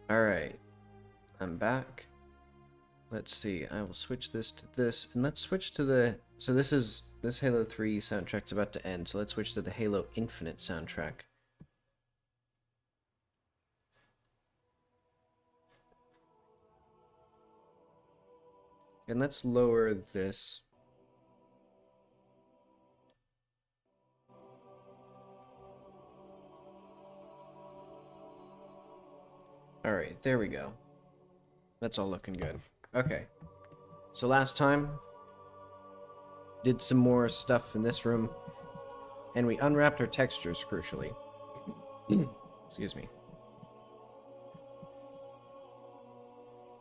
Alright, I'm back. Let's see, I will switch this to this, and let's switch to the... So this Halo 3 soundtrack's about to end, so let's switch to the Halo Infinite soundtrack. And let's lower this. Alright, there we go. That's all looking good. Okay. So last time, did some more stuff in this room, and we unwrapped our textures, crucially. Excuse me.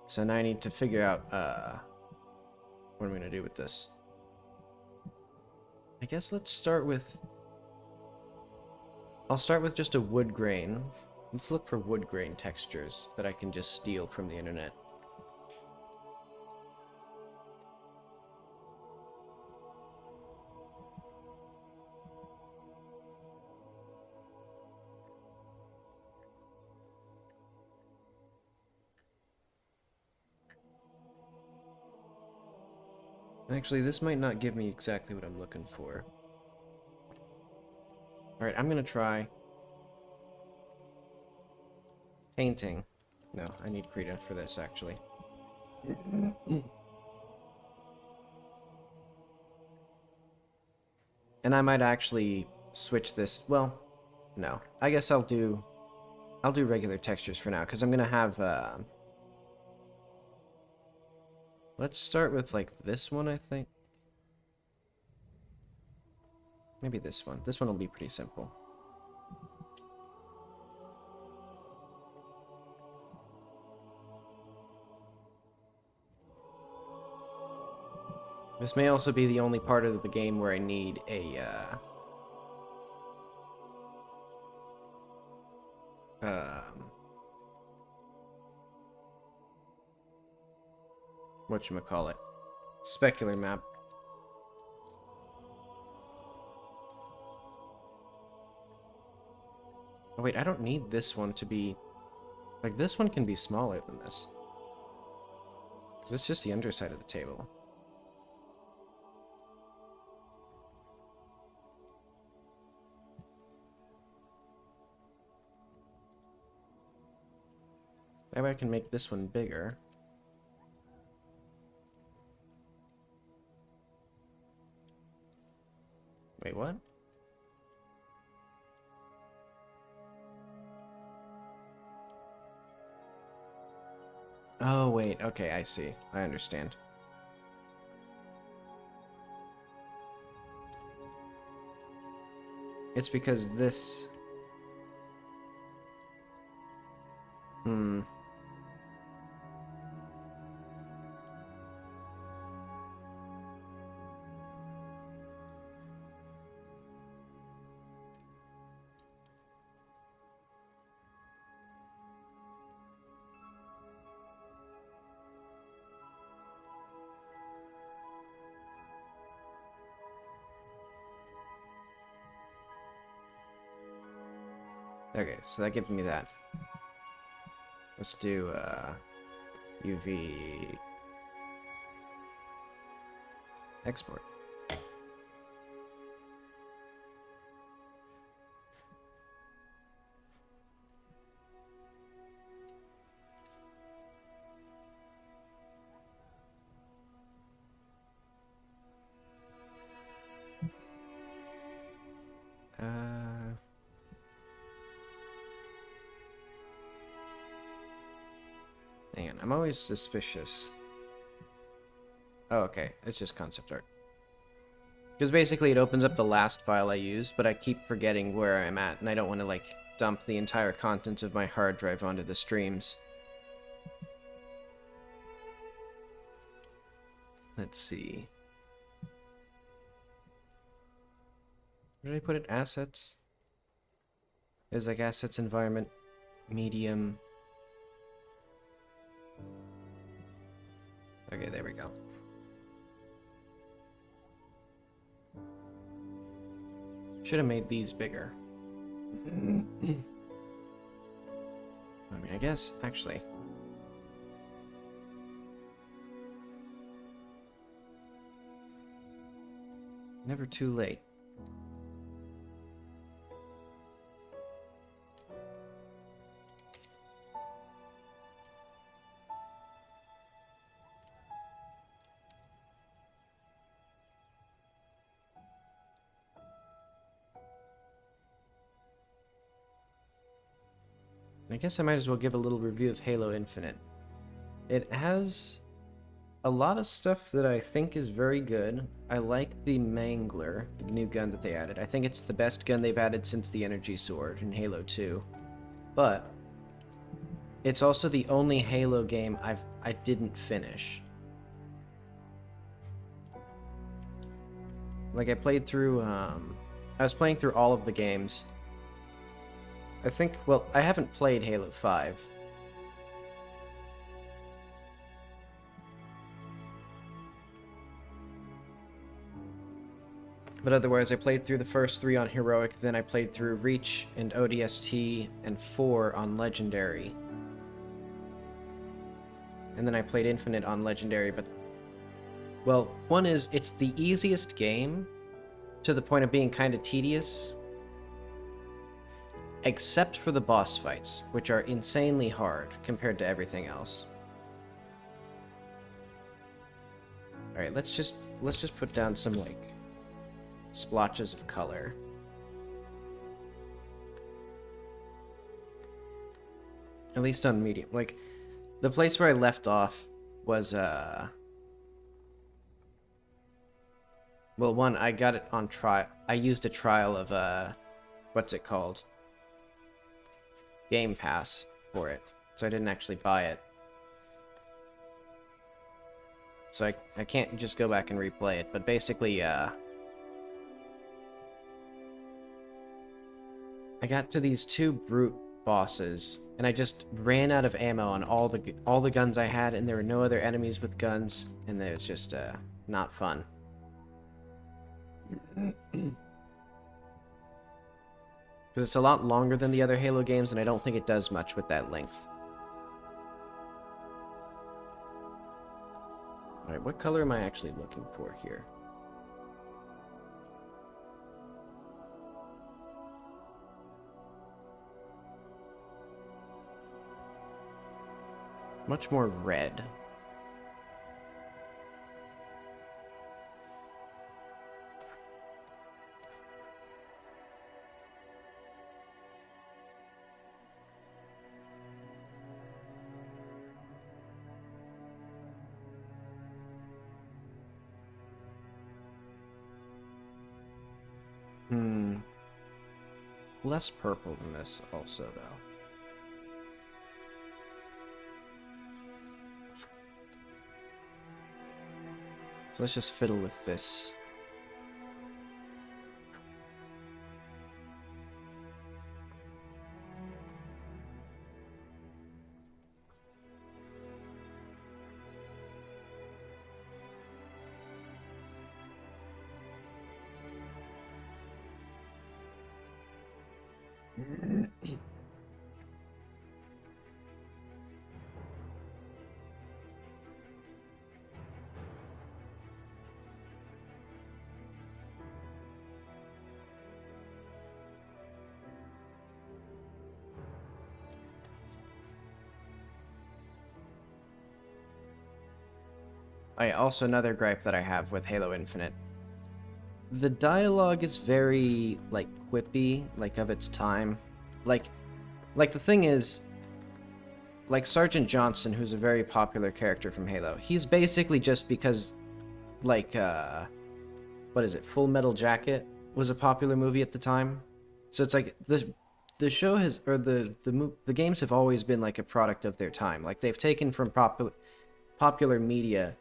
So now I need to figure out, what I'm gonna do with this. I guess let's start with... I'll start with just a wood grain. Let's look for wood grain textures that I can just steal from the internet. Actually, this might not give me exactly what I'm looking for. Alright, I'm gonna try... painting. No, I need Krita for this, actually. And I might actually switch this... Well, no. I guess I'll do regular textures for now, because I'm gonna have, let's start with, like, this one, I think. Maybe this one. This one will be pretty simple. This may also be the only part of the game where I need a, whatchamacallit? Specular map. Oh wait, I don't need this one to be... Like, this one can be smaller than this. Because it's just the underside of the table. Maybe I can make this one bigger. Wait, what? Oh, wait. Okay, I see. I understand. It's because this... Okay, so that gives me that. Let's do, UV... export. Hang on, I'm always suspicious. Oh, okay, it's just concept art. Because basically it opens up the last file I used, but I keep forgetting where I'm at, and I don't want to, like, dump the entire contents of my hard drive onto the streams. Let's see. Where did I put it? Assets? It was like assets, environment, medium. Okay, there we go. Should have made these bigger. Oh mean, I guess, actually. Never too late. I guess I might as well give a little review of Halo Infinite. It has a lot of stuff that I think is very good. I like the Mangler, the new gun that they added. I think it's the best gun they've added since the Energy Sword in Halo 2. But it's also the only Halo game I didn't finish. Like, I played through, I was playing through all of the games. I think, well, I haven't played Halo 5. But otherwise, I played through the first 3 on Heroic, then I played through Reach and ODST and 4 on Legendary. And then I played Infinite on Legendary, but... Well, one is, it's the easiest game, to the point of being kind of tedious. Except for the boss fights, which are insanely hard compared to everything else. Alright, let's just put down some, like, splotches of color. At least on medium. Like, the place where I left off was, well, one, I got it on trial. I used a trial of, what's it called? Game Pass for it, so I didn't actually buy it. So I can't just go back and replay it, but basically, I got to these 2 brute bosses, and I just ran out of ammo on all the guns I had, and there were no other enemies with guns, and it was just, not fun. Because it's a lot longer than the other Halo games, and I don't think it does much with that length. Alright, what color am I actually looking for here? Much more red. Less purple than this also, though. So let's just fiddle with this. Also another gripe that I have with Halo Infinite. The dialogue is very, like, quippy, like, of its time. Like the thing is, like, Sergeant Johnson, who's a very popular character from Halo, he's basically just because, like, what is it, Full Metal Jacket was a popular movie at the time. So it's like, the show has, or the games have always been, like, a product of their time. Like, they've taken from popular media,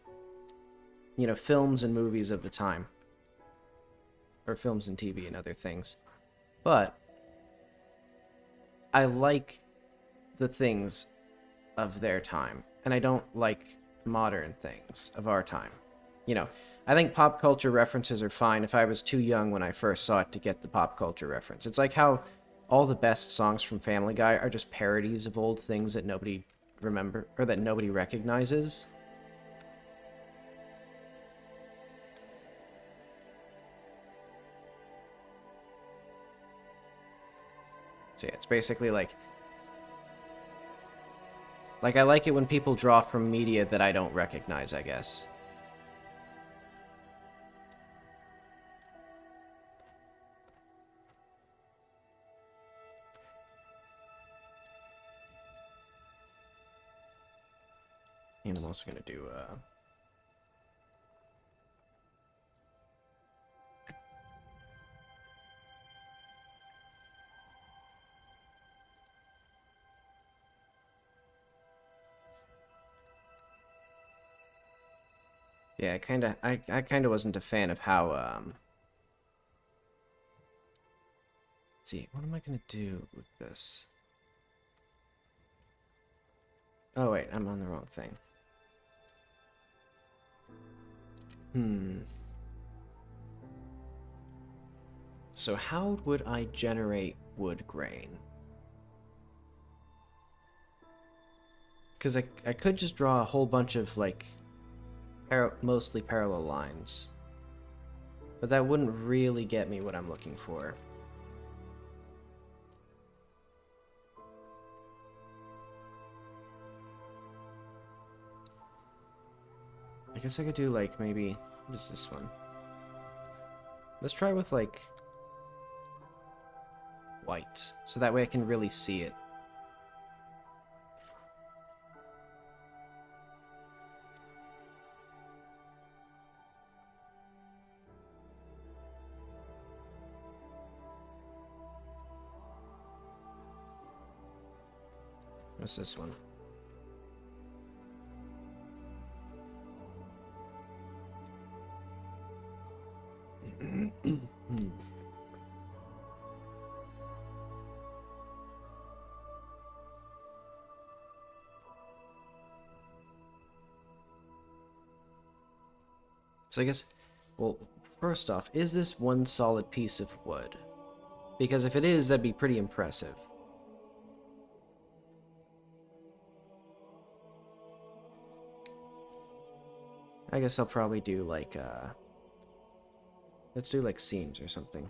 you know, films and movies of the time. Or films and TV and other things. But I like the things of their time. And I don't like modern things of our time. You know, I think pop culture references are fine if I was too young when I first saw it to get the pop culture reference. It's like how all the best songs from Family Guy are just parodies of old things that nobody or that nobody recognizes. So yeah, it's basically like I like it when people draw from media that I don't recognize, I guess. And I'm also gonna do yeah, I kinda wasn't a fan of how let's see, what am I gonna do with this? Oh wait, I'm on the wrong thing. So how would I generate wood grain? Because I could just draw a whole bunch of, like, mostly parallel lines. But that wouldn't really get me what I'm looking for. I guess I could do, like, maybe... What is this one? Let's try with, like... white. So that way I can really see it. What's this one? So I guess, well, first off, is this one solid piece of wood? Because if it is, that'd be pretty impressive. I guess I'll probably do, like, let's do, like, seams or something.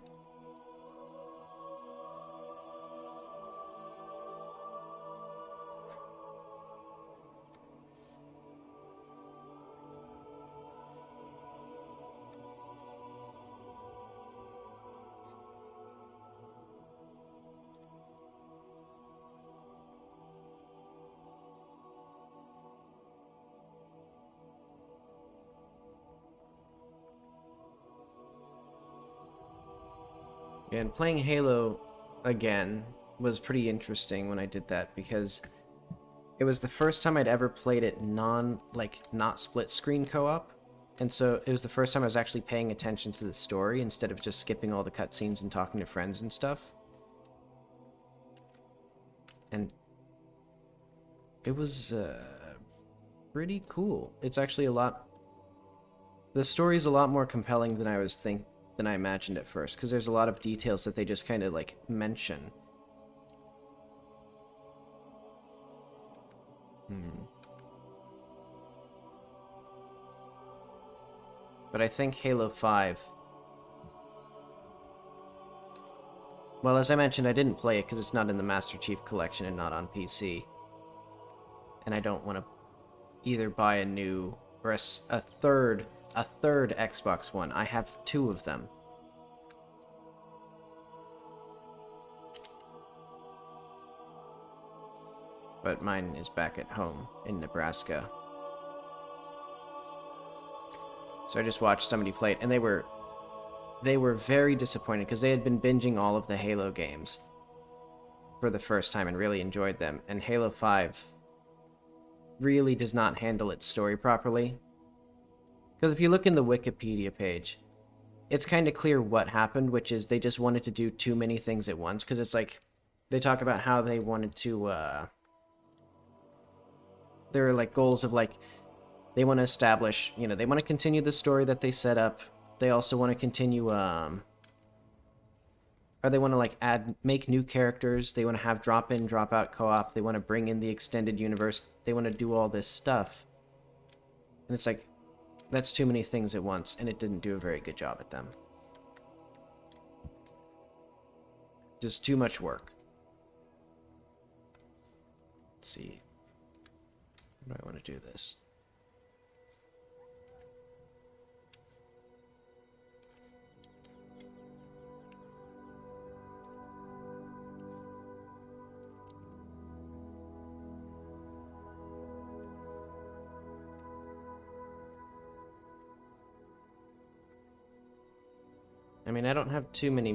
And playing Halo again was pretty interesting when I did that, because it was the first time I'd ever played it not split screen co-op. And so it was the first time I was actually paying attention to the story instead of just skipping all the cutscenes and talking to friends and stuff. And it was pretty cool. It's actually the story's a lot more compelling than than I imagined at first, because there's a lot of details that they just kind of, like, mention. But I think Halo 5... Well, as I mentioned, I didn't play it because it's not in the Master Chief Collection and not on PC. And I don't want to either buy a new... or a third Xbox One. I have 2 of them. But mine is back at home in Nebraska. So I just watched somebody play it, and they were very disappointed because they had been binging all of the Halo games for the first time and really enjoyed them. And Halo 5 really does not handle its story properly. Because if you look in the Wikipedia page, it's kind of clear what happened, which is they just wanted to do too many things at once. Because it's like, they talk about how they wanted to, there are, like, goals of, like, they want to establish, you know, they want to continue the story that they set up. They also want to continue, or they want to like make new characters. They want to have drop in, drop out co-op. They want to bring in the extended universe. They want to do all this stuff. And it's like, that's too many things at once, and it didn't do a very good job at them. Just too much work. Let's see. How do I want to do this? I mean, I don't have too many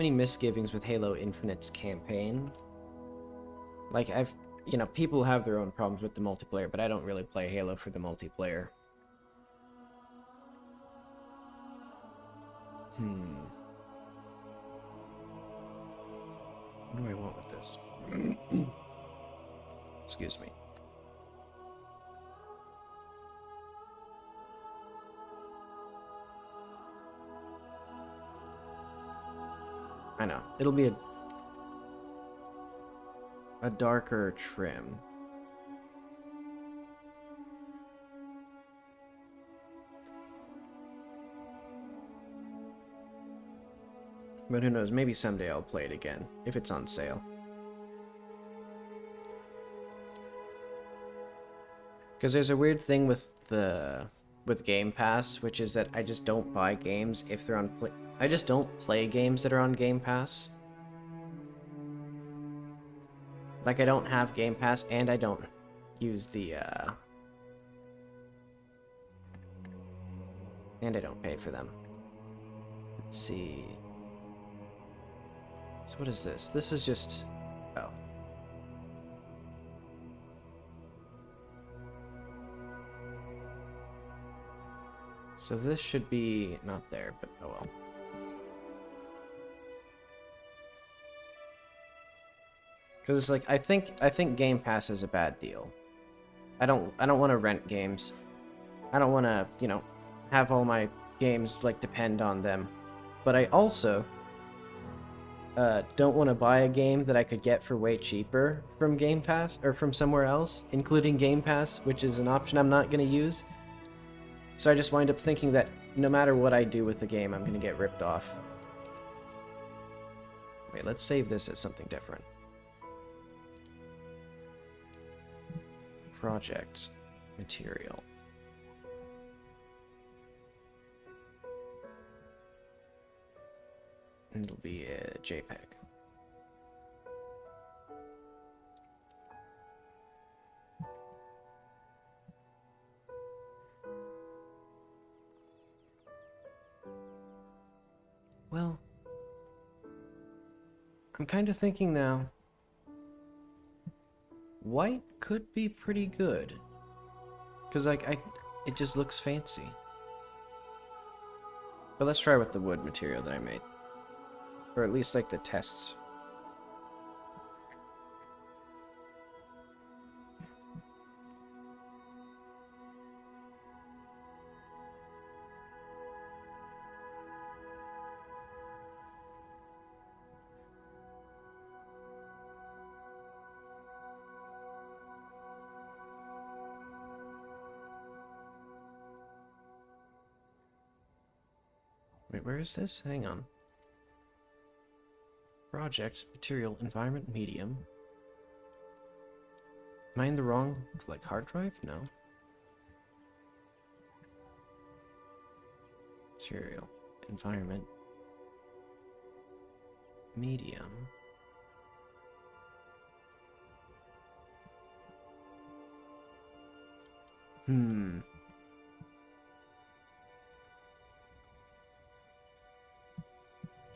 misgivings with Halo Infinite's campaign. Like, people have their own problems with the multiplayer, but I don't really play Halo for the multiplayer. What do I want with this? Excuse me. I know. It'll be a darker trim. But who knows, maybe someday I'll play it again, if it's on sale. Because there's a weird thing with Game Pass, which is that I just don't buy games if they're on I just don't play games that are on Game Pass. Like, I don't have Game Pass, and I don't use the, and I don't pay for them. Let's see. So what is this? This is just... oh. So this should be not there, but oh well. Because it's like, I think Game Pass is a bad deal. I don't want to rent games. I don't want to, have all my games like depend on them. But I also don't want to buy a game that I could get for way cheaper from Game Pass or from somewhere else, including Game Pass, which is an option I'm not going to use. So I just wind up thinking that no matter what I do with the game, I'm going to get ripped off. Wait, let's save this as something different. Project material. And it'll be a JPEG. Well, I'm kind of thinking now, white could be pretty good. Because, like, it just looks fancy. But let's try with the wood material that I made. Or at least, like, the tests. Wait, where is this? Hang on. Project, material, environment, medium. Am I in the wrong, like, hard drive? No. Material, environment, medium.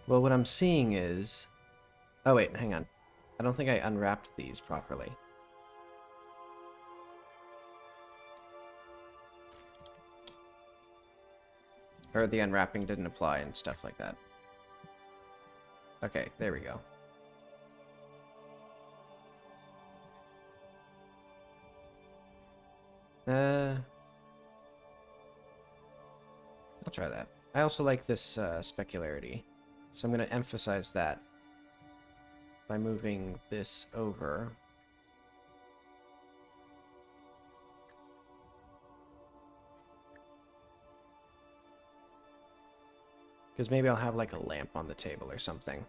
Well, what I'm seeing is... oh, wait, hang on. I don't think I unwrapped these properly. Or the unwrapping didn't apply and stuff like that. Okay, there we go. I'll try that. I also like this specularity. So I'm going to emphasize that by moving this over. Because maybe I'll have like a lamp on the table or something.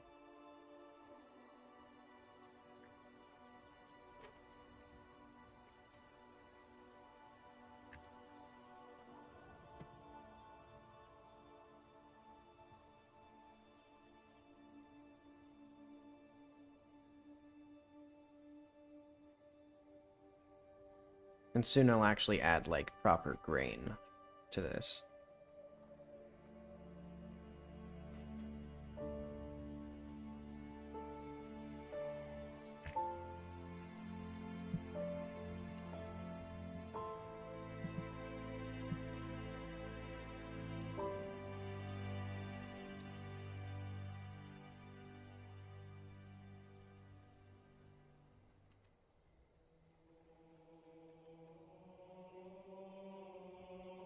And soon I'll actually add, like, proper grain to this.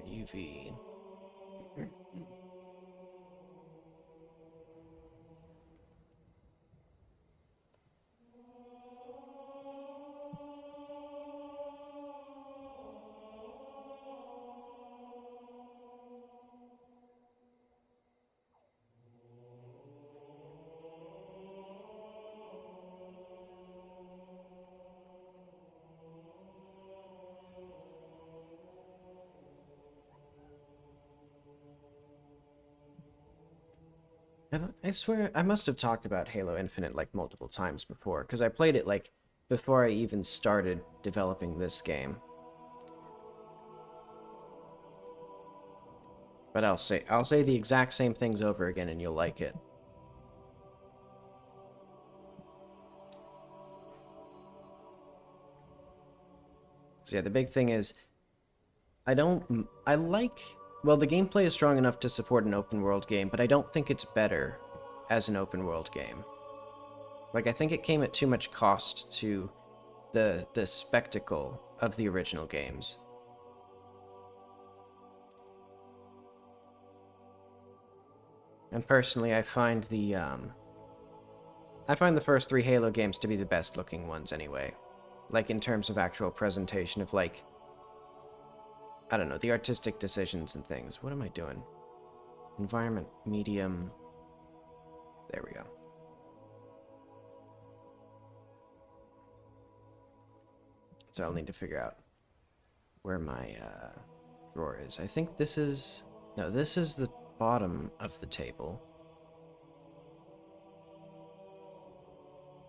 UV. I swear, I must have talked about Halo Infinite like multiple times before, because I played it like before I even started developing this game. But I'll say the exact same things over again and you'll like it. So yeah, the big thing is well, the gameplay is strong enough to support an open world game, but I don't think it's better as an open world game. Like, I think it came at too much cost to the spectacle of the original games. And personally, I find the first 3 Halo games to be the best looking ones anyway. Like, in terms of actual presentation of, like, I don't know, the artistic decisions and things. What am I doing? Environment, medium. There we go. So I'll need to figure out where my drawer is. I think this is... No, this is the bottom of the table.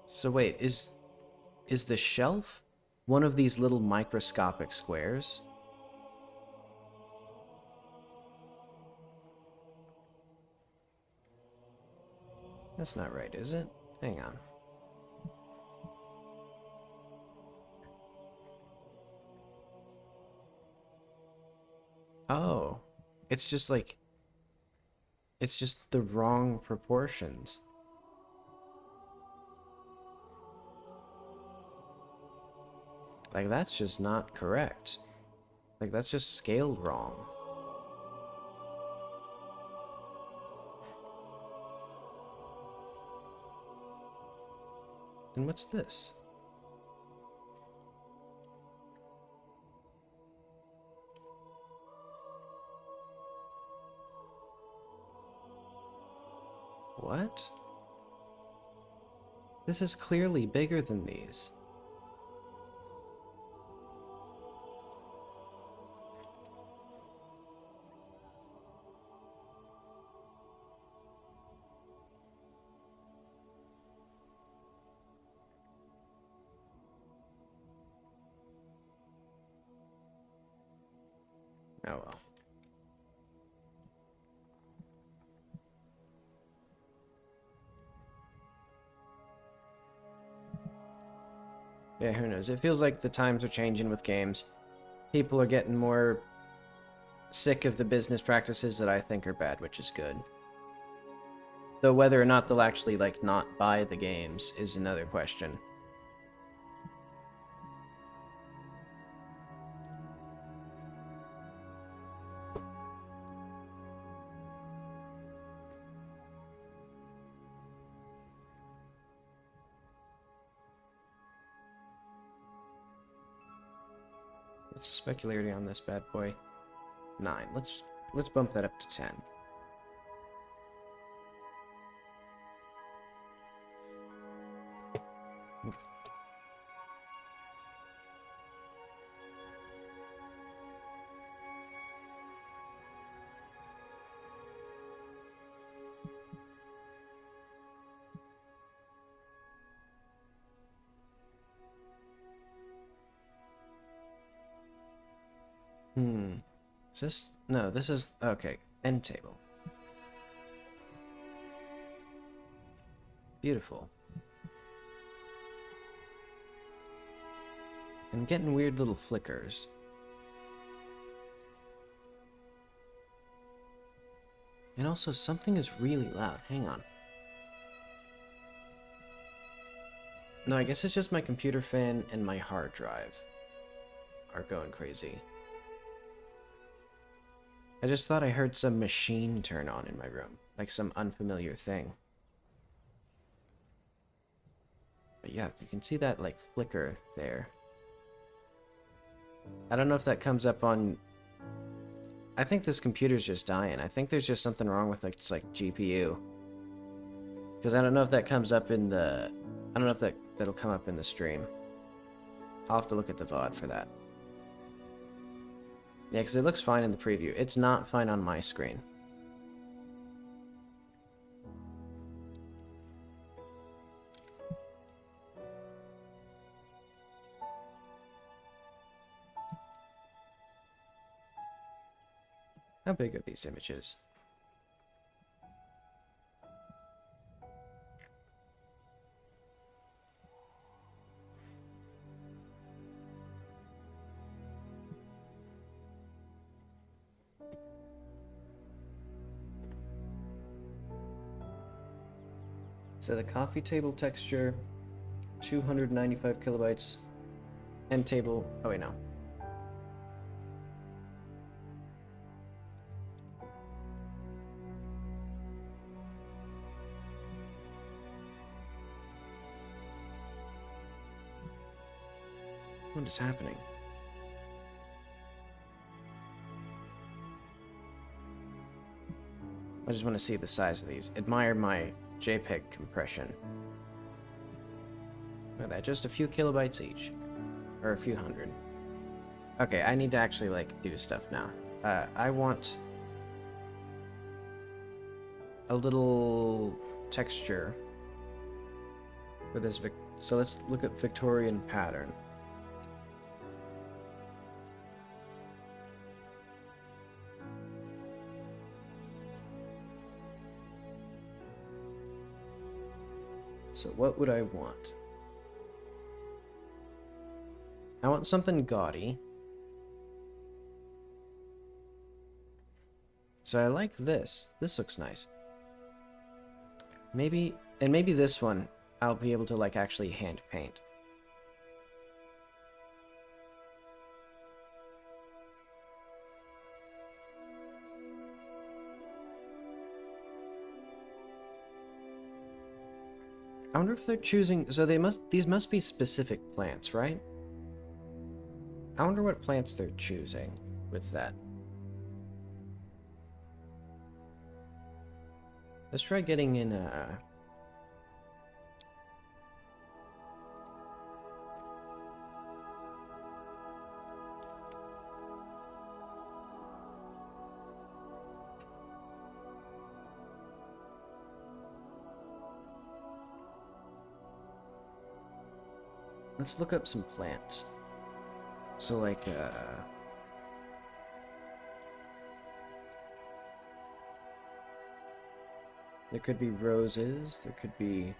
So wait, is the shelf one of these little microscopic squares? That's not right, is it? Hang on. Oh. It's just like... It's just the wrong proportions. Like, that's just not correct. Like, that's just scaled wrong. Then what's this? What? This is clearly bigger than these. Oh well. Yeah, who knows? It feels like the times are changing with games. People are getting more sick of the business practices that I think are bad, which is good. Though whether or not they'll actually, like, not buy the games is another question. What's the specularity on this bad boy? 9. Let's bump that up to 10. Is this? No, this is... Okay, end table. Beautiful. I'm getting weird little flickers. And also, something is really loud. Hang on. No, I guess it's just my computer fan and my hard drive are going crazy. I just thought I heard some machine turn on in my room, like some unfamiliar thing. But yeah, you can see that like flicker there. I don't know if that comes up on... I think this computer's just dying. I think there's just something wrong with its like GPU. Because I don't know if that comes up in the... I don't know if that'll come up in the stream. I'll have to look at the VOD for that. Yeah, because it looks fine in the preview. It's not fine on my screen. How big are these images? So the coffee table texture, 295 kilobytes. End table, oh wait, no. What is happening? I just want to see the size of these. Admire my JPEG compression. Look at that, just a few kilobytes each. Or a few hundred. Okay, I need to actually, like, do stuff now. I want a little texture for this so let's look at Victorian pattern. So what would I want? I want something gaudy. So I like this. This looks nice. Maybe this one I'll be able to like actually hand paint. I wonder if they're choosing, so these must be specific plants, right? I wonder what plants they're choosing with that. Let's try getting in let's look up some plants. So like there could be roses, there could be...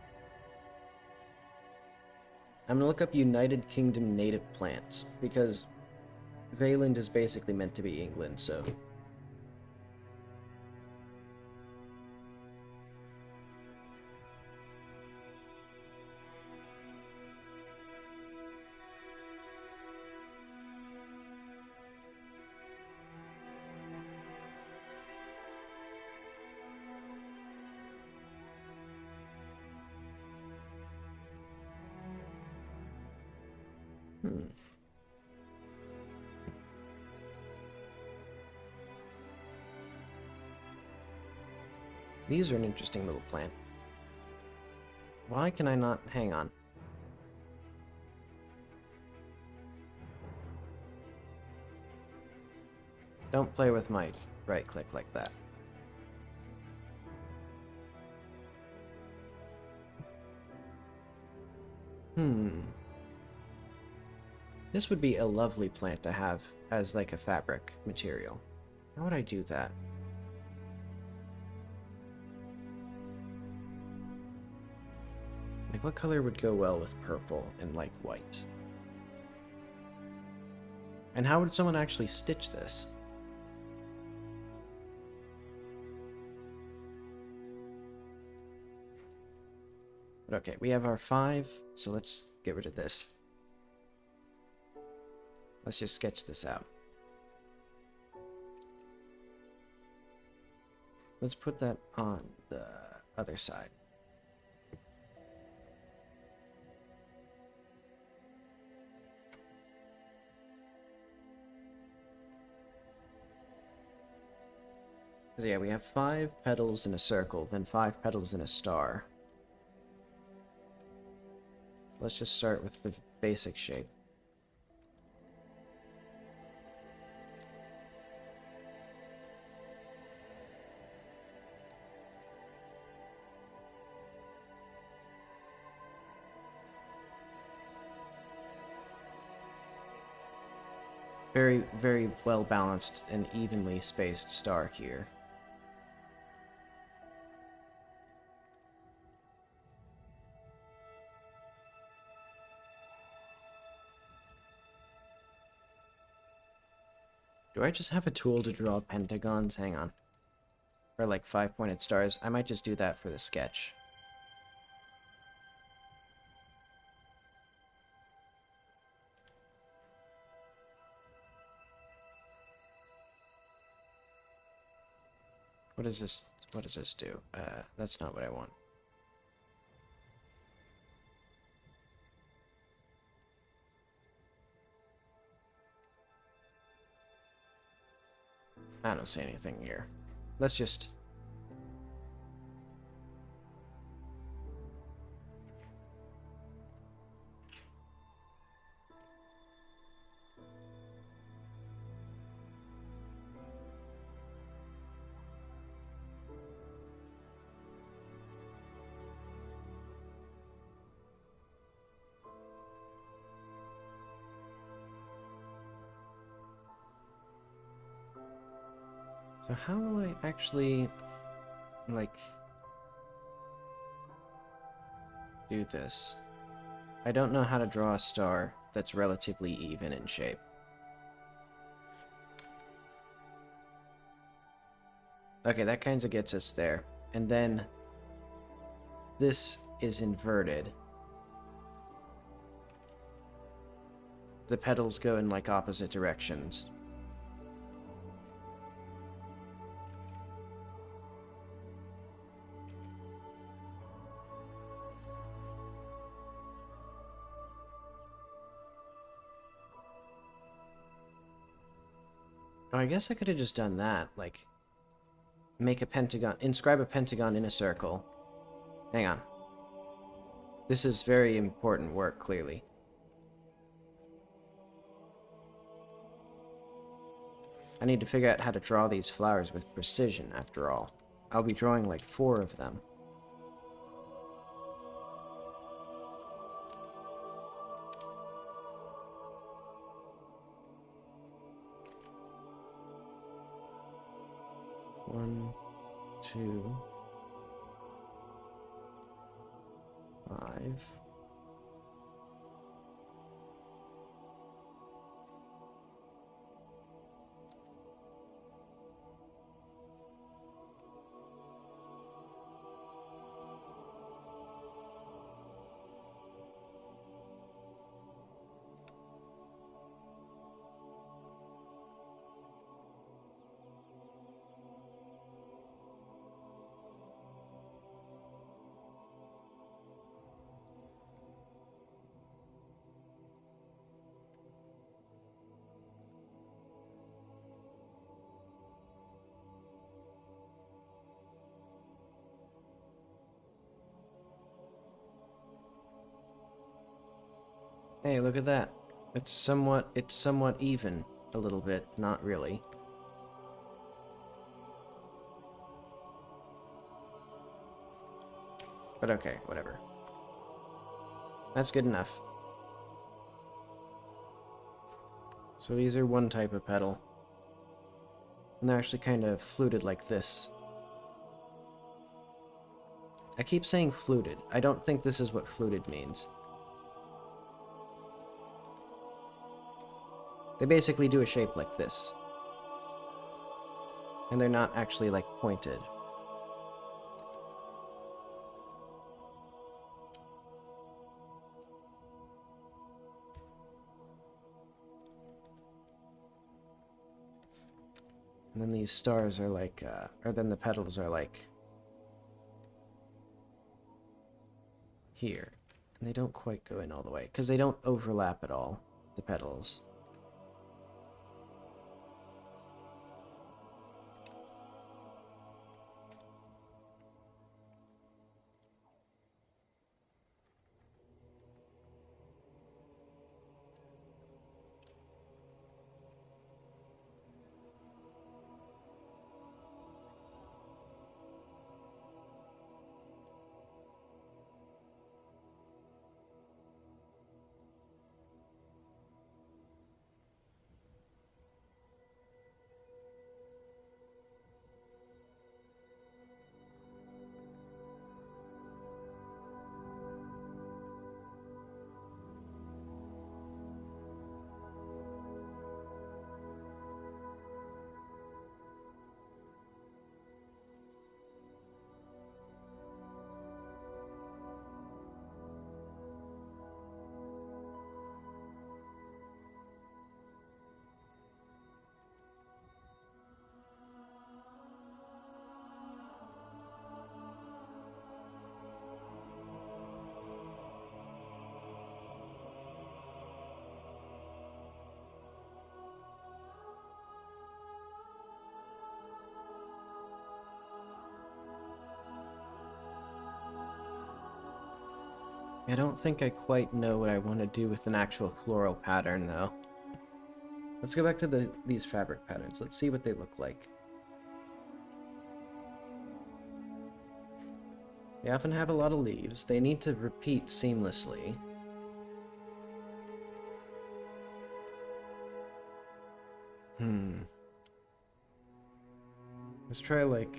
I'm gonna look up United Kingdom native plants, because Veyland is basically meant to be England, so... These are an interesting little plant. Why can I not... Hang on. Don't play with my right click like that. This would be a lovely plant to have as like a fabric material. How would I do that? Like, what color would go well with purple and like white? And how would someone actually stitch this? But okay, we have our 5, so let's get rid of this. Let's just sketch this out. Let's put that on the other side. So yeah, we have 5 petals in a circle, then 5 petals in a star. So let's just start with the basic shape. Very, very well balanced and evenly spaced star here. Do I just have a tool to draw pentagons? Hang on. Or like 5-pointed stars. I might just do that for the sketch. What is this? What does this do? That's not what I want. I don't see anything here. Let's just... So how will I actually, like, do this? I don't know how to draw a star that's relatively even in shape. Okay, that kind of gets us there. And then this is inverted. The petals go in, like, opposite directions. Oh, I guess I could have just done that, like, make a pentagon, inscribe a pentagon in a circle. Hang on. This is very important work, clearly. I need to figure out how to draw these flowers with precision, after all. I'll be drawing like 4 of them. One, 2, 5. Hey, look at that. It's somewhat even a little bit, not really. But okay, whatever. That's good enough. So these are one type of pedal. And they're actually kind of fluted like this. I keep saying fluted. I don't think this is what fluted means. They basically do a shape like this. And they're not actually, like, pointed. And then these stars are like, or then the petals are like here. And they don't quite go in all the way, because they don't overlap at all, the petals. I don't think I quite know what I want to do with an actual floral pattern, though. Let's go back to these fabric patterns. Let's see what they look like. They often have a lot of leaves. They need to repeat seamlessly. Let's try, like...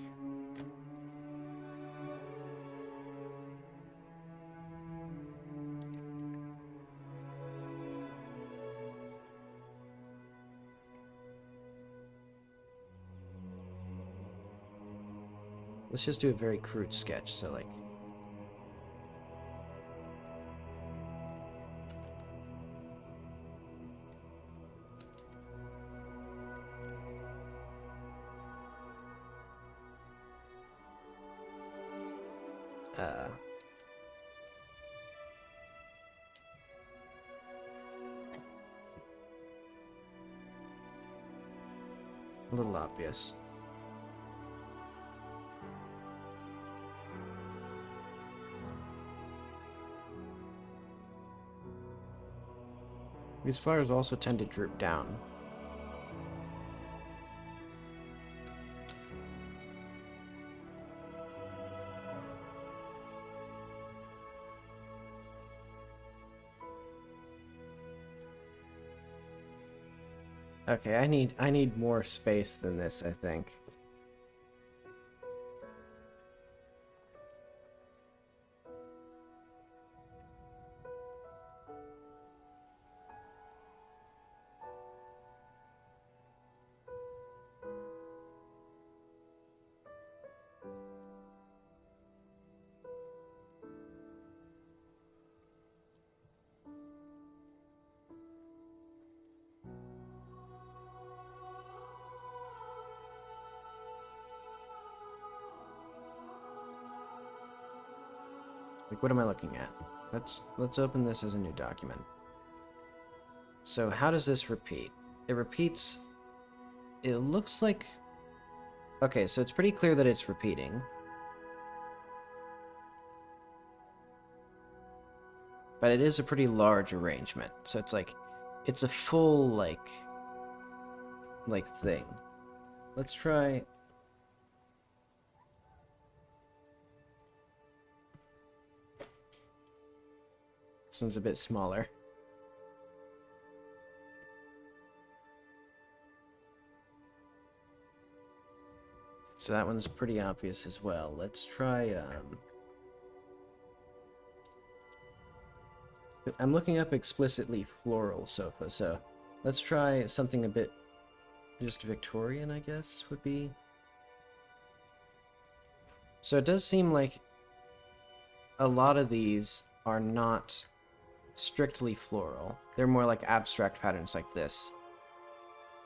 Let's just do a very crude sketch, so like... a little obvious. These flowers also tend to droop down. Okay, I need more space than this, I think. Like, what am I looking at? Let's open this as a new document. So how does this repeat? It repeats... It looks like... Okay, so it's pretty clear that it's repeating. but it is a pretty large arrangement. So it's like, it's a full, like thing. Let's try... This one's a bit smaller. So that one's pretty obvious as well. Let's try, I'm looking up explicitly floral sofa, so let's try something a bit just Victorian, I guess, would be. So it does seem like a lot of these are not strictly floral. They're more like abstract patterns like this.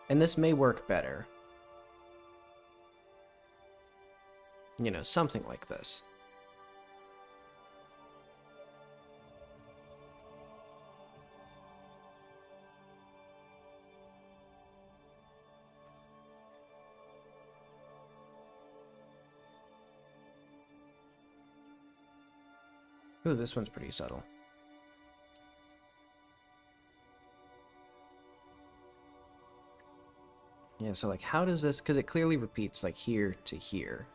And this may work better. You know, something like this. Ooh, this one's pretty subtle. Yeah, so like how does this, because it clearly repeats like here to here.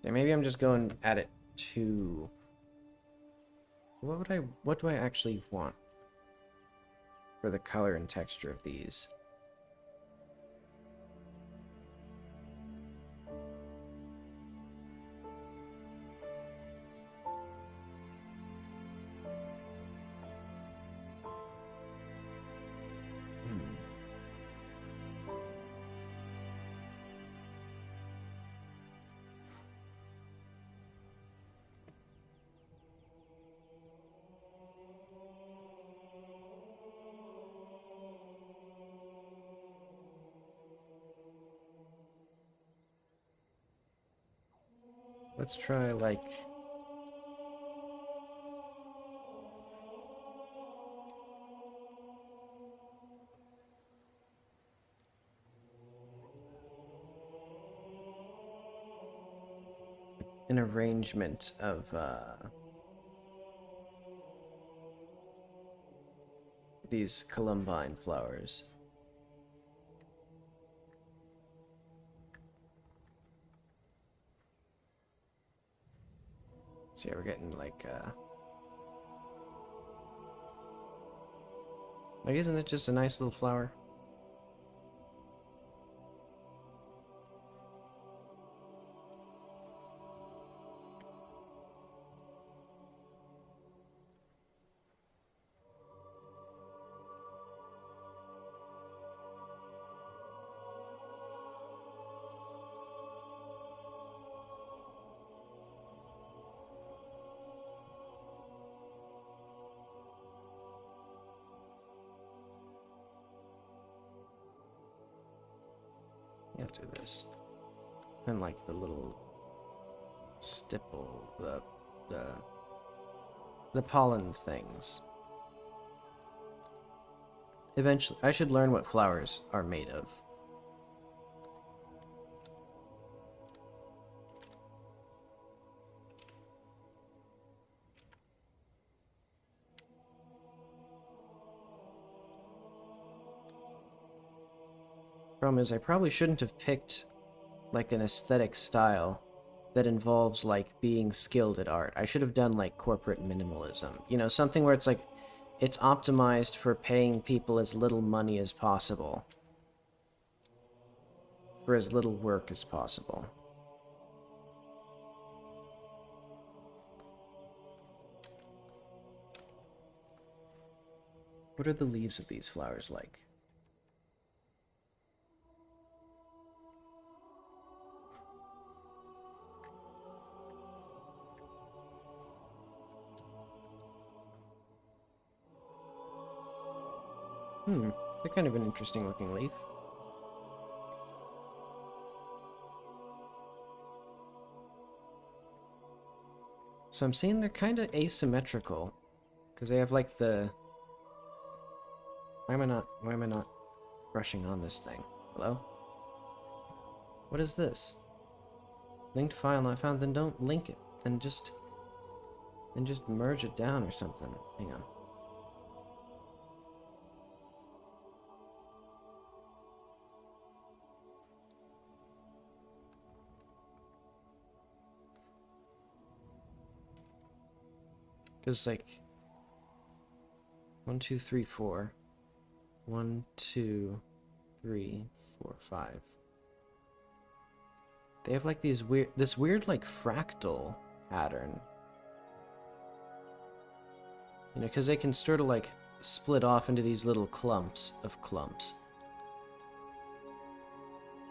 Yeah, maybe I'm just going at it too... What do I actually want for the color and texture of these? Let's try, like... an arrangement of, these columbine flowers. So yeah, we're getting like isn't it just a nice little flower? Yeah, do this. And like the little stipple, the pollen things. Eventually, I should learn what flowers are made of. Problem is, I probably shouldn't have picked like an aesthetic style that involves like being skilled at art. I should have done like corporate minimalism. You know, something where it's like it's optimized for paying people as little money as possible for as little work as possible. What are the leaves of these flowers like? They're kind of an interesting looking leaf. So I'm seeing they're kind of asymmetrical. Because they have like the... Why am I not rushing on this thing? Hello? What is this? Linked file not found, then don't link it. Then just merge it down or something. Hang on. Because like 1, 2, 3, 4. 1, 2, 3, 4, 5. They have like this weird like fractal pattern. You know, because they can sort of like split off into these little clumps of clumps.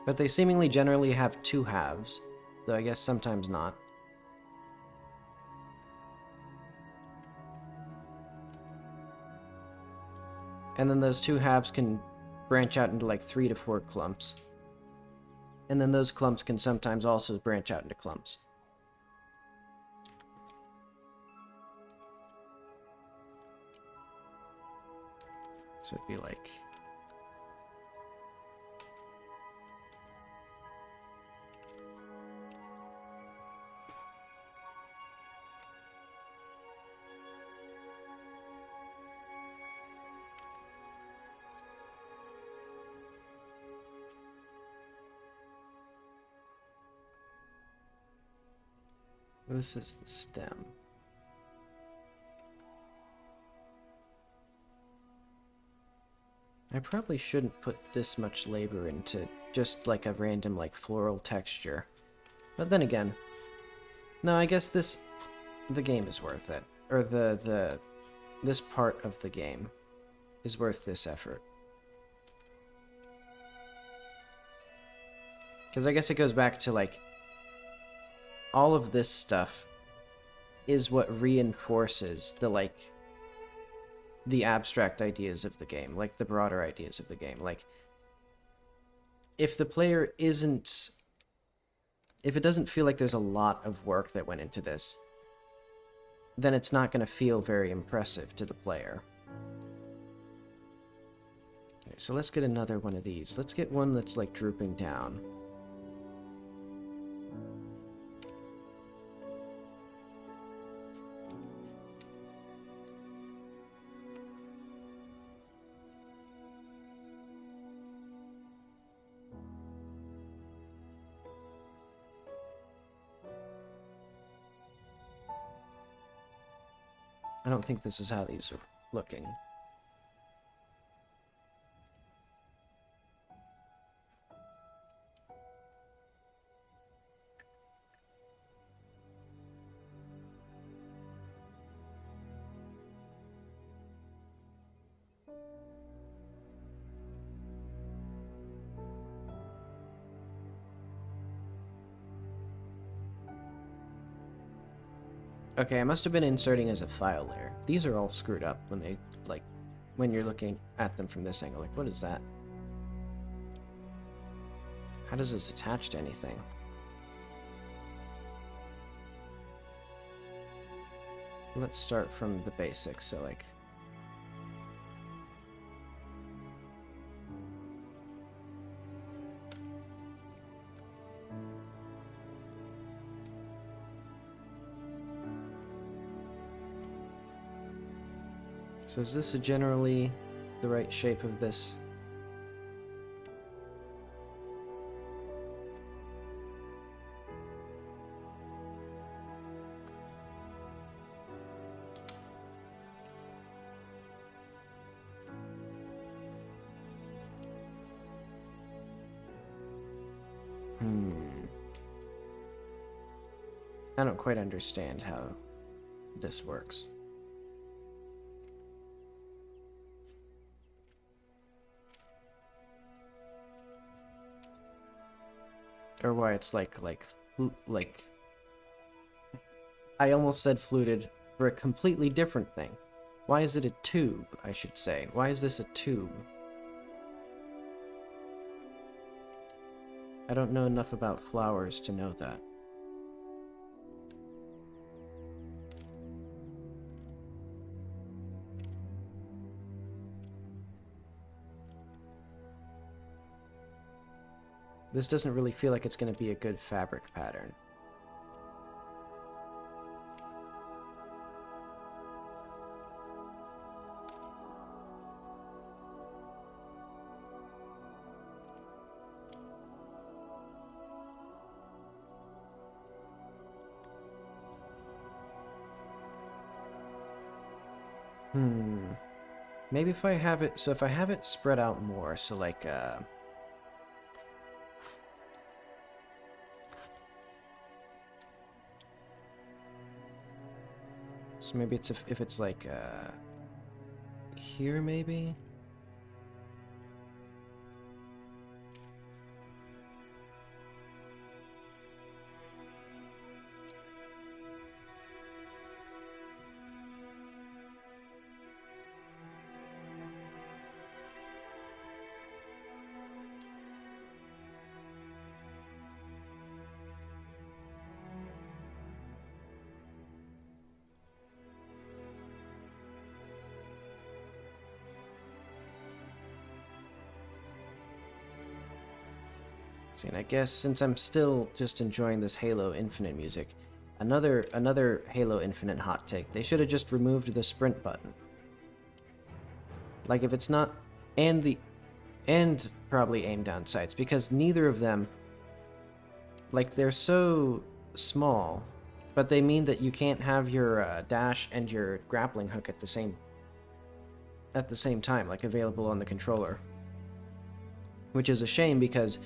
But they seemingly generally have two halves, though I guess sometimes not. And then those two halves can branch out into like 3 to 4 clumps. And then those clumps can sometimes also branch out into clumps. So it'd be like... This is the stem. I probably shouldn't put this much labor into just like a random like floral texture. But then again, no, I guess the game is worth it. Or this part of the game is worth this effort. Because I guess it goes back to like all of this stuff is what reinforces the abstract ideas of the game, like the broader ideas of the game. Like, if the player isn't... If it doesn't feel like there's a lot of work that went into this, then it's not going to feel very impressive to the player. Okay, so let's get another one of these. Let's get one that's like drooping down. I don't think this is how these are looking. Okay, I must have been inserting as a file layer. These are all screwed up when they, like, when you're looking at them from this angle. Like, what is that? How does this attach to anything? Let's start from the basics, so like... So is this generally the right shape of this? I don't quite understand how this works. Or why it's like I almost said fluted for a completely different thing. Why is it a tube, I should say? Why is this a tube? I don't know enough about flowers to know that. This doesn't really feel like it's going to be a good fabric pattern. Maybe if I have it, so if I have it spread out more, so like, so maybe it's if it's like, here maybe? See, and I guess since I'm still just enjoying this Halo Infinite music, another Halo Infinite hot take, they should have just removed the sprint button. Like if it's not, and probably aim down sights, because neither of them, like they're so small, but they mean that you can't have your dash and your grappling hook at the same time, like available on the controller. Which is a shame because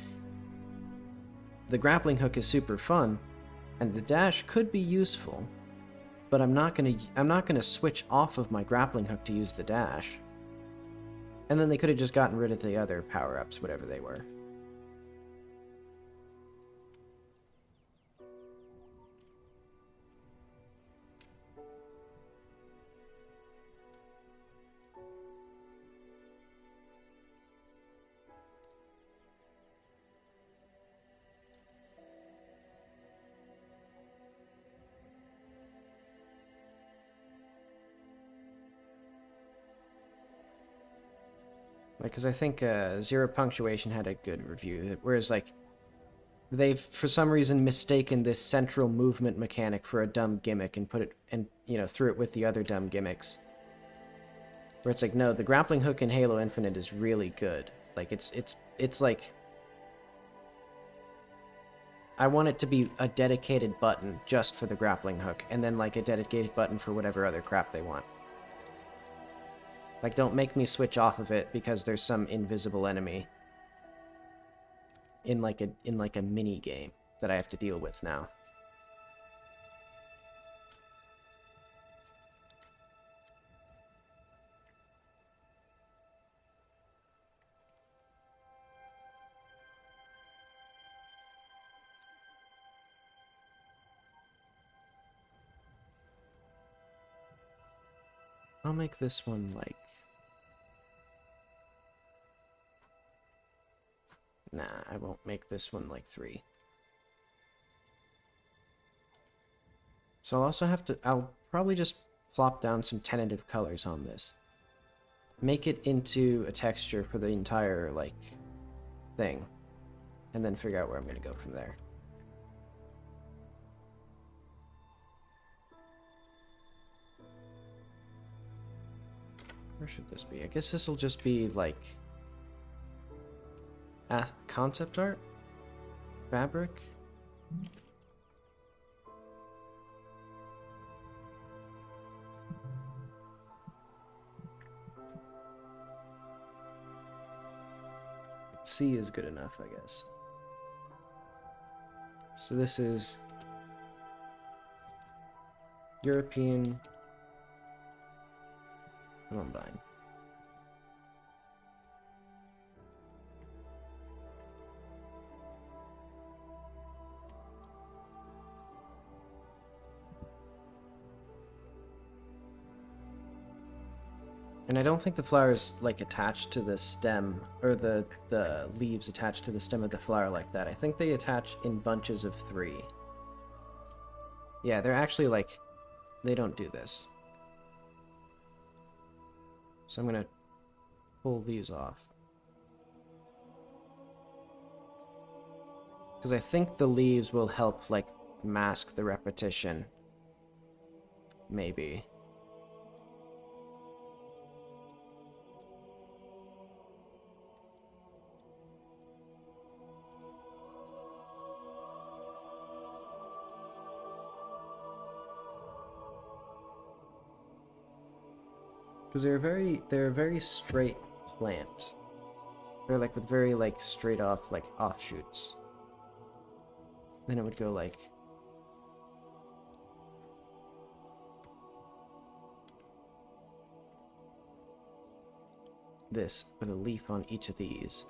the grappling hook is super fun, and the dash could be useful, but I'm not gonna switch off of my grappling hook to use the dash. And then they could have just gotten rid of the other power-ups, whatever they were. Because I think Zero Punctuation had a good review, whereas like they've for some reason mistaken this central movement mechanic for a dumb gimmick and put it and threw it with the other dumb gimmicks. Where it's like, no, the grappling hook in Halo Infinite is really good. Like it's like I want it to be a dedicated button just for the grappling hook, and then like a dedicated button for whatever other crap they want. Like, don't make me switch off of it because there's some invisible enemy in like a mini game that I have to deal with now. I'll make this one like... Nah, I won't make this one like 3. So I'll probably just plop down some tentative colors on this. Make it into a texture for the entire, like, thing. And then figure out where I'm going to go from there. Where should this be? I guess this will just be, like... concept art? Fabric? C is good enough, I guess. So this is European Columbine. And I don't think the flowers like attached to the stem, or the leaves attached to the stem of the flower like that. I think they attach in bunches of 3. Yeah, they're actually like, they don't do this. So I'm gonna pull these off. Because I think the leaves will help, like, mask the repetition. Maybe. Because they're a very straight plant. They're like with very like straight off like offshoots. Then it would go like this with a leaf on each of these.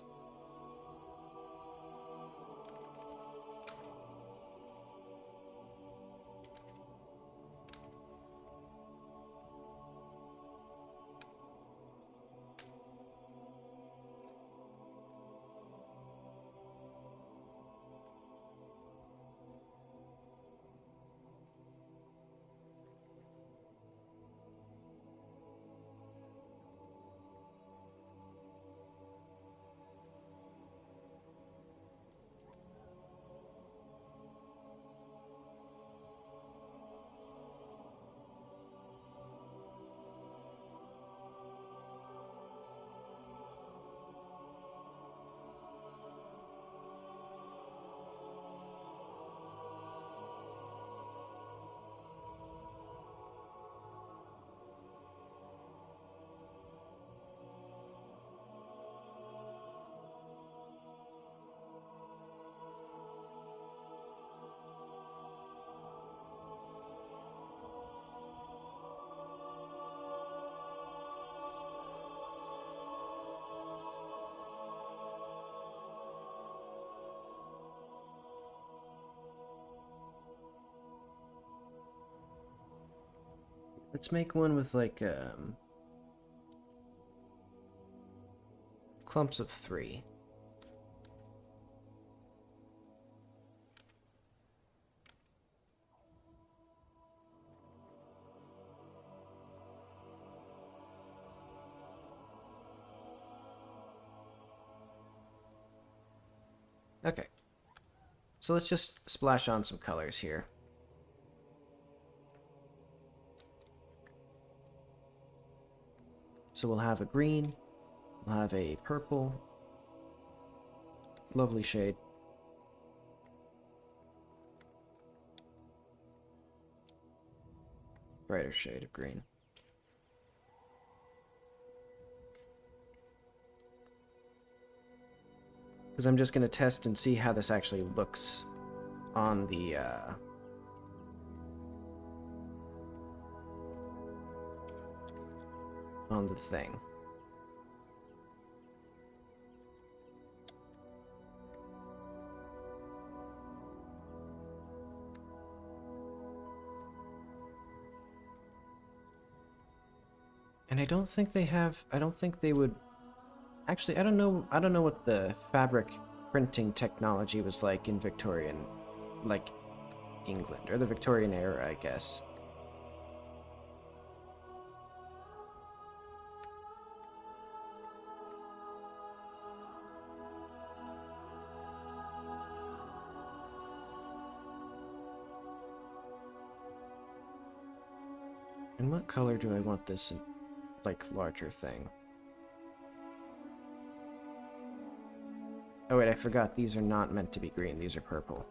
Let's make one with like clumps of 3. Okay. So let's just splash on some colors here. So we'll have a green, we'll have a purple, lovely shade. Brighter shade of green. Because I'm just going to test and see how this actually looks on the thing. And I don't think they have, I don't think they would, actually, I don't know what the fabric printing technology was like in Victorian, like, England, or the Victorian era, I guess. And what color do I want this, like, larger thing? Oh wait, I forgot, these are not meant to be green, these are purple.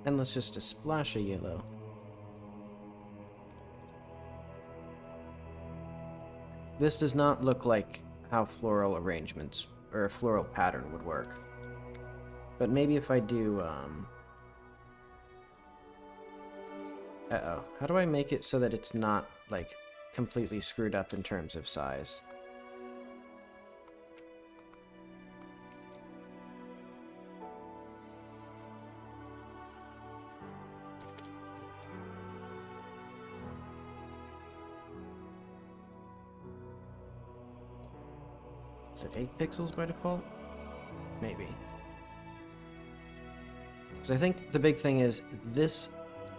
And let's just a splash of yellow. This does not look like how floral arrangements or a floral pattern would work. But maybe if I do, uh-oh. How do I make it so that it's not, like, completely screwed up in terms of size? Is it 8 pixels by default? Maybe. Because I think the big thing is this,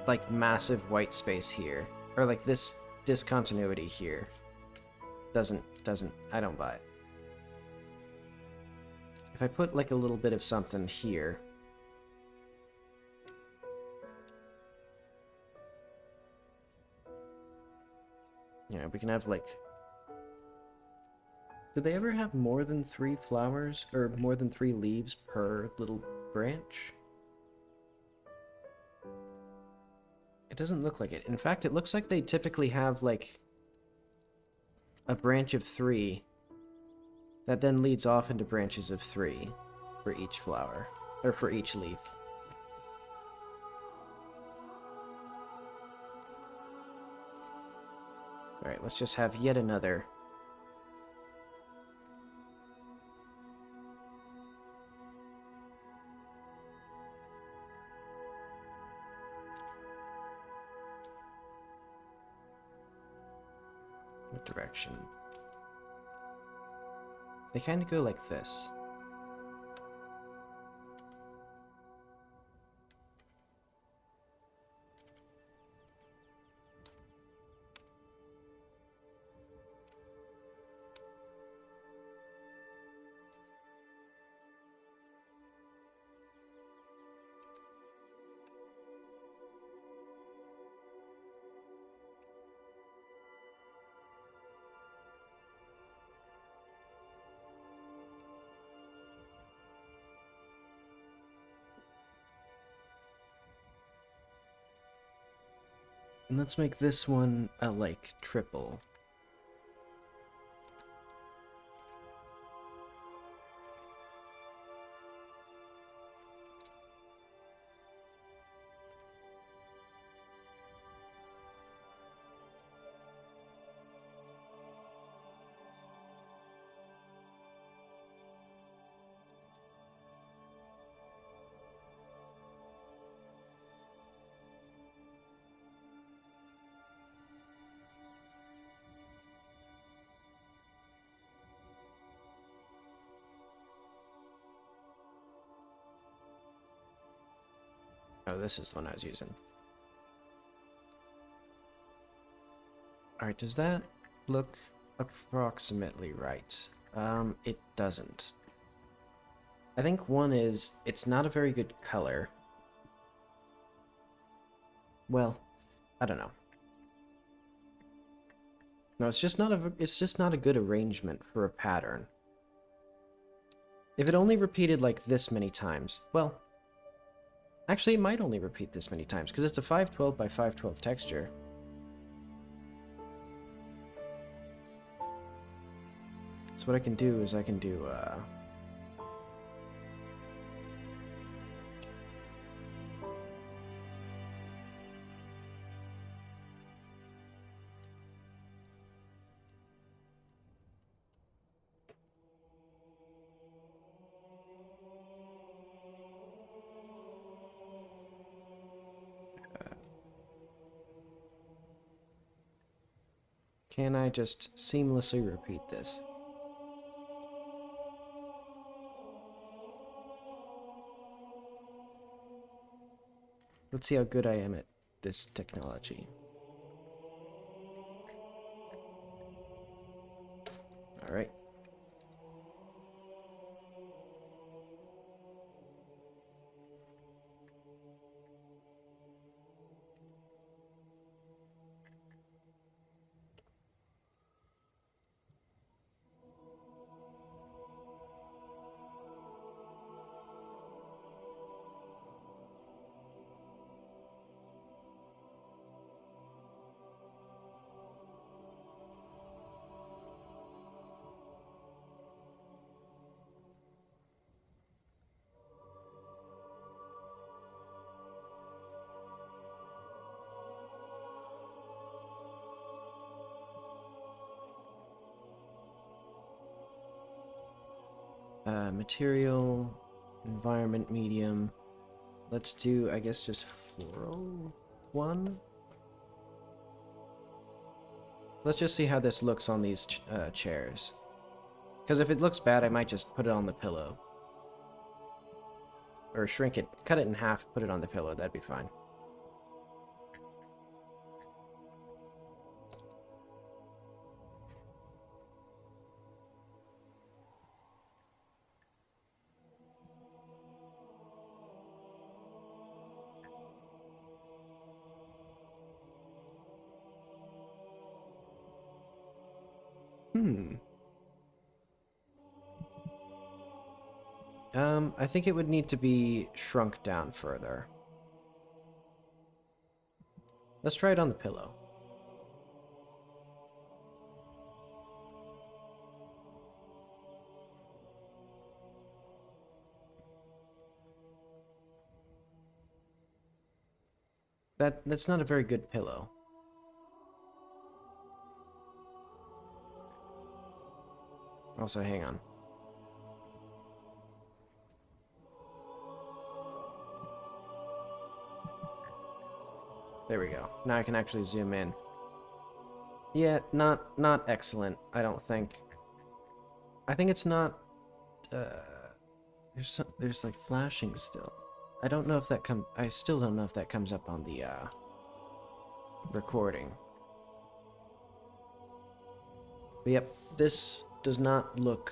like, massive white space here, or like this discontinuity here, doesn't, I don't buy it. If I put like a little bit of something here, yeah, we can have like, did they ever have more than 3 flowers, or more than 3 leaves per little branch? It doesn't look like it. In fact, it looks like they typically have, like, a branch of 3 that then leads off into branches of 3 for each flower, or for each leaf. Alright, let's just have yet another. What direction? They kind of go like this. And let's make this one a, like, triple. Oh, this is the one I was using. Alright, does that look approximately right? It doesn't. I think one is, it's not a very good color. Well, I don't know. No, it's just not a good arrangement for a pattern. If it only repeated like this many times, well, actually it might only repeat this many times because it's a 512 by 512 texture. So what I can do is I can do can I just seamlessly repeat this? Let's see how good I am at this technology. Alright. Material, environment, medium. Let's do, I guess, just floral 1. Let's just see how this looks on these chairs. Because if it looks bad, I might just put it on the pillow. Or shrink it, cut it in half, put it on the pillow, that'd be fine. I think it would need to be shrunk down further. Let's try it on the pillow. That's not a very good pillow. Also, hang on. There we go. Now I can actually zoom in. Yeah, not excellent, I don't think. I think it's not there's like flashing still. I don't know if that I still don't know if that comes up on the recording. But yep, this does not look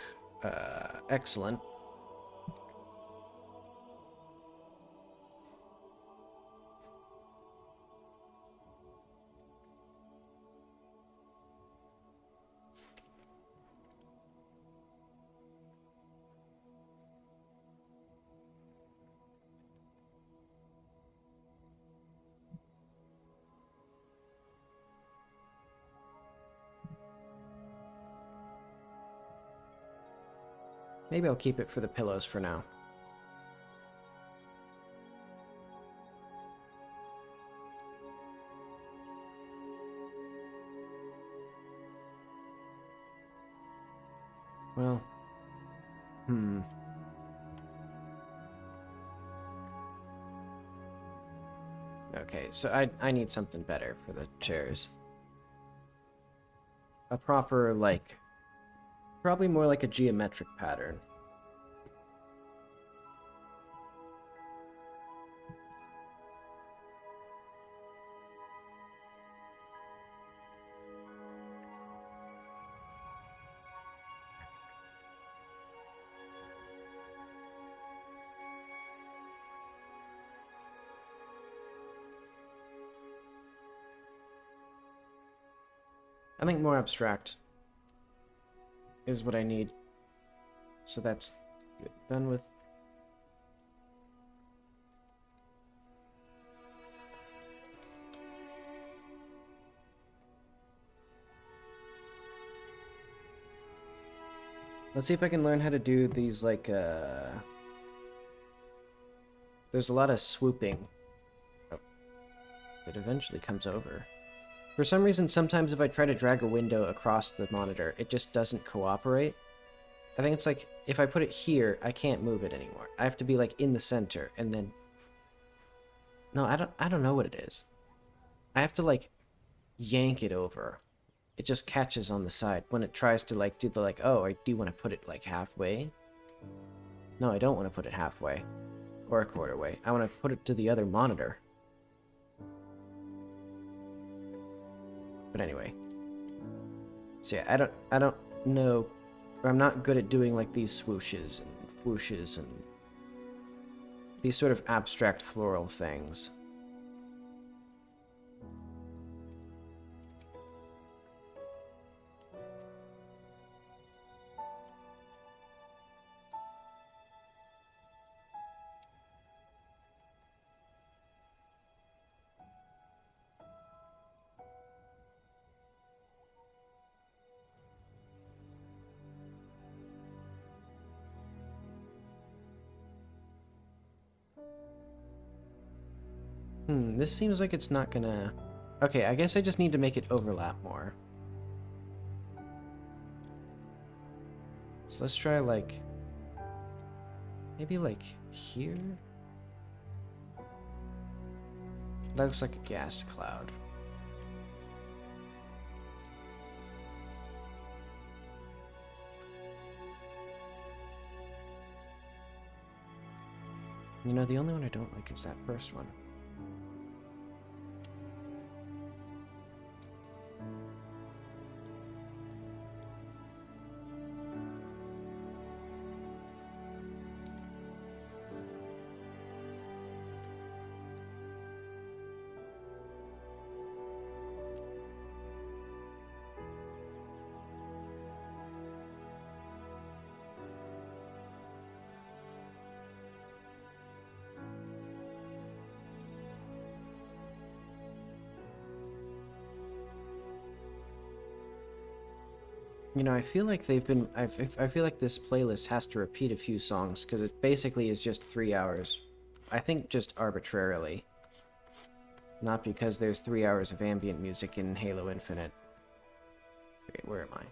excellent. Maybe I'll keep it for the pillows for now. Well, okay, so I need something better for the chairs. A proper, like, probably more like a geometric pattern. I think more abstract is what I need. So that's done with. Let's see if I can learn how to do these, like, there's a lot of swooping. Oh. It eventually comes over. For some reason, sometimes if I try to drag a window across the monitor, it just doesn't cooperate. I think it's like, if I put it here, I can't move it anymore. I have to be, like, in the center, and then... No, I don't know what it is. I have to, like, yank it over. It just catches on the side. When it tries to, like, do the, like, oh, I do want to put it, like, halfway. No, I don't want to put it halfway. Or a quarter way. I want to put it to the other monitor. But anyway. So yeah, I don't know, or I'm not good at doing like these swooshes and whooshes and these sort of abstract floral things. This seems like it's not gonna... Okay, I guess I just need to make it overlap more. So let's try, like... Maybe, like, here? That looks like a gas cloud. You know, the only one I don't like is that first one. You know, I feel like they've been... I feel like this playlist has to repeat a few songs, because it basically is just 3 hours. I think just arbitrarily. Not because there's 3 hours of ambient music in Halo Infinite. Okay, where am I?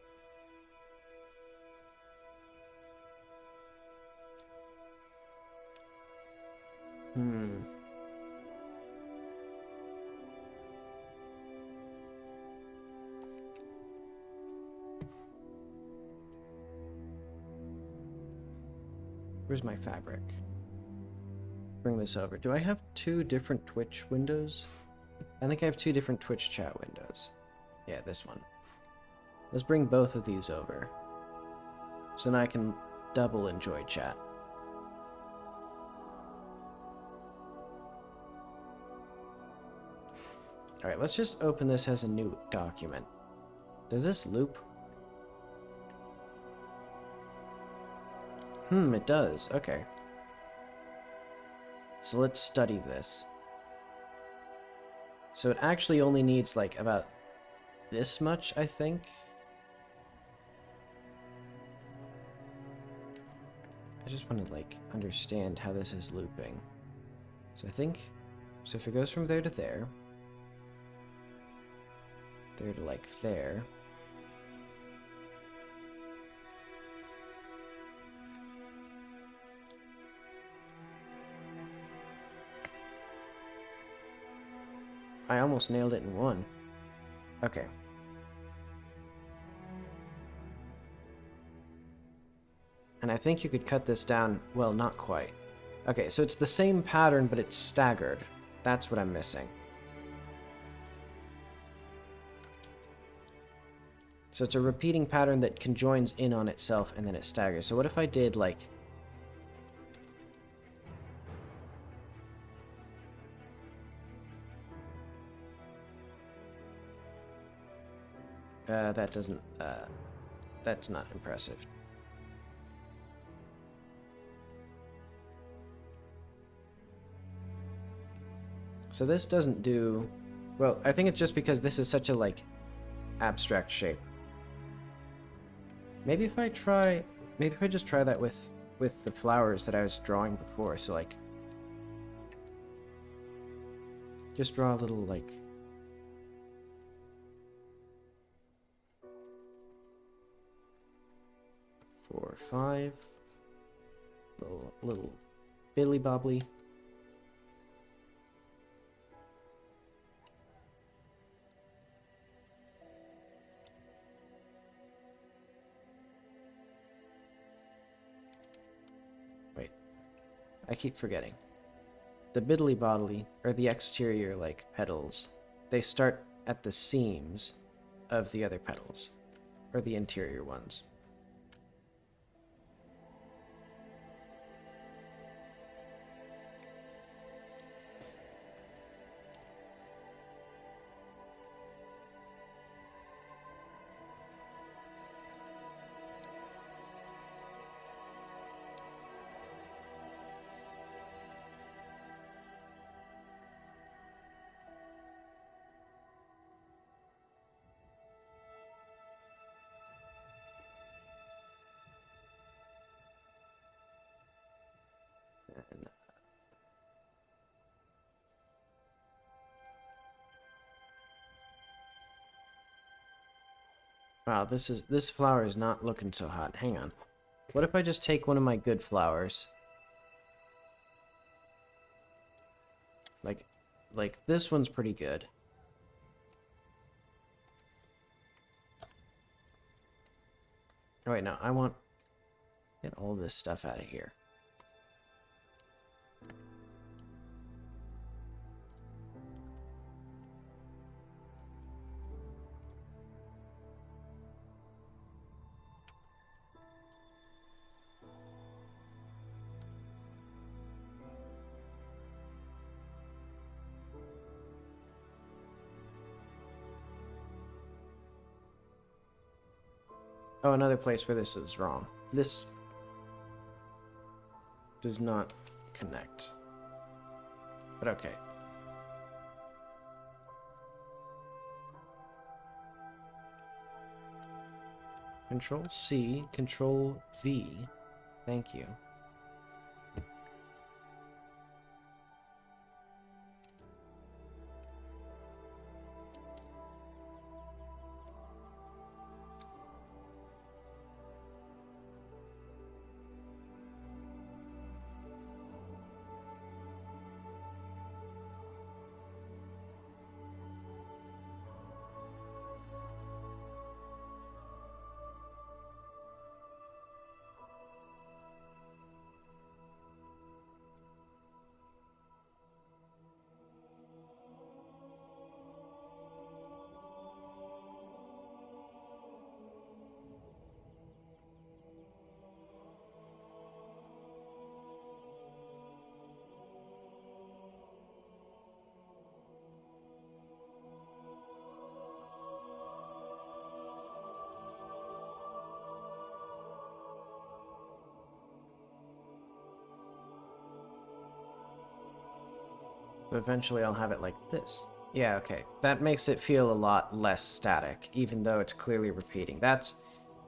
Where's my fabric? Bring this over. Do I have 2 different Twitch windows? I think I have 2 different Twitch chat windows. Yeah, this one. Let's bring both of these over. So now I can double enjoy chat. Alright, let's just open this as a new document. Does this loop? It does. Okay. So let's study this. So it actually only needs, like, about this much, I think. I just want to, like, understand how this is looping. So I think... So if it goes from there to there... There to, like, there... I almost nailed it in one. Okay. And I think you could cut this down... Well, not quite. Okay, so it's the same pattern, but it's staggered. That's what I'm missing. So it's a repeating pattern that conjoins in on itself, and then it staggers. So what if I did, like... that doesn't... that's not impressive. So this doesn't do... Well, I think it's just because this is such a, like, abstract shape. Maybe if I try... Maybe if I just try that with the flowers that I was drawing before. So, like... Just draw a little, like... 4 or 5. Little biddly bobbly. Wait. I keep forgetting. The biddly bobbly, or the exterior, like, petals, they start at the seams of the other petals, or the interior ones. Wow, this flower is not looking so hot. Hang on. What if I just take one of my good flowers? Like this one's pretty good. Oh wait, no, I want... Get all this stuff out of here. Oh, another place where this is wrong. This does not connect. But okay. Control C, Control V. Thank you. So eventually I'll have it like this. Yeah, okay. That makes it feel a lot less static, even though it's clearly repeating. That's...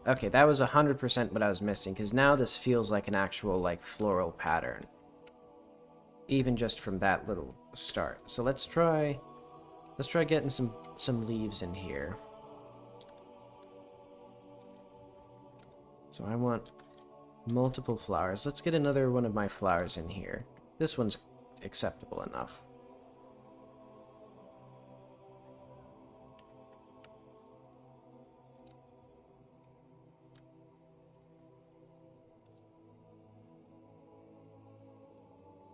Okay, that was 100% what I was missing, because now this feels like an actual, like, floral pattern. Even just from that little start. So let's try getting some leaves in here. So I want multiple flowers. Let's get another one of my flowers in here. This one's acceptable enough.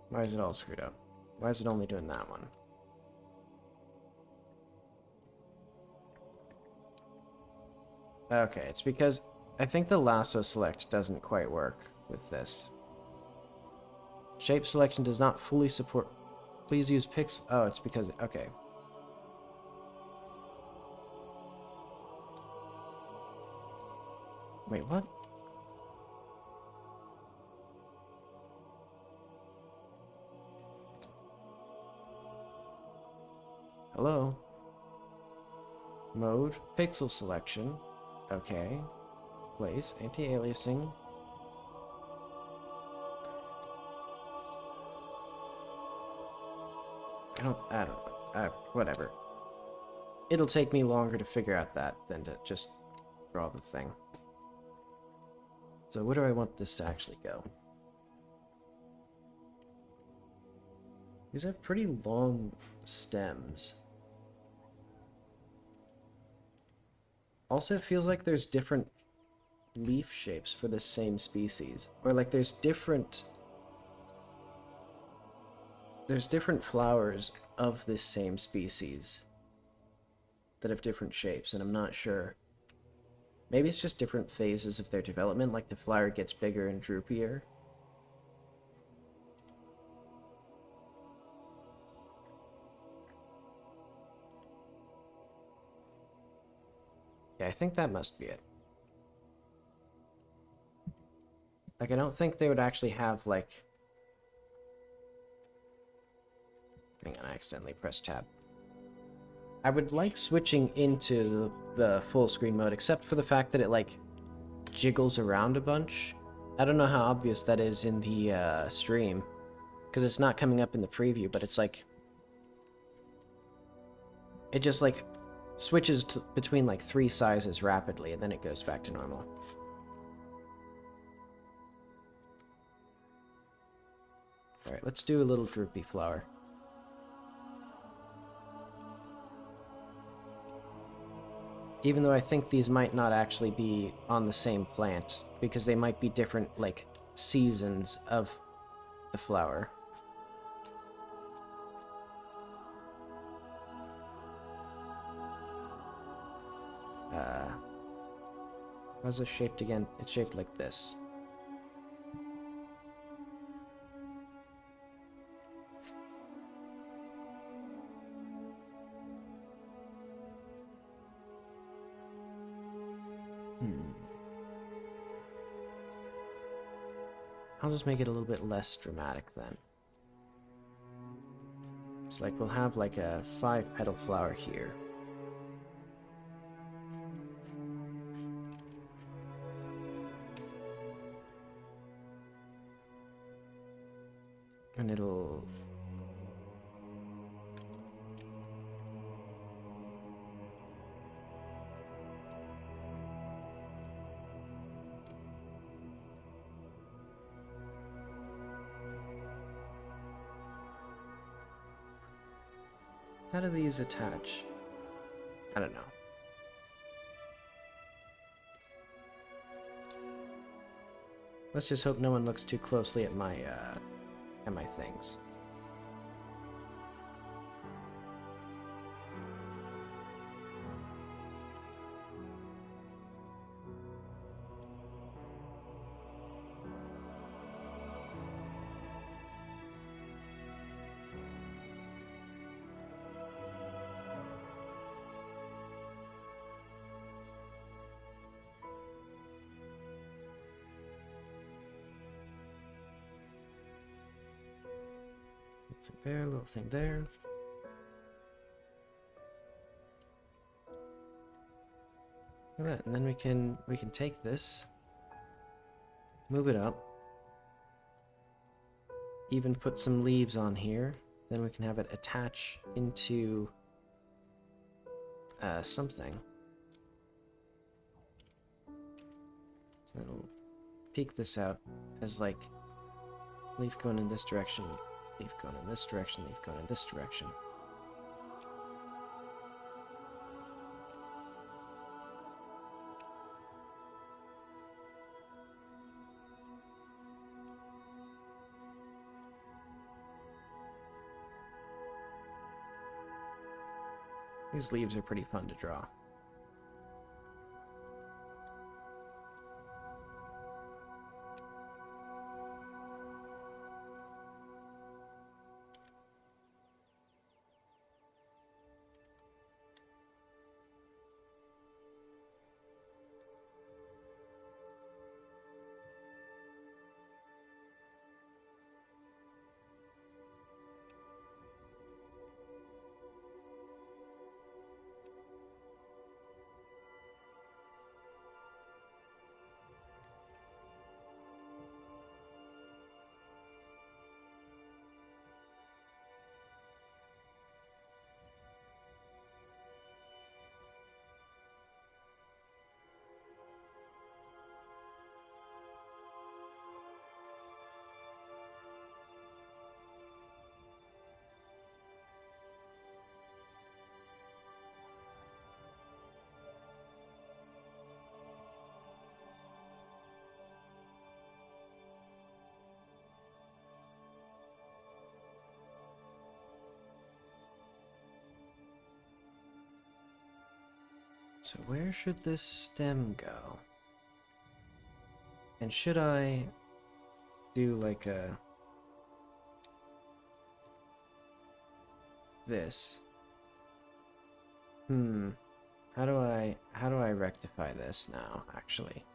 Why is it all screwed up? Why is it only doing that one? Okay, it's because I think the lasso select doesn't quite work with this. Shape selection does not fully support... Please use pixel... Oh, it's because... Okay. Wait, what? Hello? Mode, pixel selection. Okay. Place, anti-aliasing. I don't know. Whatever. It'll take me longer to figure out that than to just draw the thing. So where do I want this to actually go? These have pretty long stems. Also, it feels like there's different leaf shapes for the same species. Or like there's different flowers of this same species that have different shapes, and I'm not sure. Maybe it's just different phases of their development, like the flower gets bigger and droopier. Yeah, I think that must be it. Like, I don't think they would actually have, like... Hang on, I accidentally pressed tab. I would like switching into the full screen mode, except for the fact that it, like, jiggles around a bunch. I don't know how obvious that is in the stream, because it's not coming up in the preview, but it's like... It just, like, switches between, like, 3 sizes rapidly, and then it goes back to normal. Alright, let's do a little droopy flower. Even though I think these might not actually be on the same plant, because they might be different, like, seasons of the flower. How's it shaped again? It's shaped like this. I'll just make it a little bit less dramatic then. So like we'll have like a 5-petal flower here. And it'll... How do these attach? I don't know. Let's just hope no one looks too closely at my things. Little thing there, little thing there. Look at that, and then we can take this, move it up, even put some leaves on here. Then we can have it attach into something. So it'll peek this out as like leaf going in this direction, leaf going in this direction, leaf going in this direction. These leaves are pretty fun to draw. So where should this stem go? And should I do like a... this? How do I rectify this now, actually?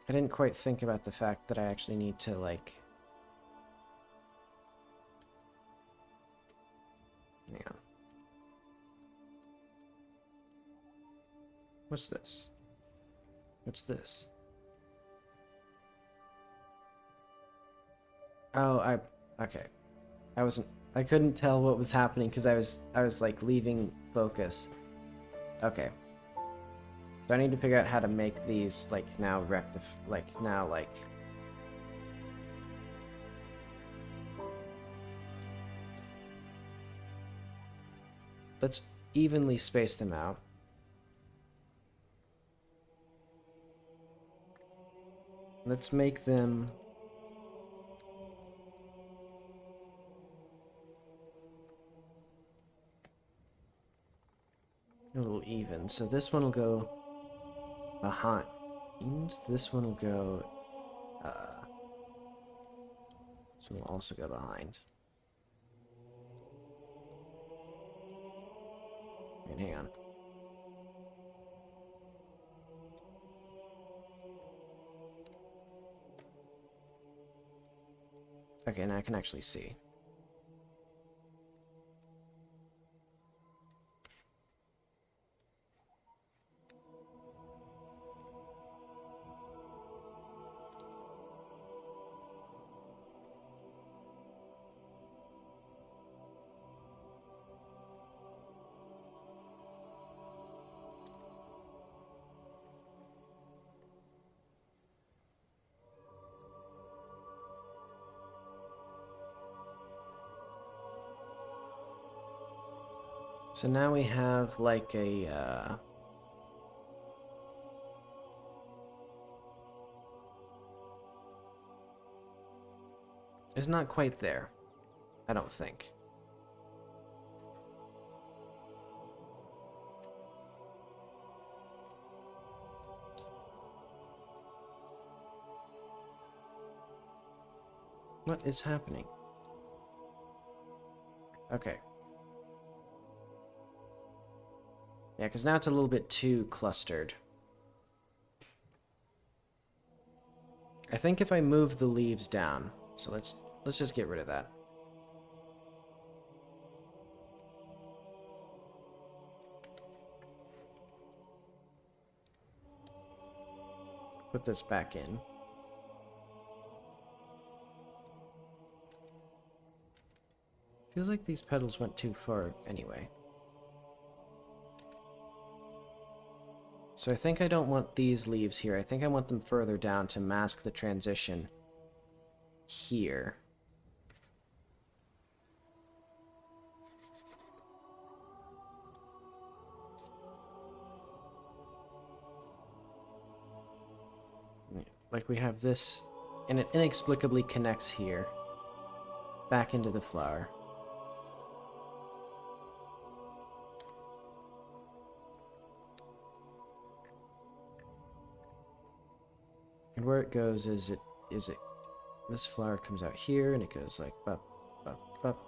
I didn't quite think about the fact that I actually need to, like... Hang on. What's this? What's this? Oh, okay. I couldn't tell what was happening because I was like leaving focus. Okay. So I need to figure out how to make these like now let's evenly space them out. Let's make them a little even. So this one will go behind. This one will go this one will also go behind. Wait, hang on. Okay, now I can actually see. So now we have like a it's not quite there, I don't think. What is happening? Okay. Yeah, because now it's a little bit too clustered. I think if I move the leaves down, so let's just get rid of that. Put this back in. Feels like these petals went too far anyway. So I think I don't want these leaves here. I think I want them further down to mask the transition here. Like we have this, and it inexplicably connects here, back into the flower. And where it goes is this flower comes out here and it goes like bup, bup, bup.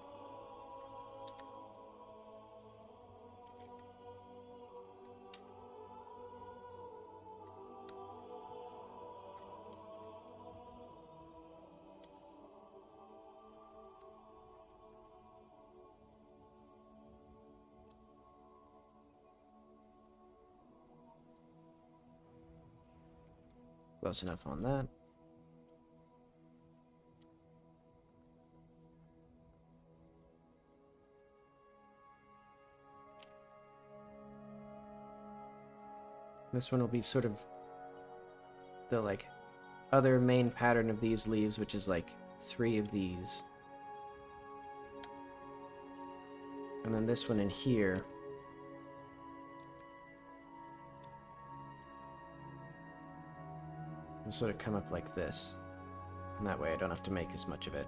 Close enough on that. This one will be sort of the like other main pattern of these leaves, which is like 3 of these. And then this one in here will sort of come up like this. And that way I don't have to make as much of it.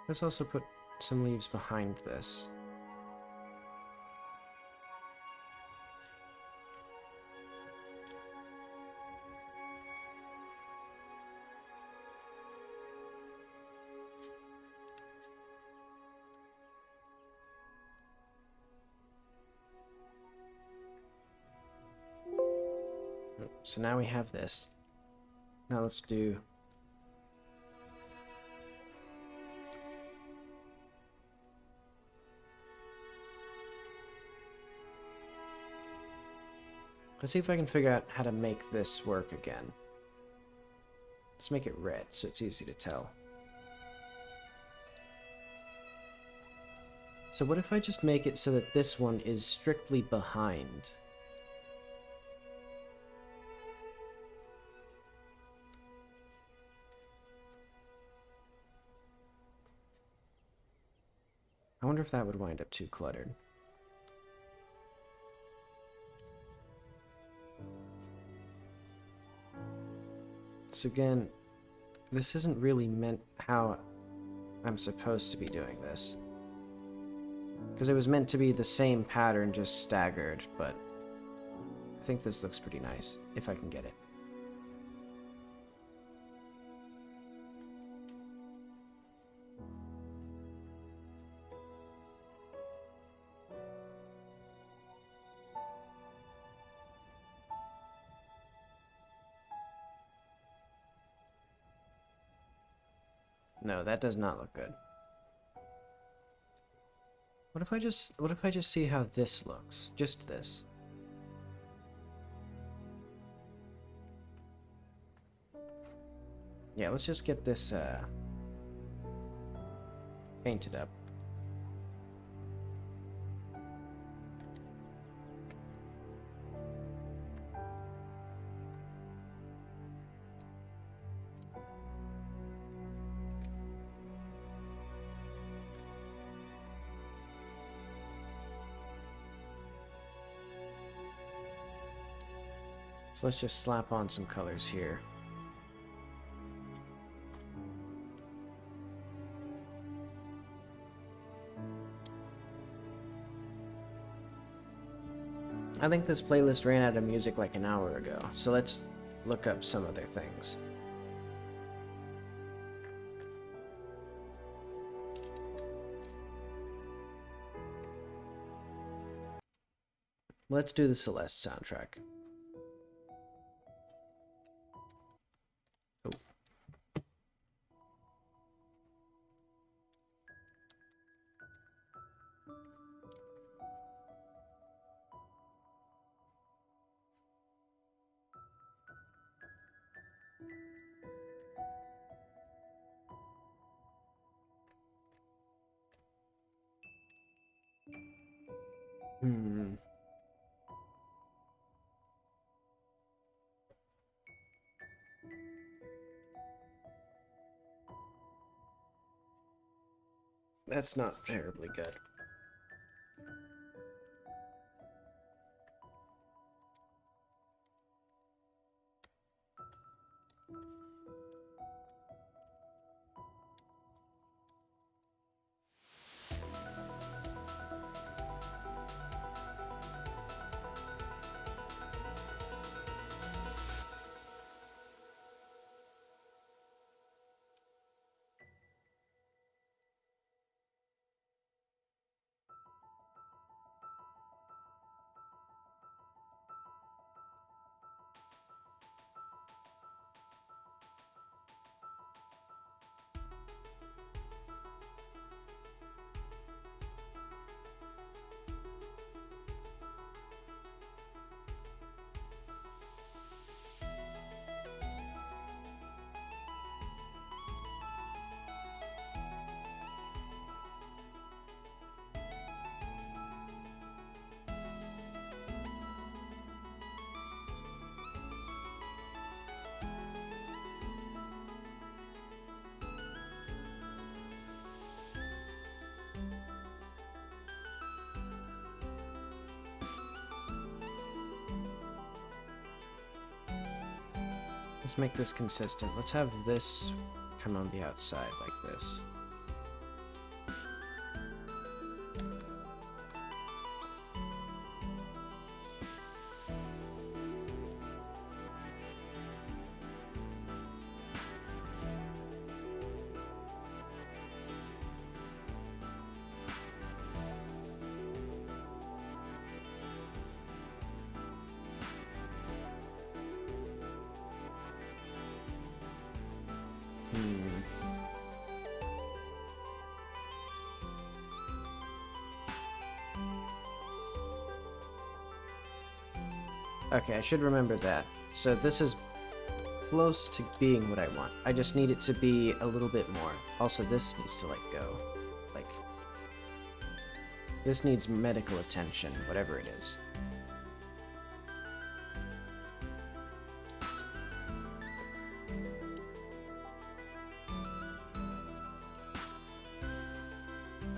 Let's also put some leaves behind this. So now we have this. Now let's do... Let's see if I can figure out how to make this work again. Let's make it red so it's easy to tell. So what if I just make it so that this one is strictly behind? I wonder if that would wind up too cluttered. So again, this isn't really meant how I'm supposed to be doing this. Because it was meant to be the same pattern, just staggered, but I think this looks pretty nice, if I can get it. No, that does not look good. What if I just see how this looks? Just this. Yeah, let's just get this painted up. So let's just slap on some colors here. I think this playlist ran out of music like an hour ago, so let's look up some other things. Let's do the Celeste soundtrack. Oh. Hmm. That's not terribly good. Let's make this consistent. Let's have this come on the outside like this. Okay, I should remember that. So this is close to being what I want. I just need it to be a little bit more. Also, this needs to, like, go. Like, this needs medical attention, whatever it is.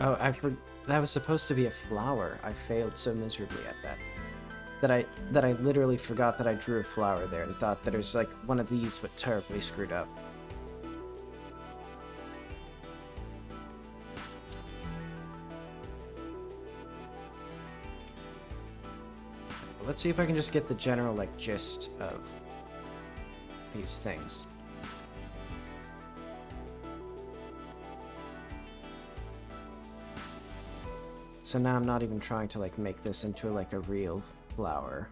Oh, that was supposed to be a flower. I failed so miserably at that. That I literally forgot that I drew a flower there and thought that it was like one of these but terribly screwed up. Let's see if I can just get the general, like, gist of these things. So now I'm not even trying to, like, make this into, like, a real flower.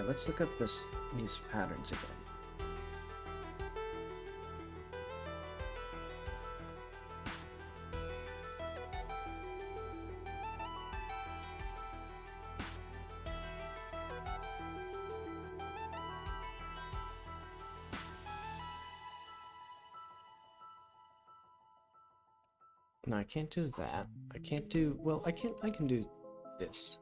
let's look up these patterns again. No, I can't do that. I can't do, well, I can do this.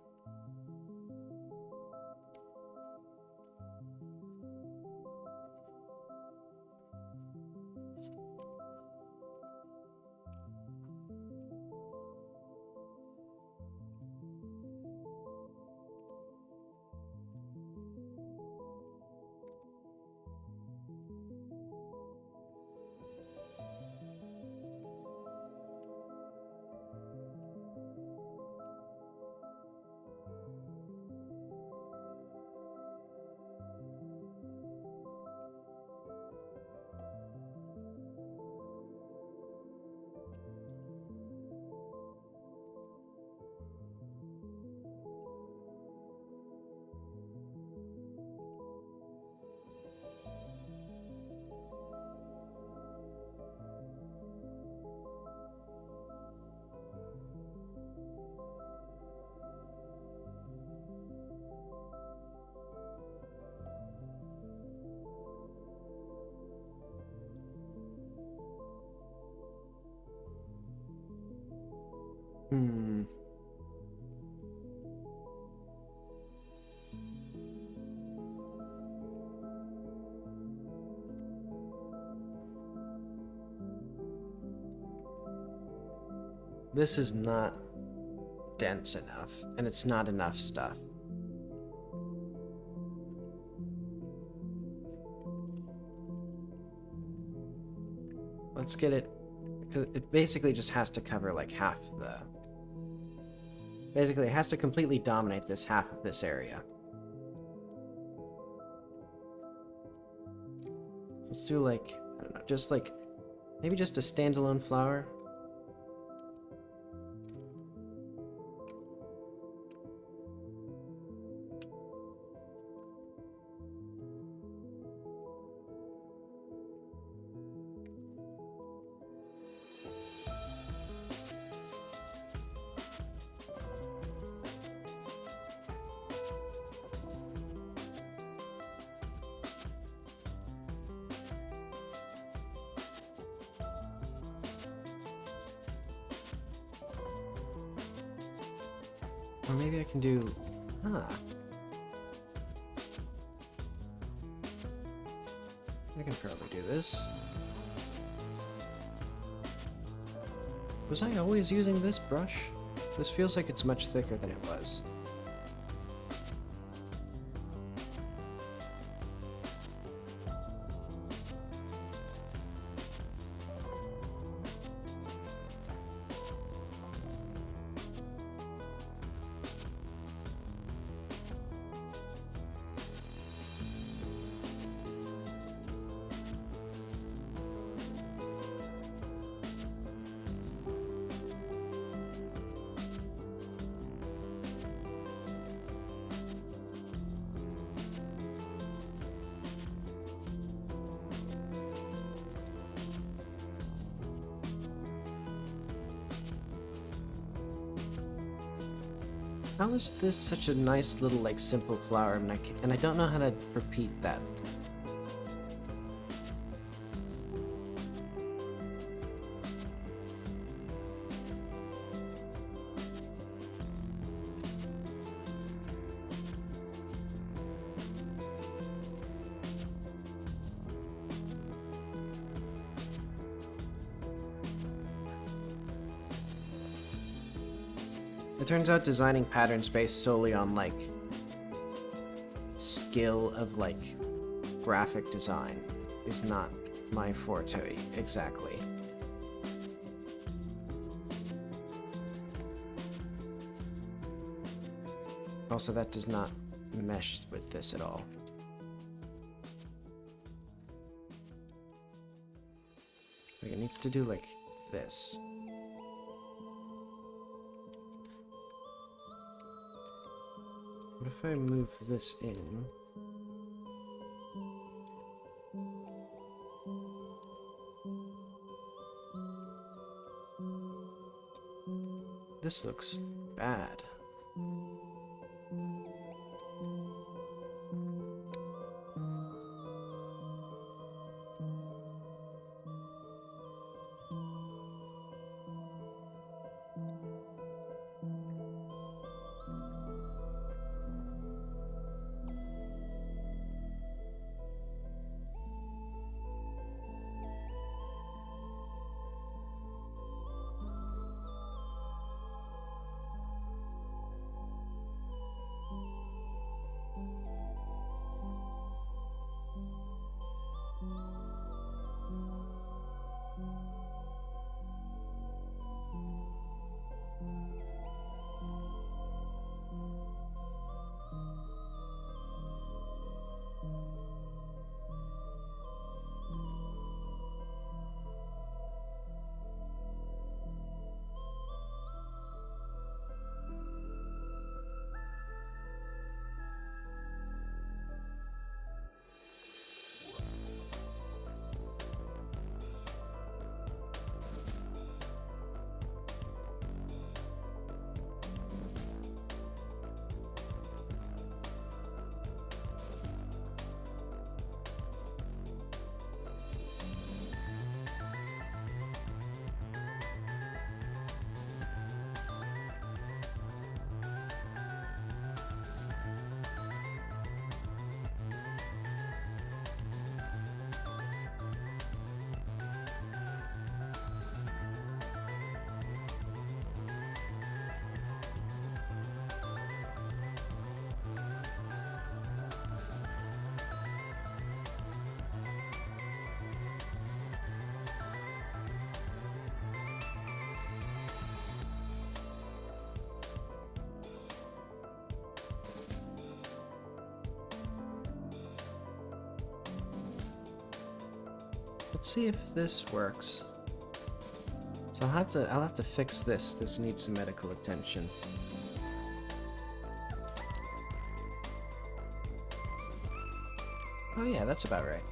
Hmm. This is not dense enough, and it's not enough stuff. Let's get it, because it basically just has to cover like half the... Basically, it has to completely dominate this half of this area. So let's do like, I don't know, just like, maybe just a standalone flower. Or maybe I can do... I can probably do this. Was I always using this brush? This feels like it's much thicker than it was. How is this such a nice little, like, simple flower, and I don't know how to repeat that? It turns out designing patterns based solely on, like, skill of, like, graphic design is not my forte, exactly. Also, that does not mesh with this at all. Like, it needs to do, like, this. What if I move this in? This looks bad. Let's see if this works. So I'll have to fix this. This needs some medical attention. Oh yeah, that's about right.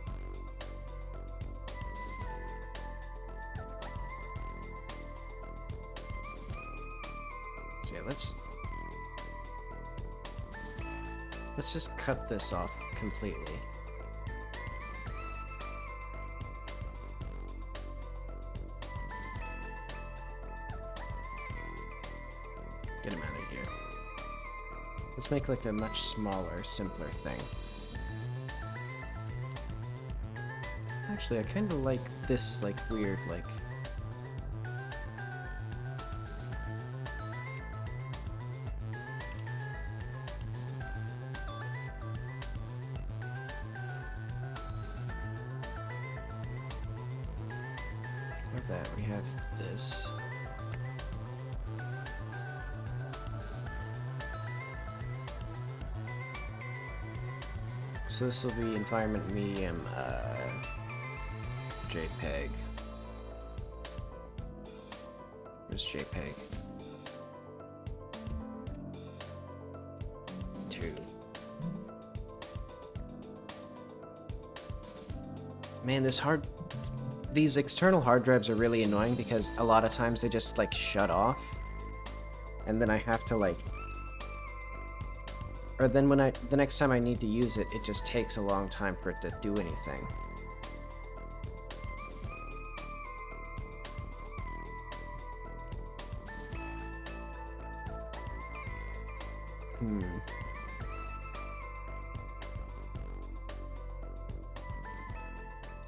So yeah, let's just cut this off completely. Get him out of here. Let's make like a much smaller, simpler thing. Actually, I kind of like this, like, weird, like... Of that, we have this. So this will be environment medium, JPEG. Where's JPEG? 2. Man, these external hard drives are really annoying because a lot of times they just like shut off, and then I have to like, or then when the next time I need to use it, it just takes a long time for it to do anything.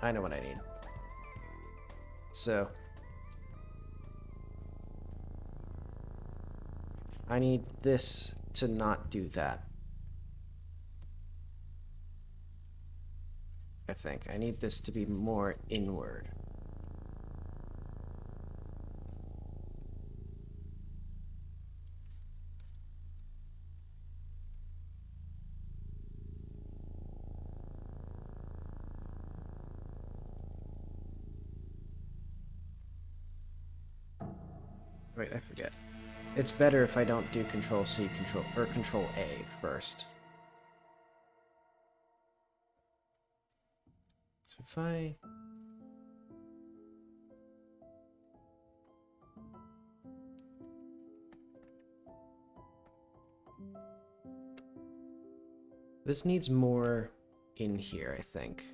I know what I need. So I need this to not do that. I think I need this to be more inward. Wait, I forget. It's better if I don't do Control-C, Control-A first. So if I... This needs more in here, I think.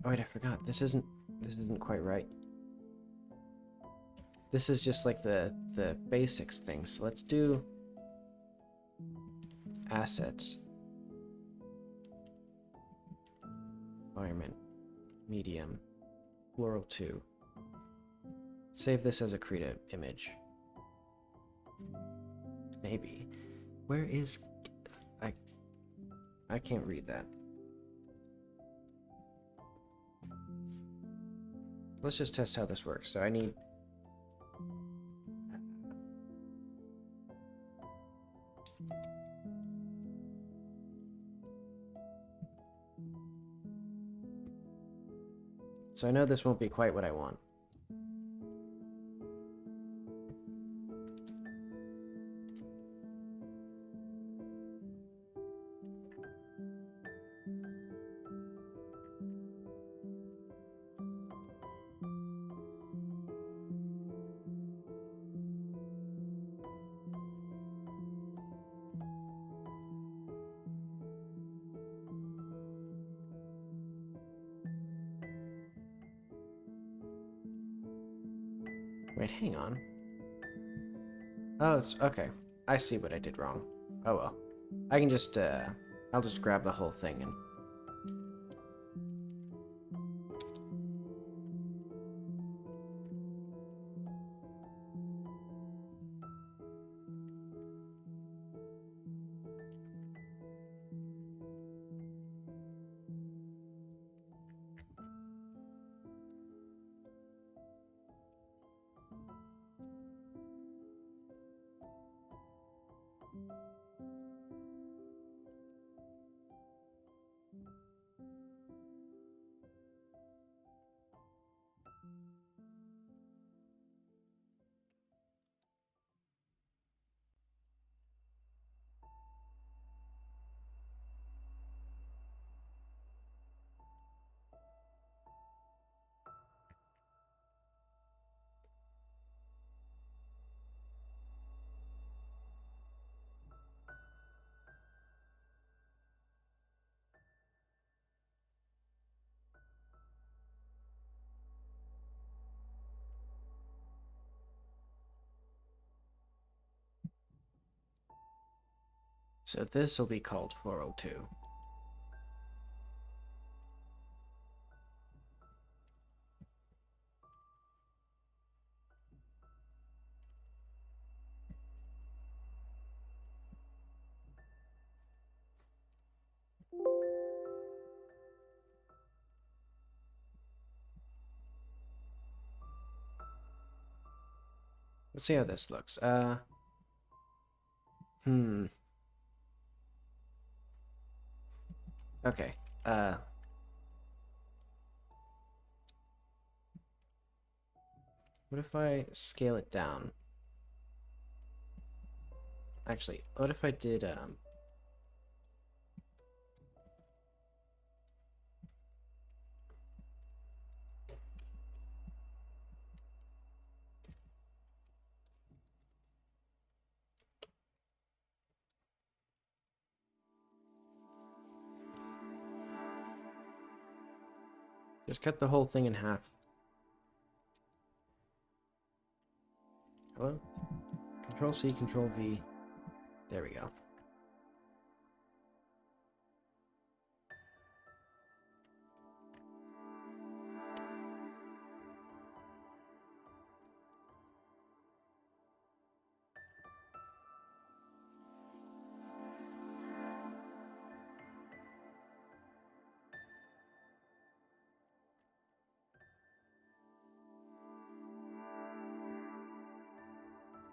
Oh wait, I forgot. This isn't quite right. This is just like the basics thing. So let's do assets. Environment. Medium. Floral 2. Save this as a Krita image. Maybe. Where is... I can't read that. Let's just test how this works. So I need... So I know this won't be quite what I want. Wait, hang on. Oh, it's okay. I see what I did wrong. Oh well. I can just, I'll just grab the whole thing and... So this will be called 402. Let's see how this looks. Okay. What if I scale it down? Actually, what if I did, just cut the whole thing in half. Hello? Control C, Control V. There we go.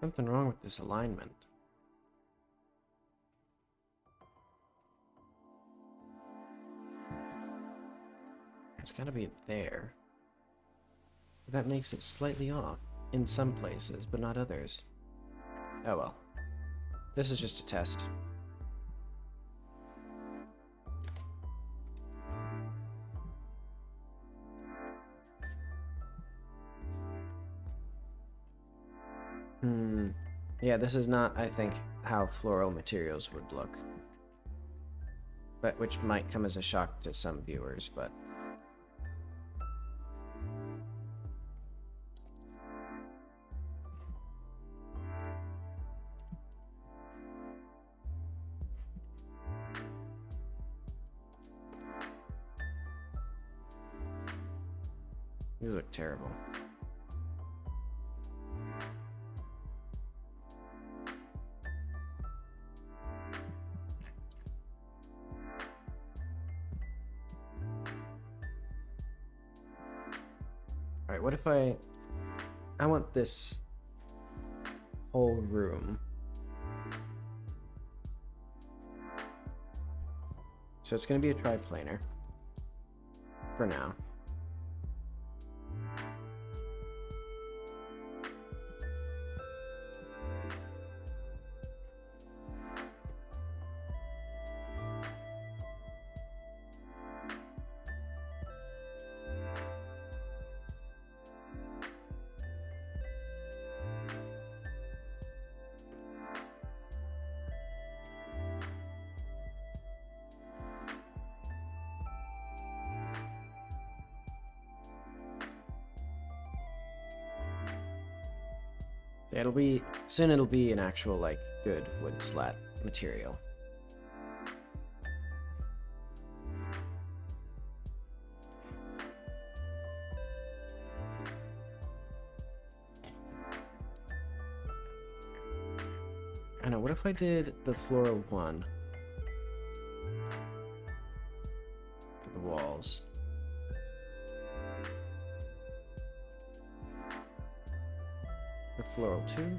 Something wrong with this alignment. It's gotta be there. That makes it slightly off in some places, but not others. Oh well. This is just a test. Yeah, this is not, I think, how floral materials would look. But which might come as a shock to some viewers, but... These look terrible. Alright, what if I want this whole room. So it's going to be a triplanar for now. It'll be soon. It'll be an actual like good wood slat material. I know. What if I did the floral one for the walls? The floral 2.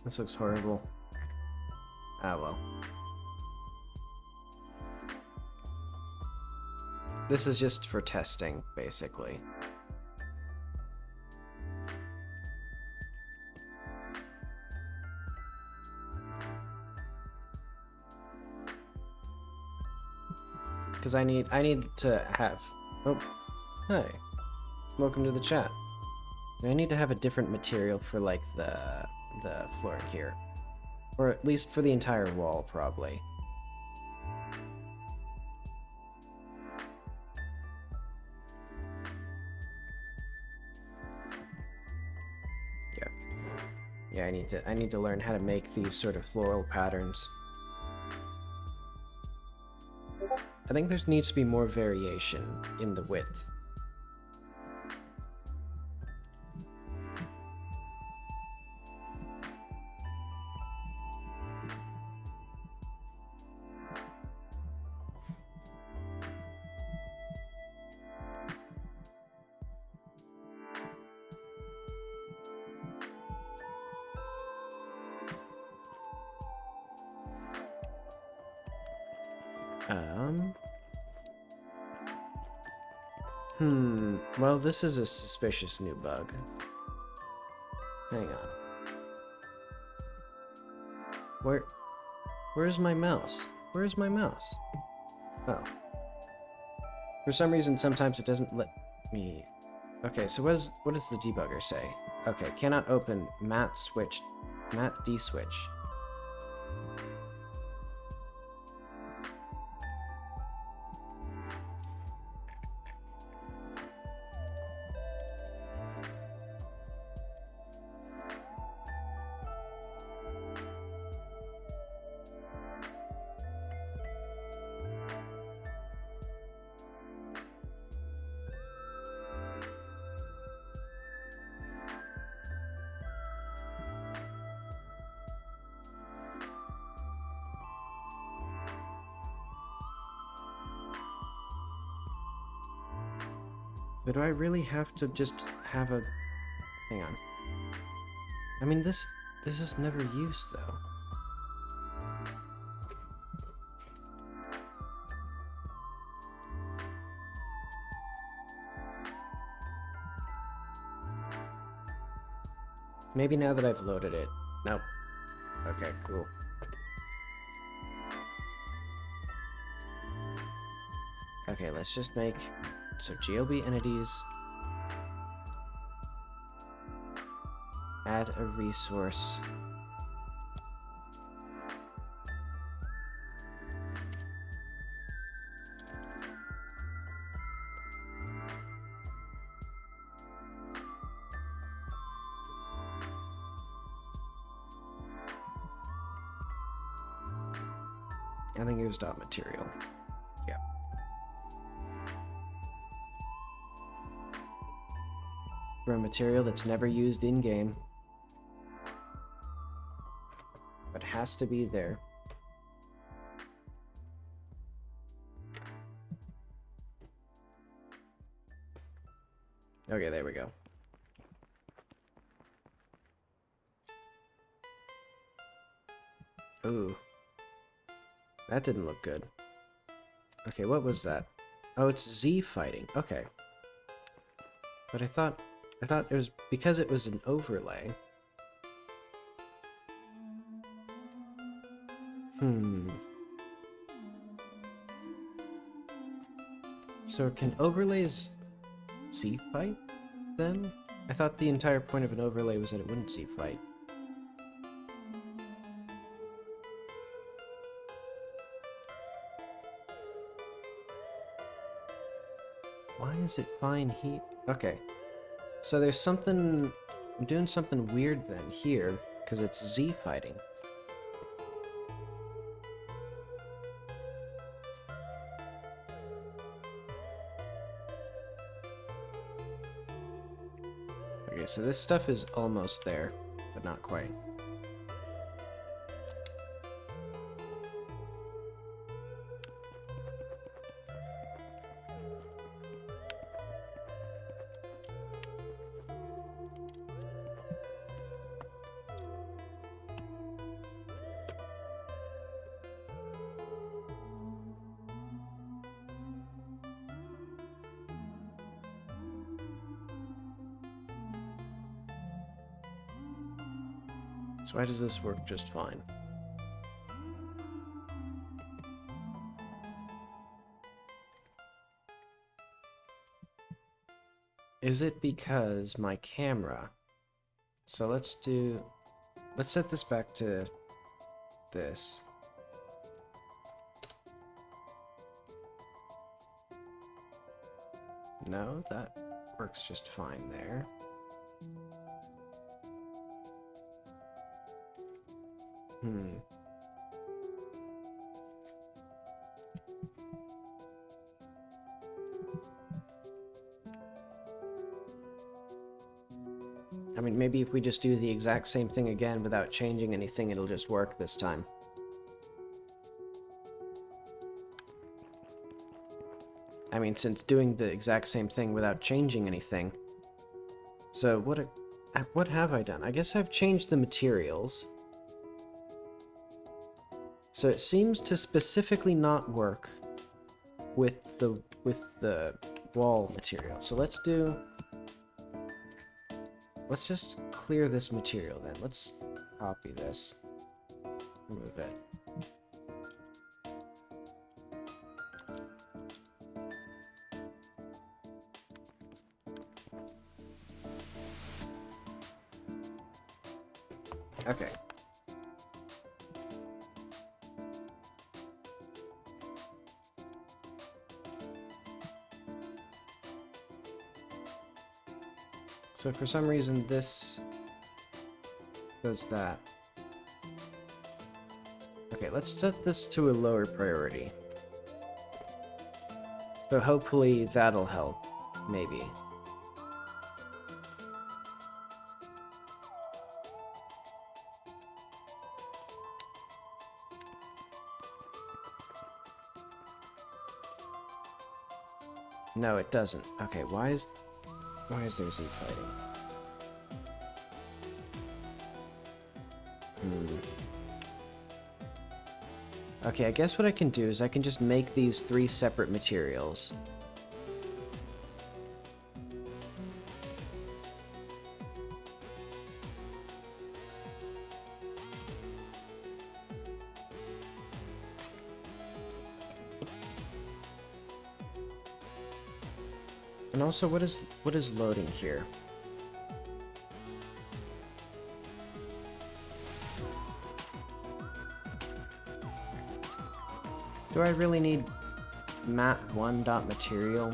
This looks horrible. Ah well. This is just for testing, basically. Because I need to have... Oh, hi. Welcome to the chat. I need to have a different material for, like, the flooring here. Or at least for the entire wall, probably. Yeah. Yeah, I need to learn how to make these sort of floral patterns. I think there needs to be more variation in the width. Well, this is a suspicious new bug. Hang on. Where's my mouse? Where's my mouse? Oh. For some reason, sometimes it doesn't let me... Okay, so what does the debugger say? Okay, cannot open mat D-switch. But do I really have to just have a... Hang on. I mean, this is never used, though. Maybe now that I've loaded it. Nope. Okay, cool. Okay, let's just make... So GLB entities... Add a resource... I think it was dot material. Yeah. For a material that's never used in game, but has to be there. Okay, there we go. Ooh. That didn't look good. Okay, what was that? Oh, it's Z fighting. Okay. But I thought it was because it was an overlay. So can overlays Z fight then? I thought the entire point of an overlay was that it wouldn't Z fight. Why is it fine heat? Okay. So there's something... I'm doing something weird then here, because it's Z fighting. Okay, so this stuff is almost there, but not quite. So why does this work just fine? Is it because my camera... So let's set this back to this. No, that works just fine there. I mean, maybe if we just do the exact same thing again without changing anything, it'll just work this time. I mean, since doing the exact same thing without changing anything. So what have I done? I guess I've changed the materials. So it seems to specifically not work with the wall material. So let's just clear this material then. Let's copy this. Remove it. Okay. So for some reason this does that. Okay, let's set this to a lower priority. So hopefully that'll help, maybe. No, it doesn't. Okay, why is there Z fighting? Okay, I guess what I can do is I can just make these 3 separate materials. And also, what is loading here? Do I really need mat1.material?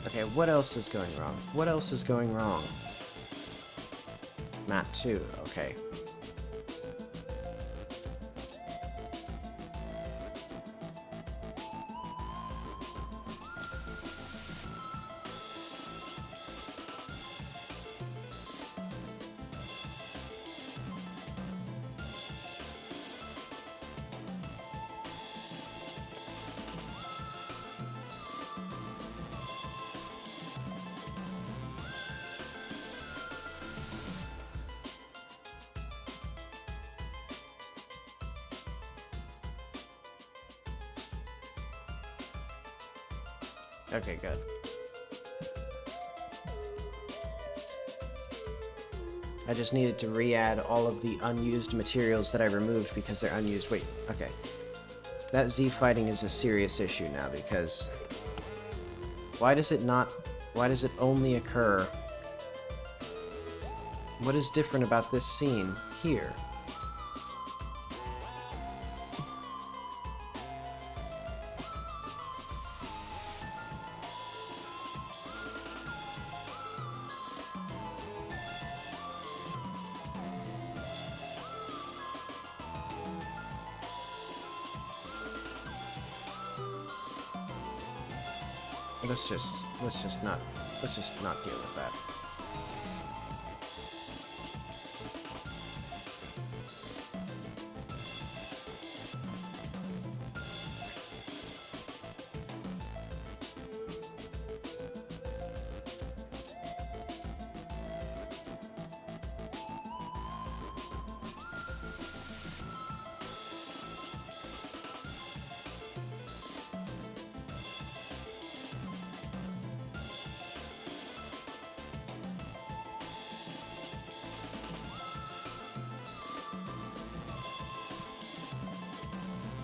Okay, what else is going wrong? What else is going wrong? Mat 2, okay. Okay, good. I just needed to re-add all of the unused materials that I removed because they're unused. Wait, okay. That Z fighting is a serious issue now because... Why does it only occur? What is different about this scene here? Let's just not deal with that.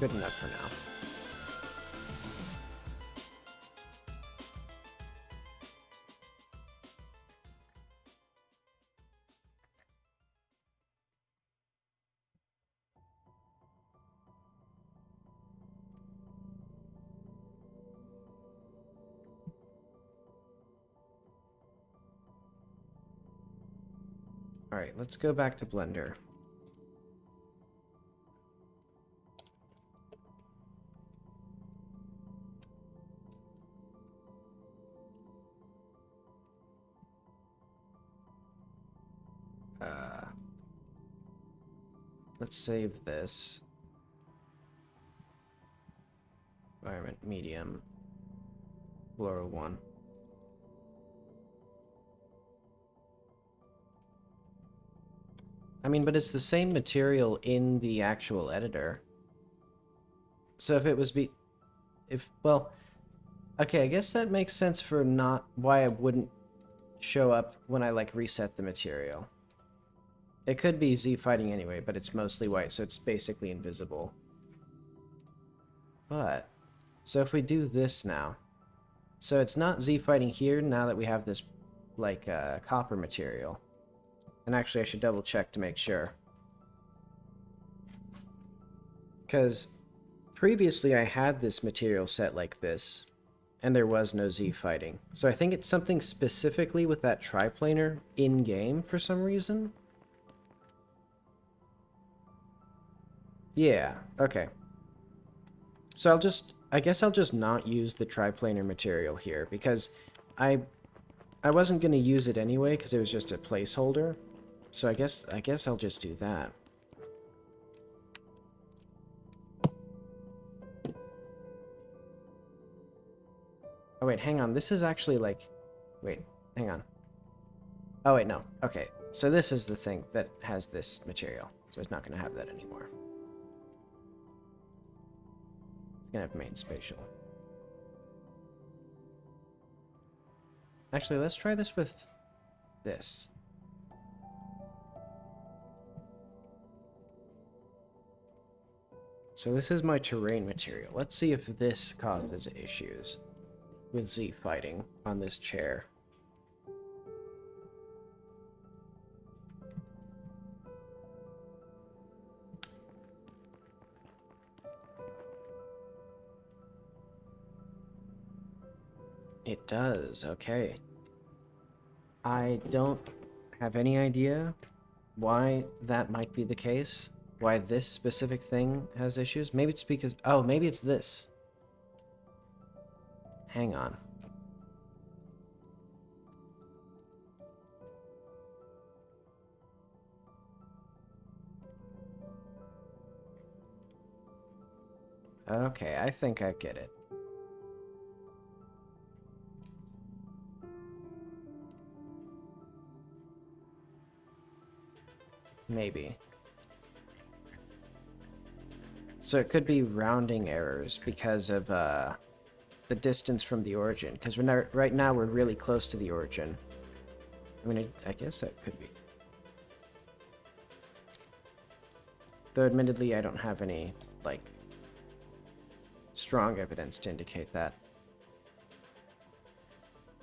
Good enough for now. All right, let's go back to Blender. Let's save this. Environment medium. Blur 1. I mean, but it's the same material in the actual editor. So if it was well, okay, I guess that makes sense for why it wouldn't show up when I like reset the material. It could be Z fighting anyway, but it's mostly white, so it's basically invisible. But, so if we do this now, so it's not Z fighting here now that we have this, like, copper material. And actually I should double check to make sure. Because previously I had this material set like this, and there was no Z fighting. So I think it's something specifically with that triplanar in-game for some reason. Yeah, okay. So I guess I'll just not use the triplanar material here, because I wasn't going to use it anyway, because it was just a placeholder. So I guess I'll just do that. Oh wait, hang on. This is actually like... Wait, hang on. Oh wait, no. Okay, so this is the thing that has this material. So it's not going to have that anymore. It's going to have main spatial. Actually, let's try this with this. So this is my terrain material. Let's see if this causes issues with Z fighting on this chair. It does, okay. I don't have any idea why that might be the case. Why this specific thing has issues. Maybe it's because... Oh, maybe it's this. Hang on. Okay, I think I get it. Maybe. So it could be rounding errors because of the distance from the origin. Because right now we're really close to the origin. I mean, I guess that could be. Though admittedly, I don't have any, like, strong evidence to indicate that.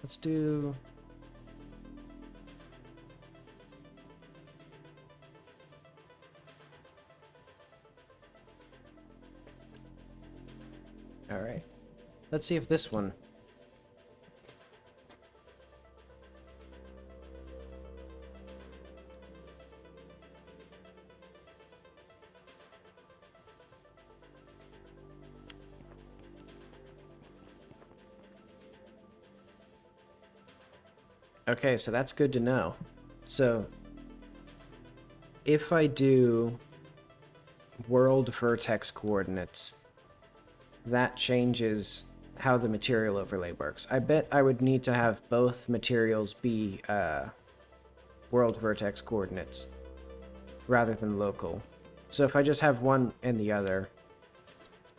Let's do... Alright. Let's see if this one... Okay, so that's good to know. So, if I do world vertex coordinates, that changes how the material overlay works. I bet I would need to have both materials be world vertex coordinates rather than local. So if I just have one and the other,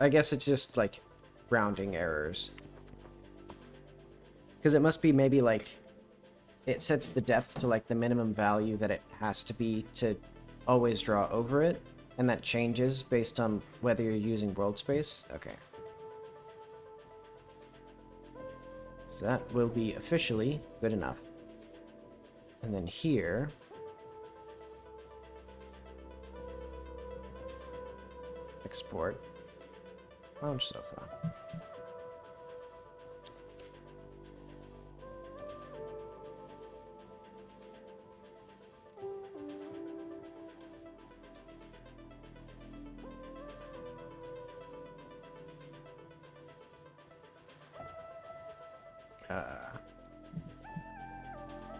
I guess it's just like rounding errors. Because it must be maybe like it sets the depth to like the minimum value that it has to be to always draw over it, and that changes based on whether you're using world space. Okay. So that will be officially good enough. And then here... export. Launch sofa.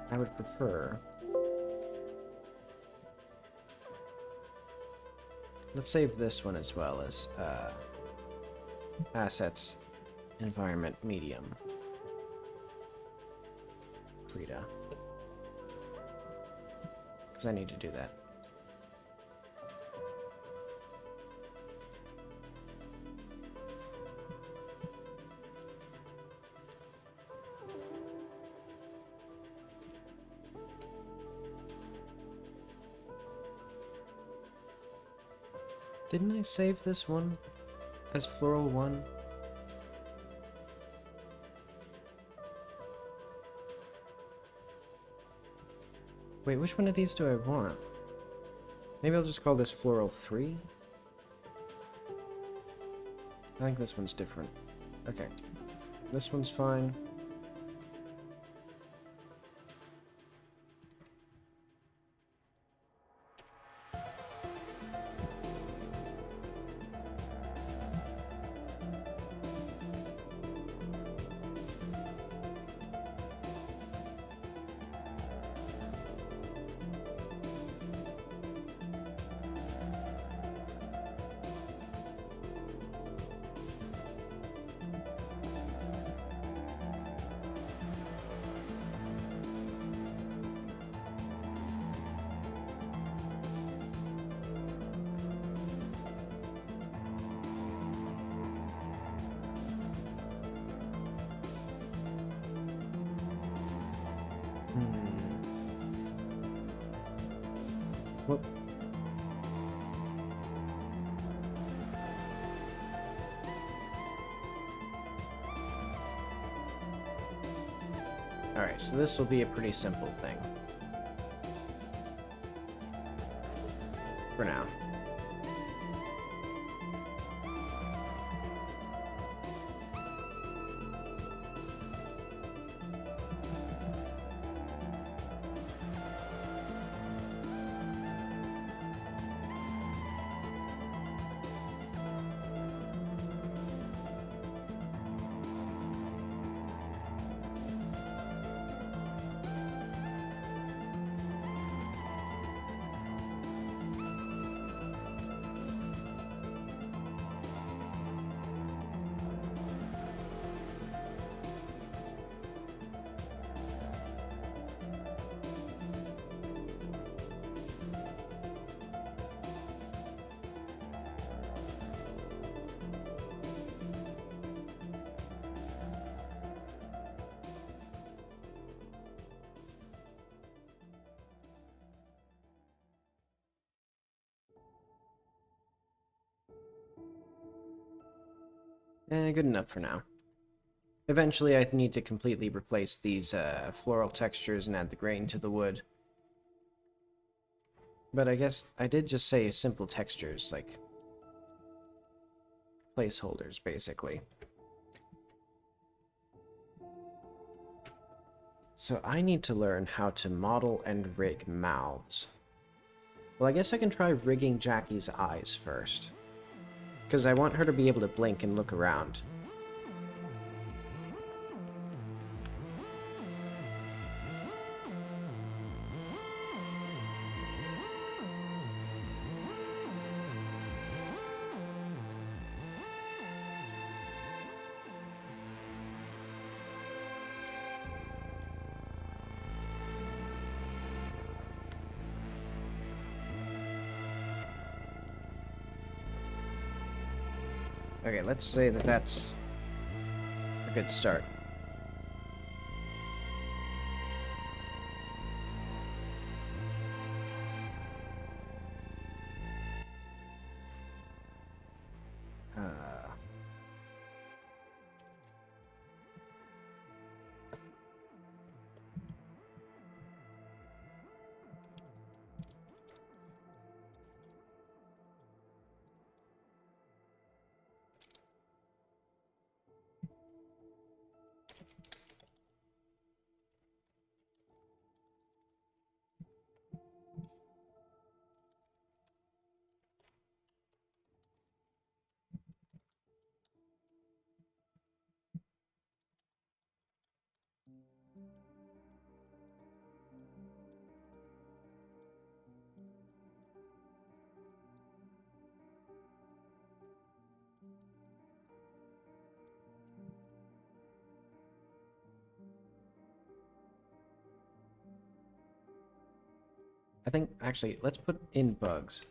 I would prefer... Let's save this one as well as assets, environment, medium, Krita. Because I need to do that. Didn't I save this one as Floral 1? Wait, which one of these do I want? Maybe I'll just call this Floral 3? I think this one's different. Okay. This one's fine. Whoop. Alright, so this will be a pretty simple thing. For now. Good enough for now. Eventually I need to completely replace these floral textures and add the grain to the wood. But I guess I did just say simple textures, like placeholders, basically. So I need to learn how to model and rig mouths. Well, I guess I can try rigging Jackie's eyes first. Because I want her to be able to blink and look around. Okay, let's say that that's a good start. I think, actually, let's put in bugs.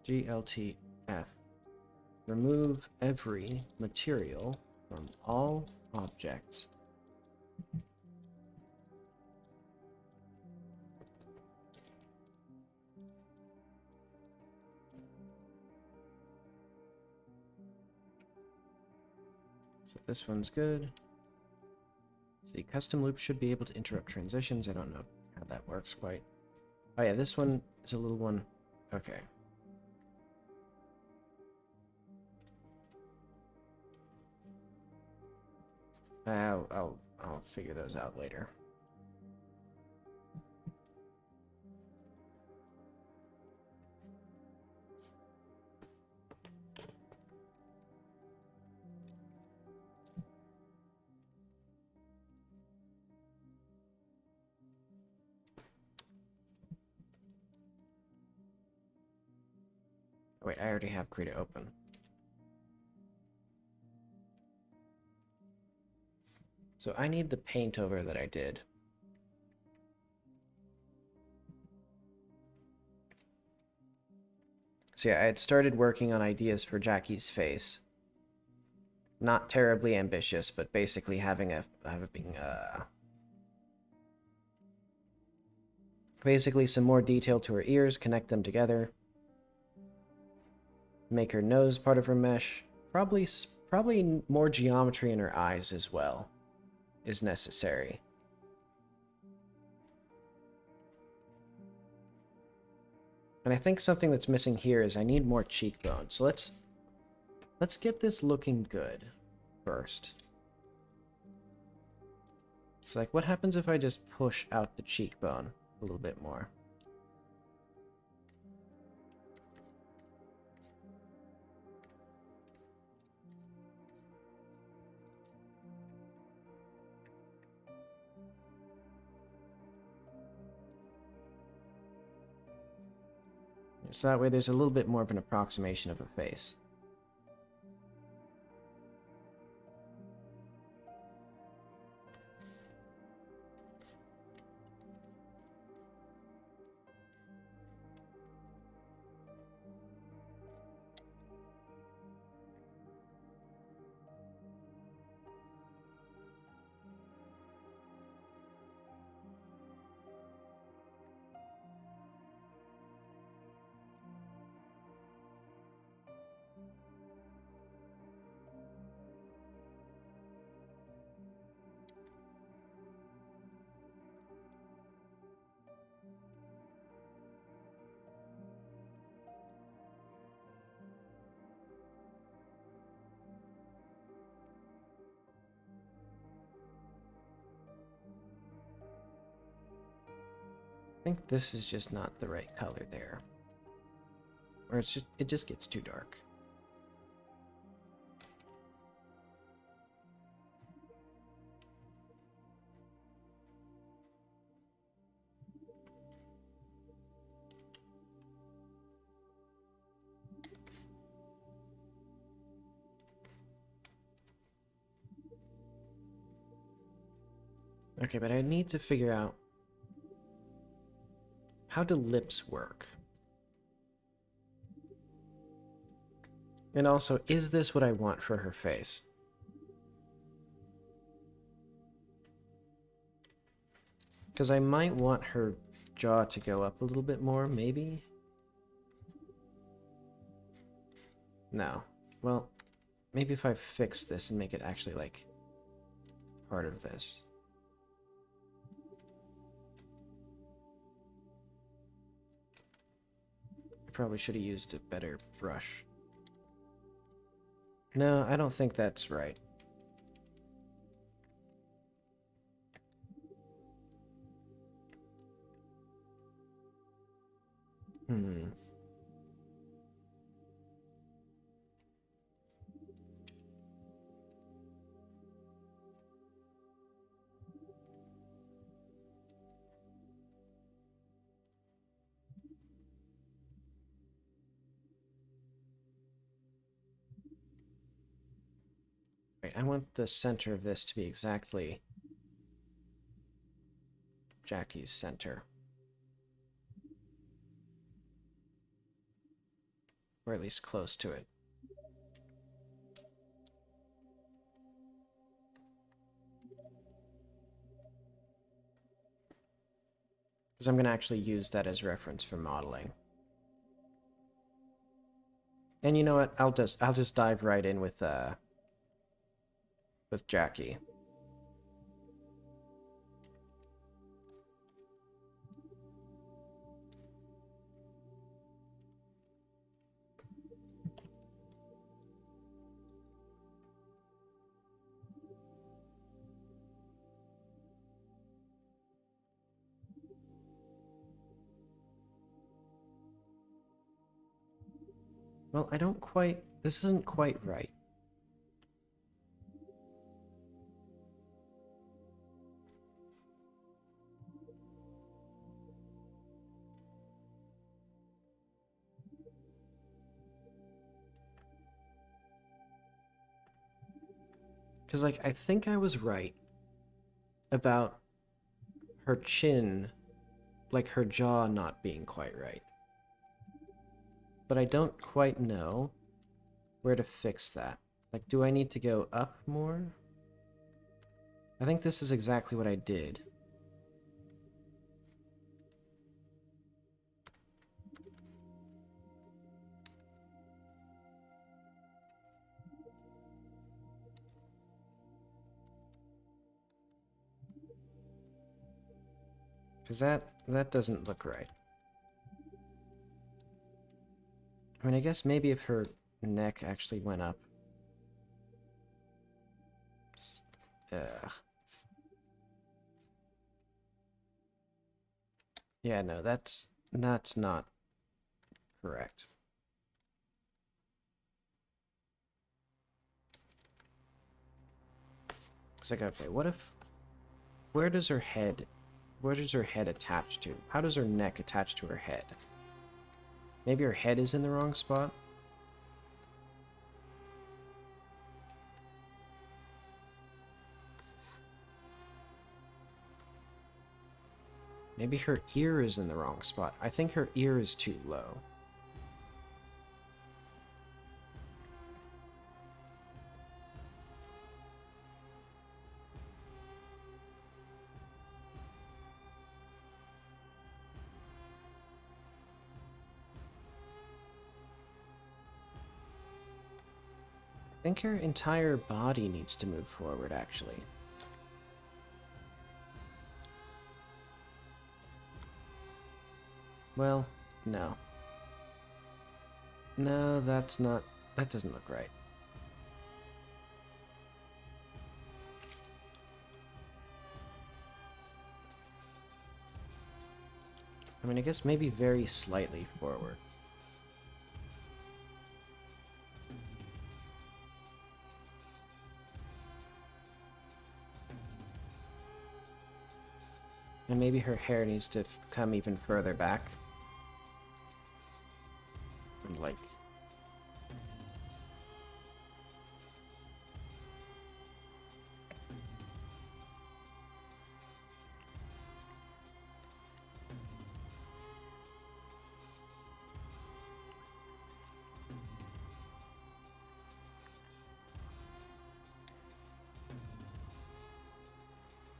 GLTF. Remove every material from all objects. So this one's good. Let's see, custom loop should be able to interrupt transitions. I don't know how that works quite. Oh yeah, this one is a little one. Okay. I'll figure those out later. Wait, I already have Krita open. So I need the paint over that I did. So yeah, I had started working on ideas for Jackie's face. Not terribly ambitious, but basically having basically some more detail to her ears, connect them together. Make her nose part of her mesh. Probably more geometry in her eyes as well is necessary. And I think something that's missing here is I need more cheekbones. So let's get this looking good first. So like, what happens if I just push out the cheekbone a little bit more? So that way there's a little bit more of an approximation of a face. I think this is just not the right color there. Or it just gets too dark. Okay, but I need to figure out how do lips work? And also, is this what I want for her face? Because I might want her jaw to go up a little bit more, maybe? No. Well, maybe if I fix this and make it actually, like, part of this. I probably should have used a better brush. No, I don't think that's right. Right, I want the center of this to be exactly Jackie's center. Or at least close to it. Because I'm going to actually use that as reference for modeling. And you know what? I'll just dive right in with Jackie. Well, I don't quite... This isn't quite right. Because, like, I think I was right about her chin, like, her jaw not being quite right. But I don't quite know where to fix that. Like, do I need to go up more? I think this is exactly what I did. Because that doesn't look right. I mean, I guess maybe if her neck actually went up. Ugh. Yeah, no, that's not correct. It's like, okay, what if... Where does her head attach to? How does her neck attach to her head? Maybe her head is in the wrong spot? Maybe her ear is in the wrong spot. I think her ear is too low. I think her entire body needs to move forward, actually. Well, no. No, that's not... That doesn't look right. I mean, I guess maybe very slightly forward. And maybe her hair needs to come even further back. And like...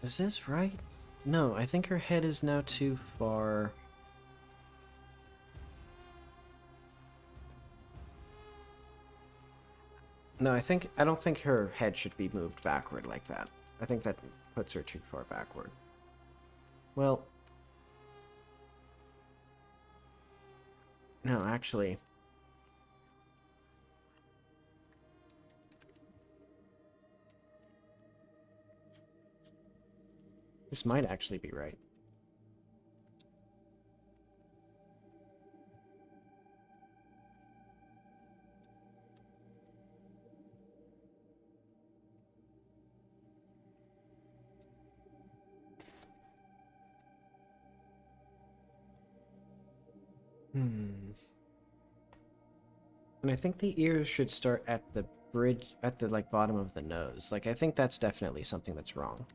Is this right? No, I think her head is now too far... No, I don't think her head should be moved backward like that. I think that puts her too far backward. Well... No, actually... This might actually be right. Hmm. And I think the ears should start at the bridge, at the, like, bottom of the nose. Like, I think that's definitely something that's wrong.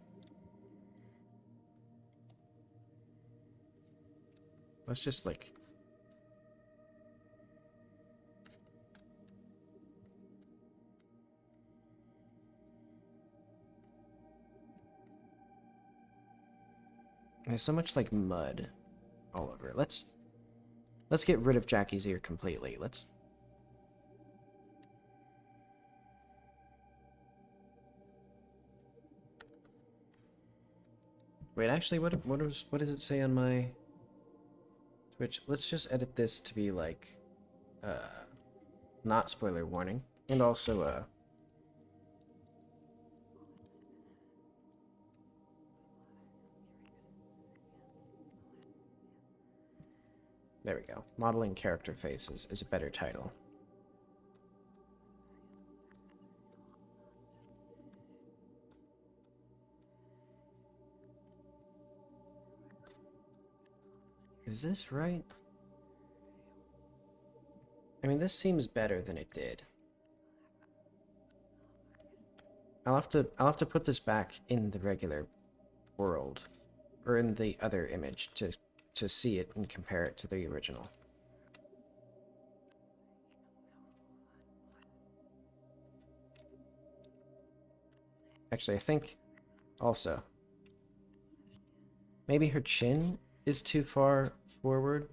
Let's just, like... There's so much, like, mud all over it. Let's get rid of Jackie's ear completely. Let's... Wait, actually, what does it say on my Twitch? Let's just edit this to be like, not spoiler warning, and also there we go. Modeling character faces is a better title. Is this right? I mean, this seems better than it did. I'll have to put this back in the regular world, or in the other image to see it and compare it to the original. Actually, I think also maybe her chin is too far forward.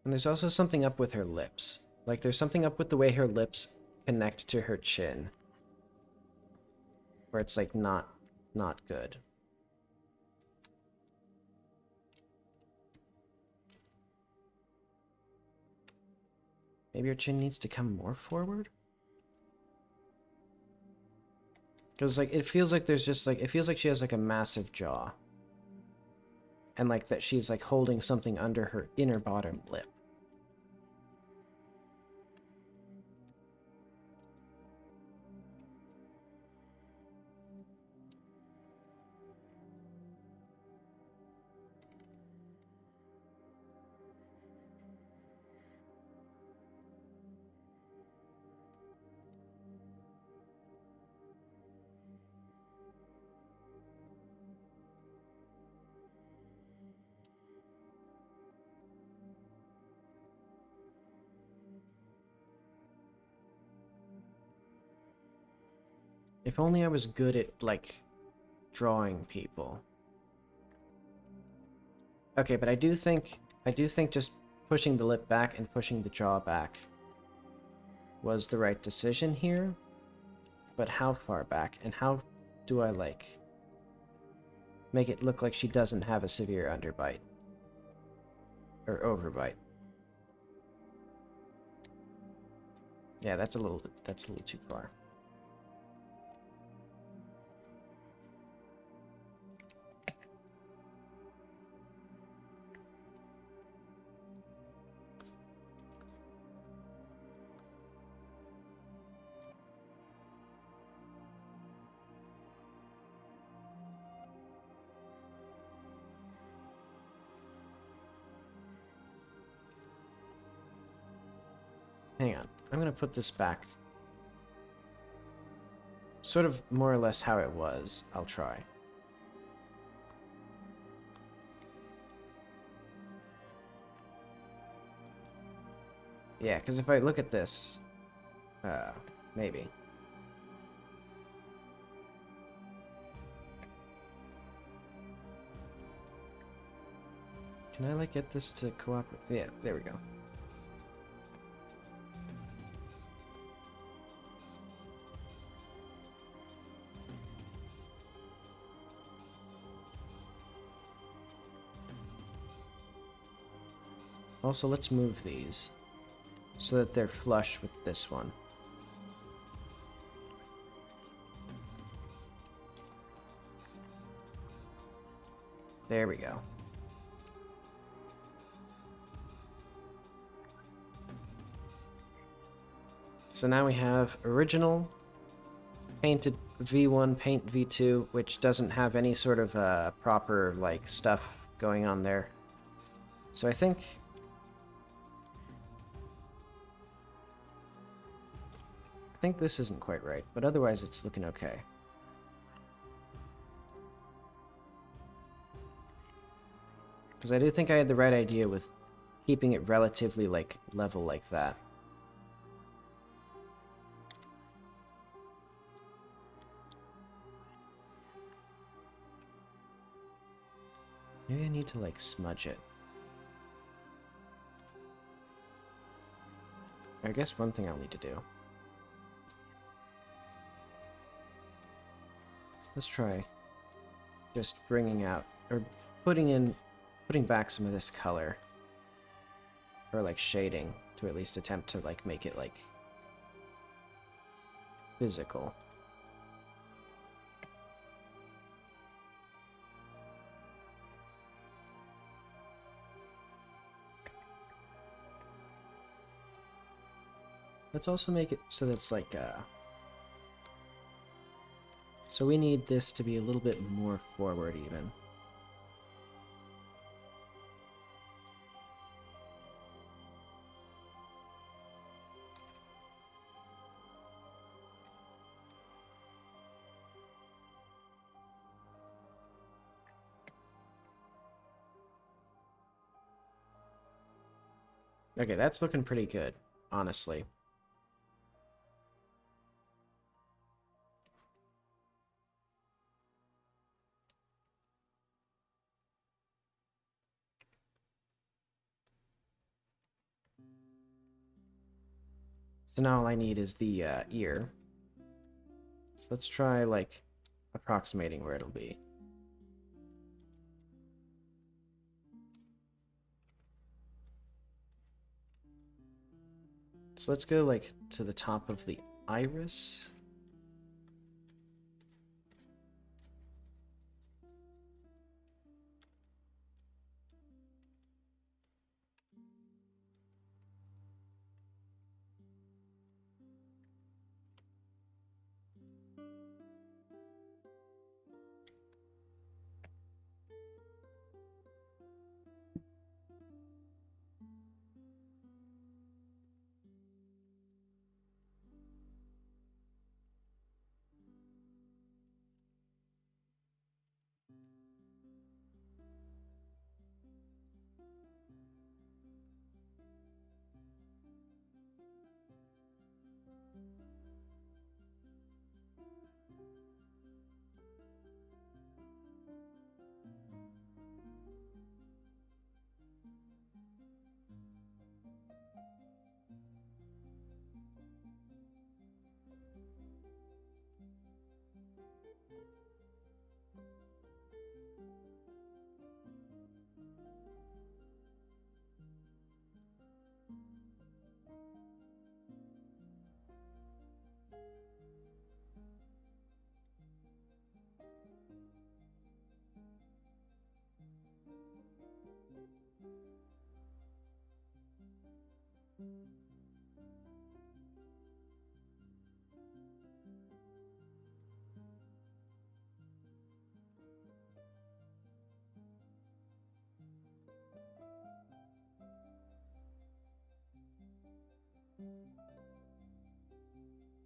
And there's also something up with her lips. Like, there's something up with the way her lips connect to her chin. Where it's, like, not good. Maybe her chin needs to come more forward? Because, like, it feels like there's just, like, it feels like she has, like, a massive jaw. And, like, that she's, like, holding something under her inner bottom lip. If only I was good at, like, drawing people. Okay, but I do think just pushing the lip back and pushing the jaw back was the right decision here. But how far back? And how do I, like, make it look like she doesn't have a severe underbite? Or overbite? Yeah, that's a little too far. Hang on. I'm gonna put this back. Sort of more or less how it was. I'll try. Yeah, because if I look at this... maybe. Can I, like, get this to cooperate? Yeah, there we go. Also, let's move these so that they're flush with this one. There we go. So now we have original, painted V1, paint V2, which doesn't have any sort of proper, like, stuff going on there. So I think this isn't quite right, but otherwise it's looking okay. Because I do think I had the right idea with keeping it relatively, like, level like that. Maybe I need to, like, smudge it. I guess one thing I'll need to do. Let's try just bringing out, or putting back some of this color. Or, like, shading, to at least attempt to, like, make it, like, physical. Let's also make it so that it's, like, so we need this to be a little bit more forward, even. Okay, that's looking pretty good, honestly. So now all I need is the ear. So let's try, like, approximating where it'll be. So let's go, like, to the top of the iris.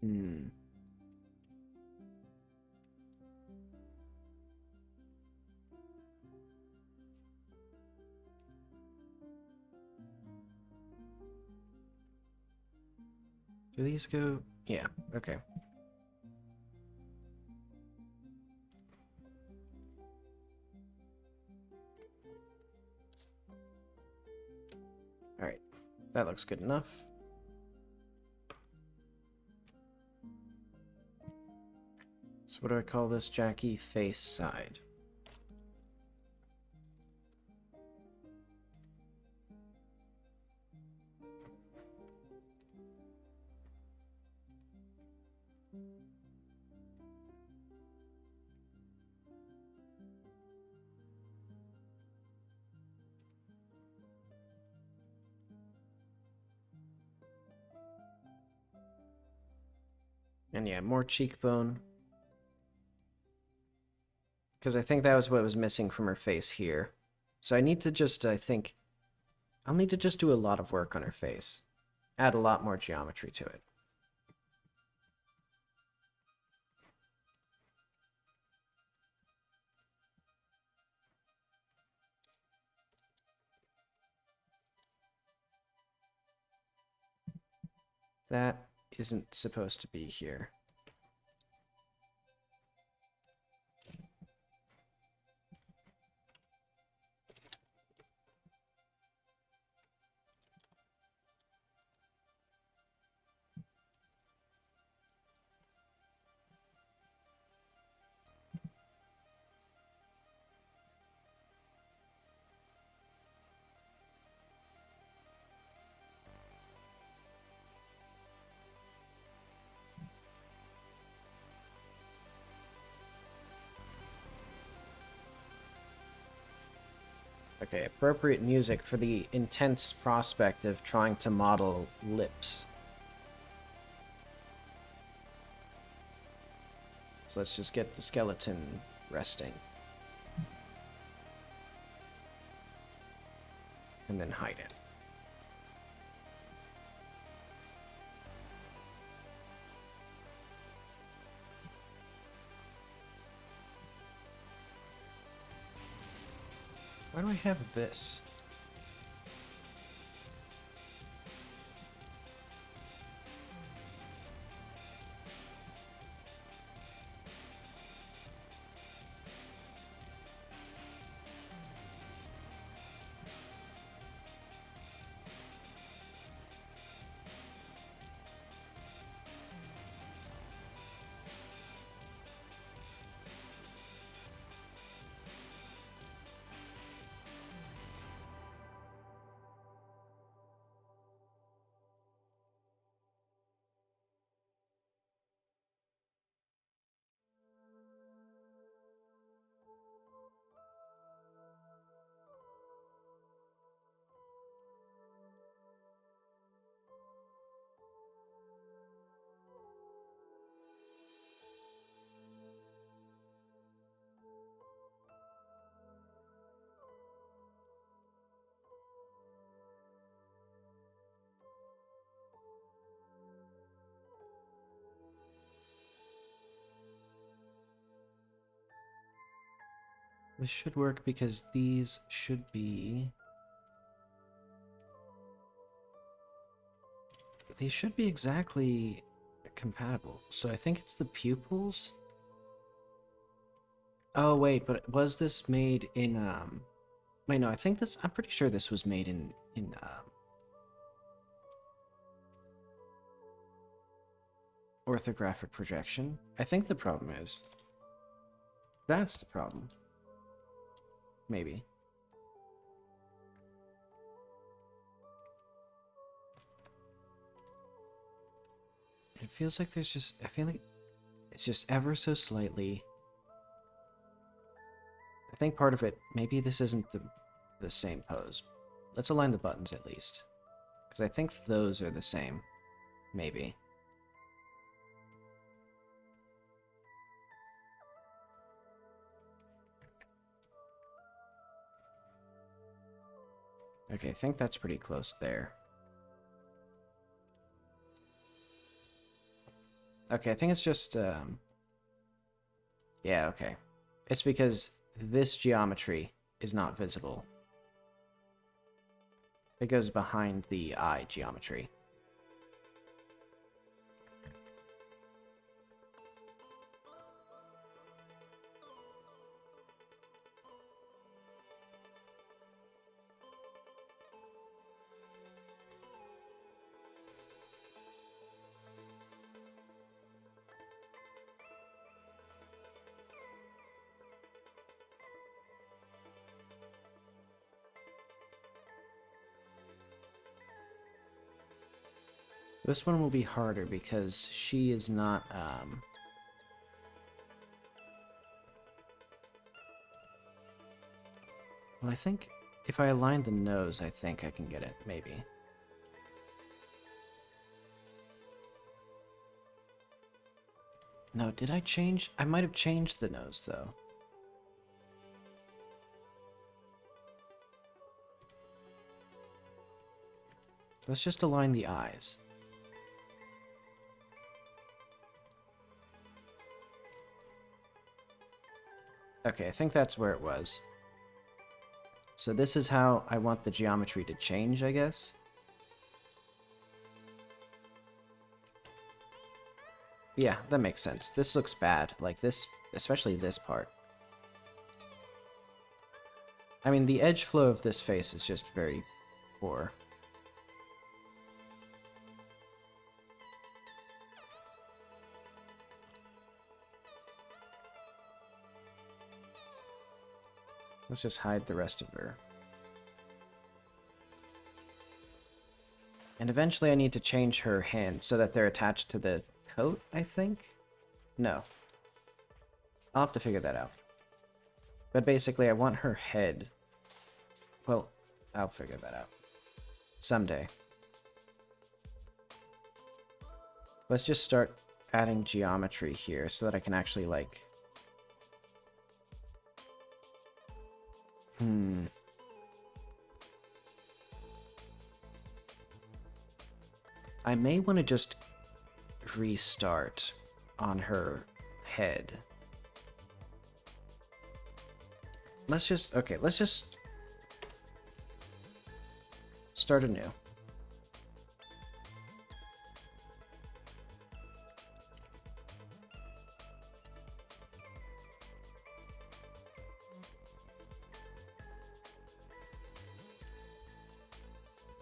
Hmm. Do these go? Yeah, okay. Alright, that looks good enough. So what do I call this, Jackie? Face side. And yeah, more cheekbone. Because I think that was what was missing from her face here. So I need to just, I think, I'll need to just do a lot of work on her face. Add a lot more geometry to it. That isn't supposed to be here. Okay, appropriate music for the intense prospect of trying to model lips. So let's just get the skeleton resting. And then hide it. Why do I have this? This should work because these should be... These should be exactly compatible. So I think it's the pupils. Oh wait, but was this made in wait, no, I think this, I'm pretty sure this was made in orthographic projection. I think the problem is that's the problem. Maybe. It feels like there's just, I feel like it's just ever so slightly. I think part of it, maybe this isn't the same pose. Let's align the buttons at least. Because I think those are the same. Maybe. Okay, I think that's pretty close there. Okay, I think it's just, yeah, okay. It's because this geometry is not visible. It goes behind the eye geometry. This one will be harder because she is not, well, I think if I align the nose, I think I can get it, maybe. No, did I change? I might have changed the nose, though. Let's just align the eyes. Okay, I think that's where it was. So this is how I want the geometry to change, I guess. Yeah, that makes sense. This looks bad. Like this, especially this part. I mean, the edge flow of this face is just very poor. Let's just hide the rest of her. And eventually I need to change her hands so that they're attached to the coat, I think? No. I'll have to figure that out. But basically I want her head. Well, I'll figure that out. Someday. Let's just start adding geometry here so that I can actually, like... I may want to just restart on her head. Let's just, okay, let's just start anew.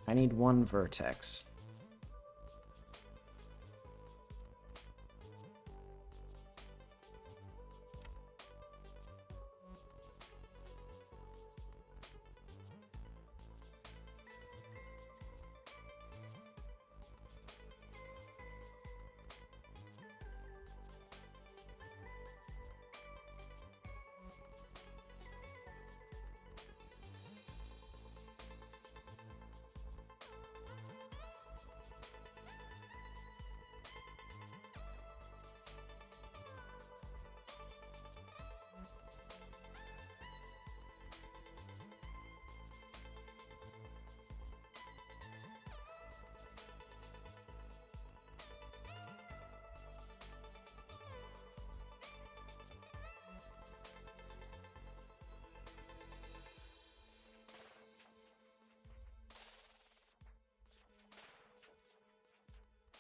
I need one vertex.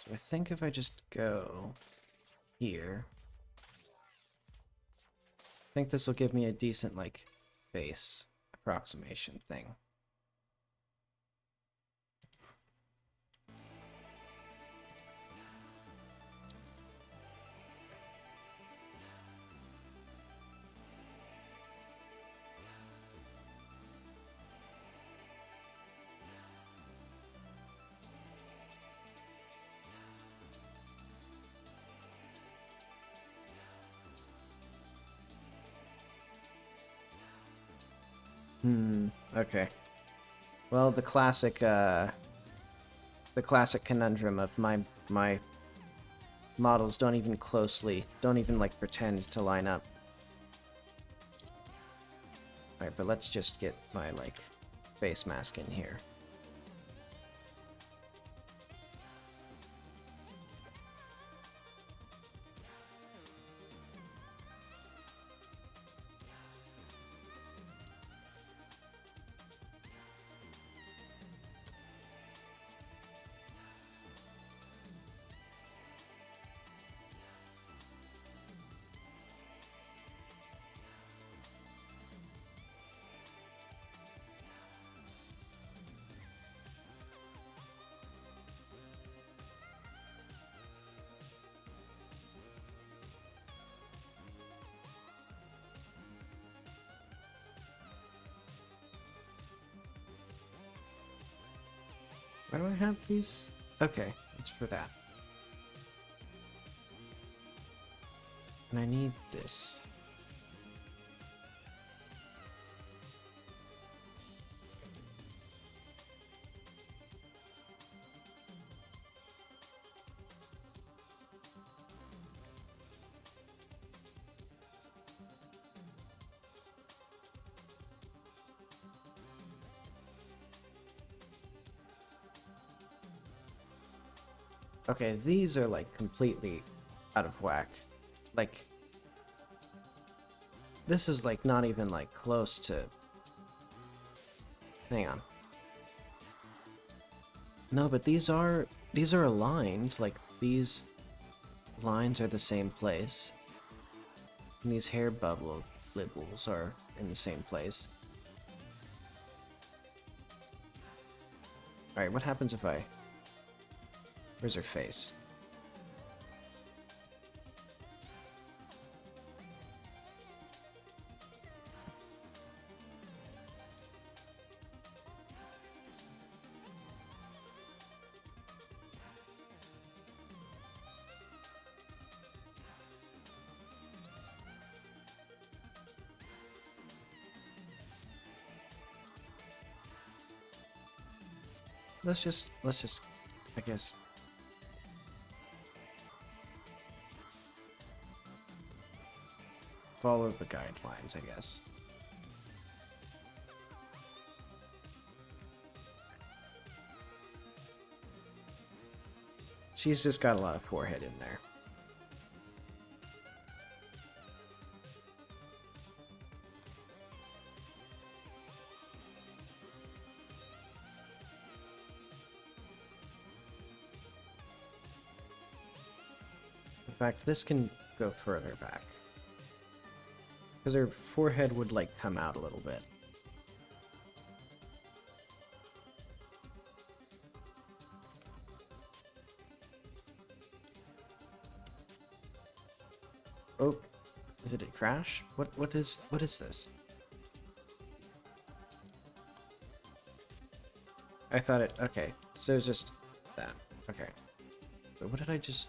So I think if I just go here, I think this will give me a decent, like, base approximation thing. Okay. Well, the classic conundrum of my models don't even like pretend to line up. Alright, but let's just get my, like, face mask in here. Why do I have these? Okay, it's for that. And I need this. Okay, these are, like, completely out of whack. Like, this is, like, not even, like, close to... Hang on. No, but these are aligned. Like, these lines are the same place. And these hair bubbles are in the same place. Alright, what happens if I... Where's her face? Let's just, I guess... follow the guidelines, I guess. She's just got a lot of forehead in there. In fact, this can go further back. Because her forehead would, like, come out a little bit. Oh, did it crash? What is this? I thought it, okay, so it's just that, okay. But what did I just...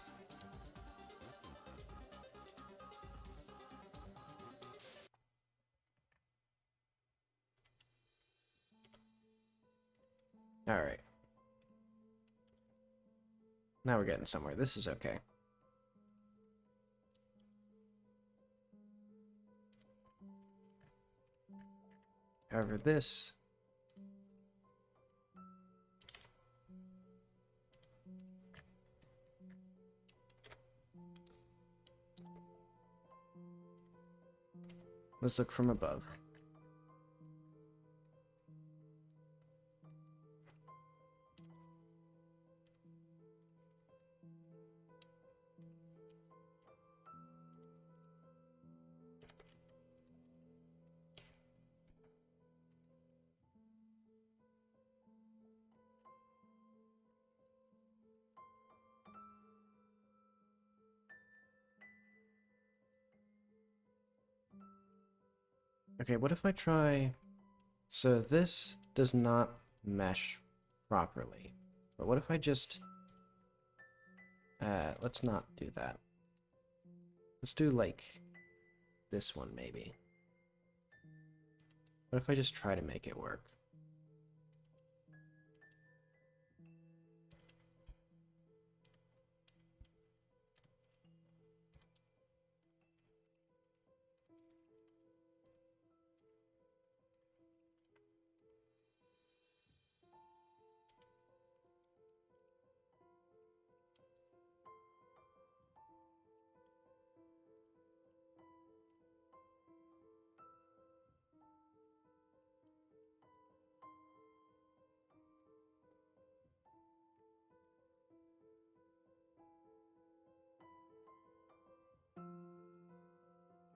Alright. Now we're getting somewhere. This is okay. However, this... Let's look from above. Okay, what if I try... So this does not mesh properly. But what if I just... let's not do that. Let's do, like, this one, maybe. What if I just try to make it work?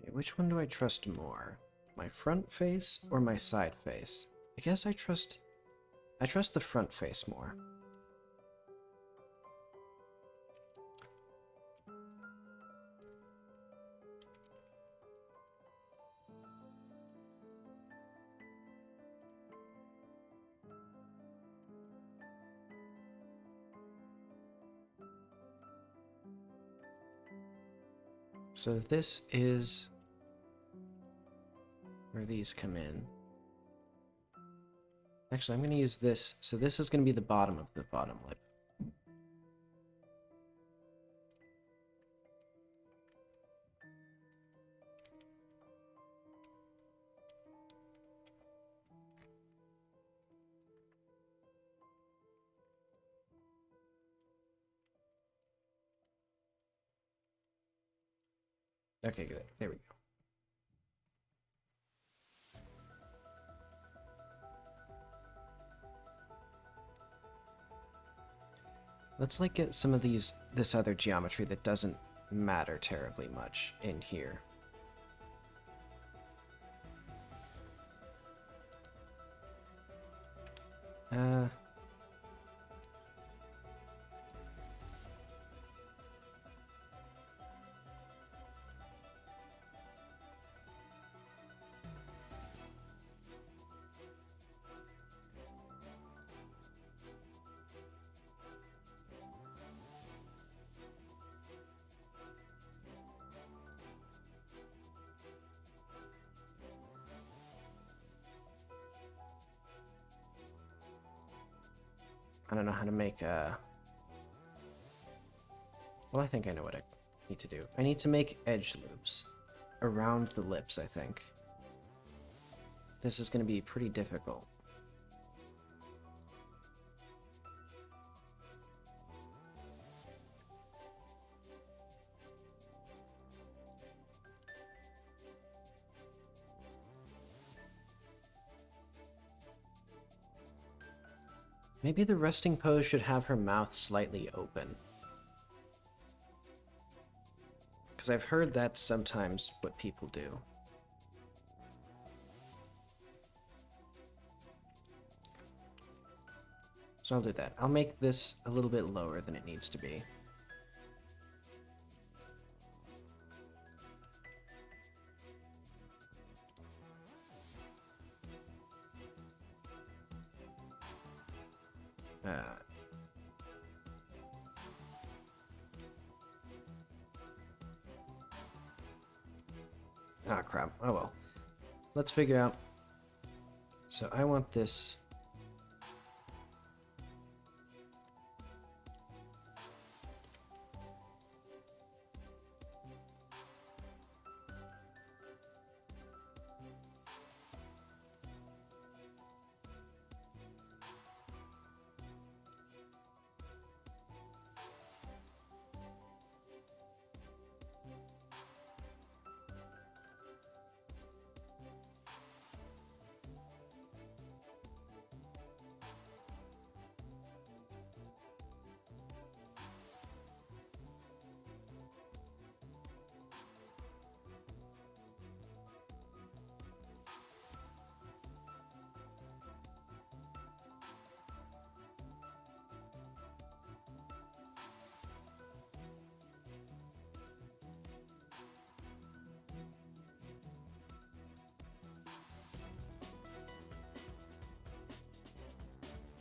Okay, which one do I trust more? My front face or my side face? I guess I trust the front face more. So this is where these come in. Actually, I'm going to use this. So this is going to be the bottom of the bottom lip. Okay, good. There we go. Let's like get some of this other geometry that doesn't matter terribly much in here. I don't know how to make a... Well, I think I know what I need to do. I need to make edge loops around the lips, I think. This is going to be pretty difficult. Maybe the resting pose should have her mouth slightly open. Because I've heard that's sometimes what people do. So I'll do that. I'll make this a little bit lower than it needs to be. Ah, crap. Oh well. Let's figure out. So I want this.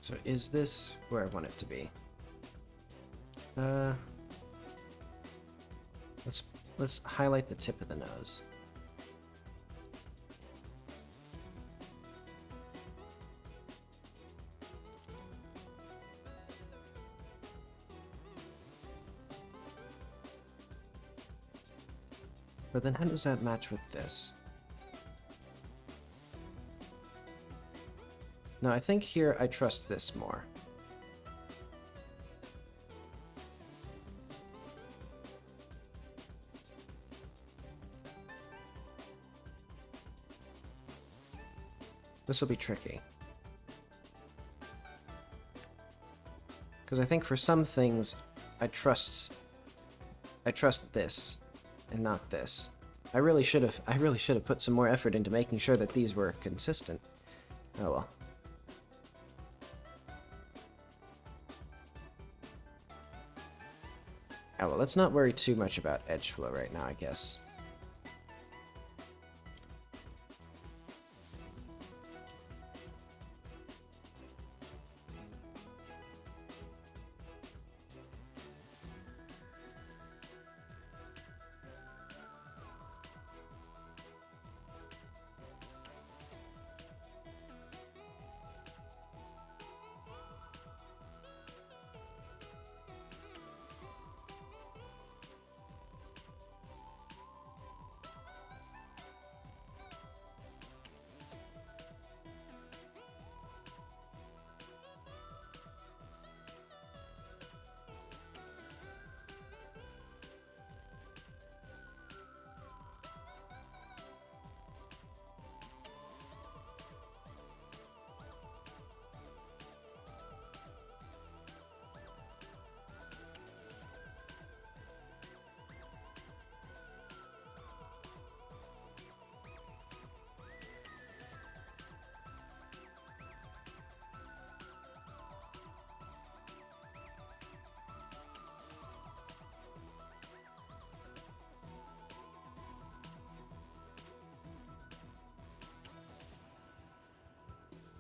So is this where I want it to be? Let's highlight the tip of the nose. But then how does that match with this? No, I think here I trust this more. This will be tricky. Because I think for some things, I trust this and not this. I really should have put some more effort into making sure that these were consistent. Oh well. Oh well, let's not worry too much about edge flow right now, I guess.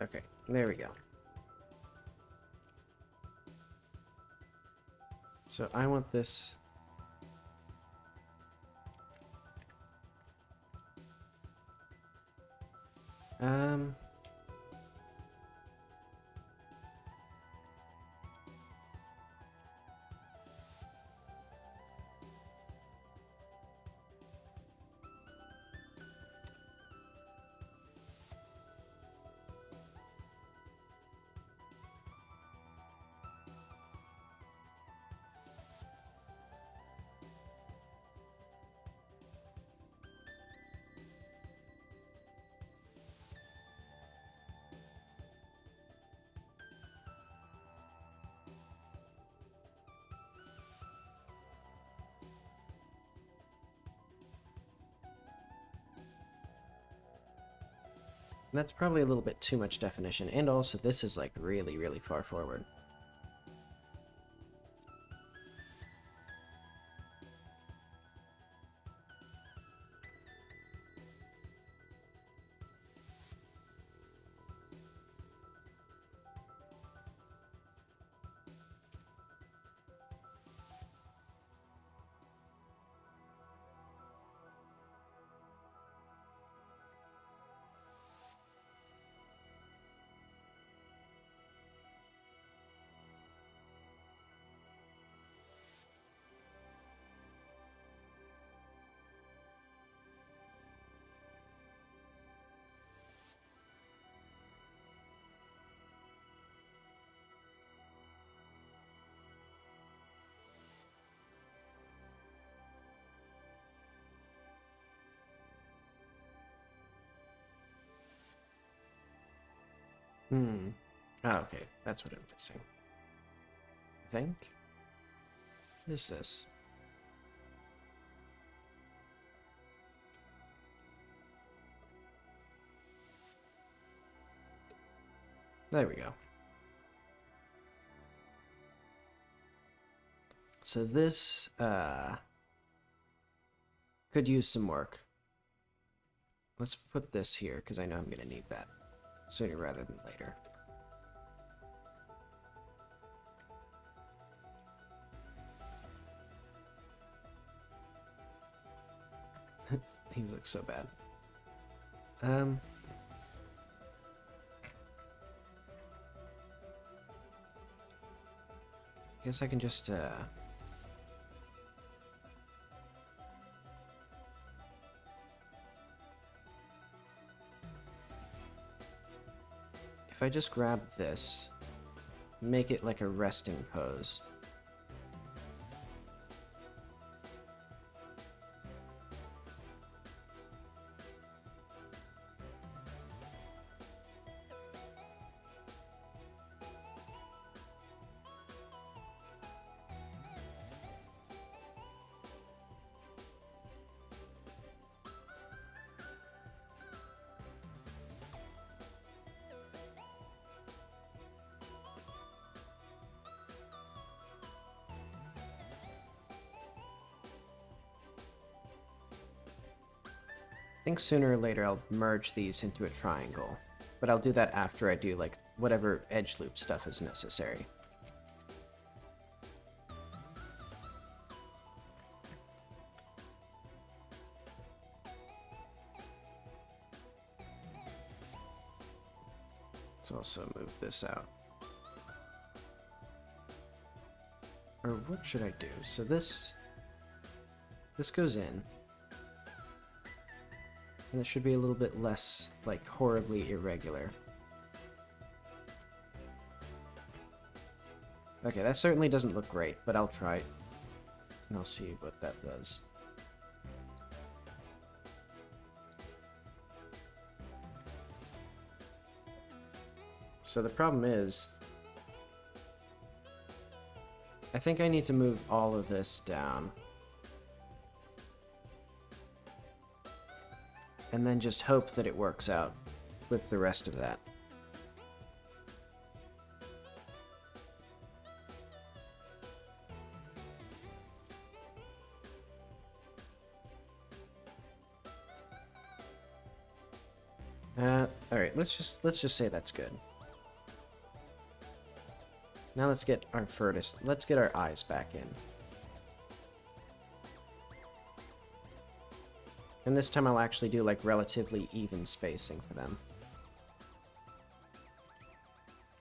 Okay, there we go. So I want this. That's probably a little bit too much definition, and also this is like really, really far forward. Oh, okay, that's what I'm missing. I think. What is this? There we go. So this could use some work. Let's put this here because I know I'm gonna need that sooner rather than later. These look so bad. Guess I can just, if I just grab this, make it like a resting pose. I think sooner or later I'll merge these into a triangle, but I'll do that after I do like whatever edge loop stuff is necessary. Let's also move this out. Or what should I do? So this goes in. And it should be a little bit less, like, horribly irregular. Okay, that certainly doesn't look great, but I'll try it. And I'll see what that does. So the problem is, I think I need to move all of this down. And then just hope that it works out with the rest of that. Alright, let's just say that's good. Now let's get our let's get our eyes back in. And this time I'll actually do like relatively even spacing for them.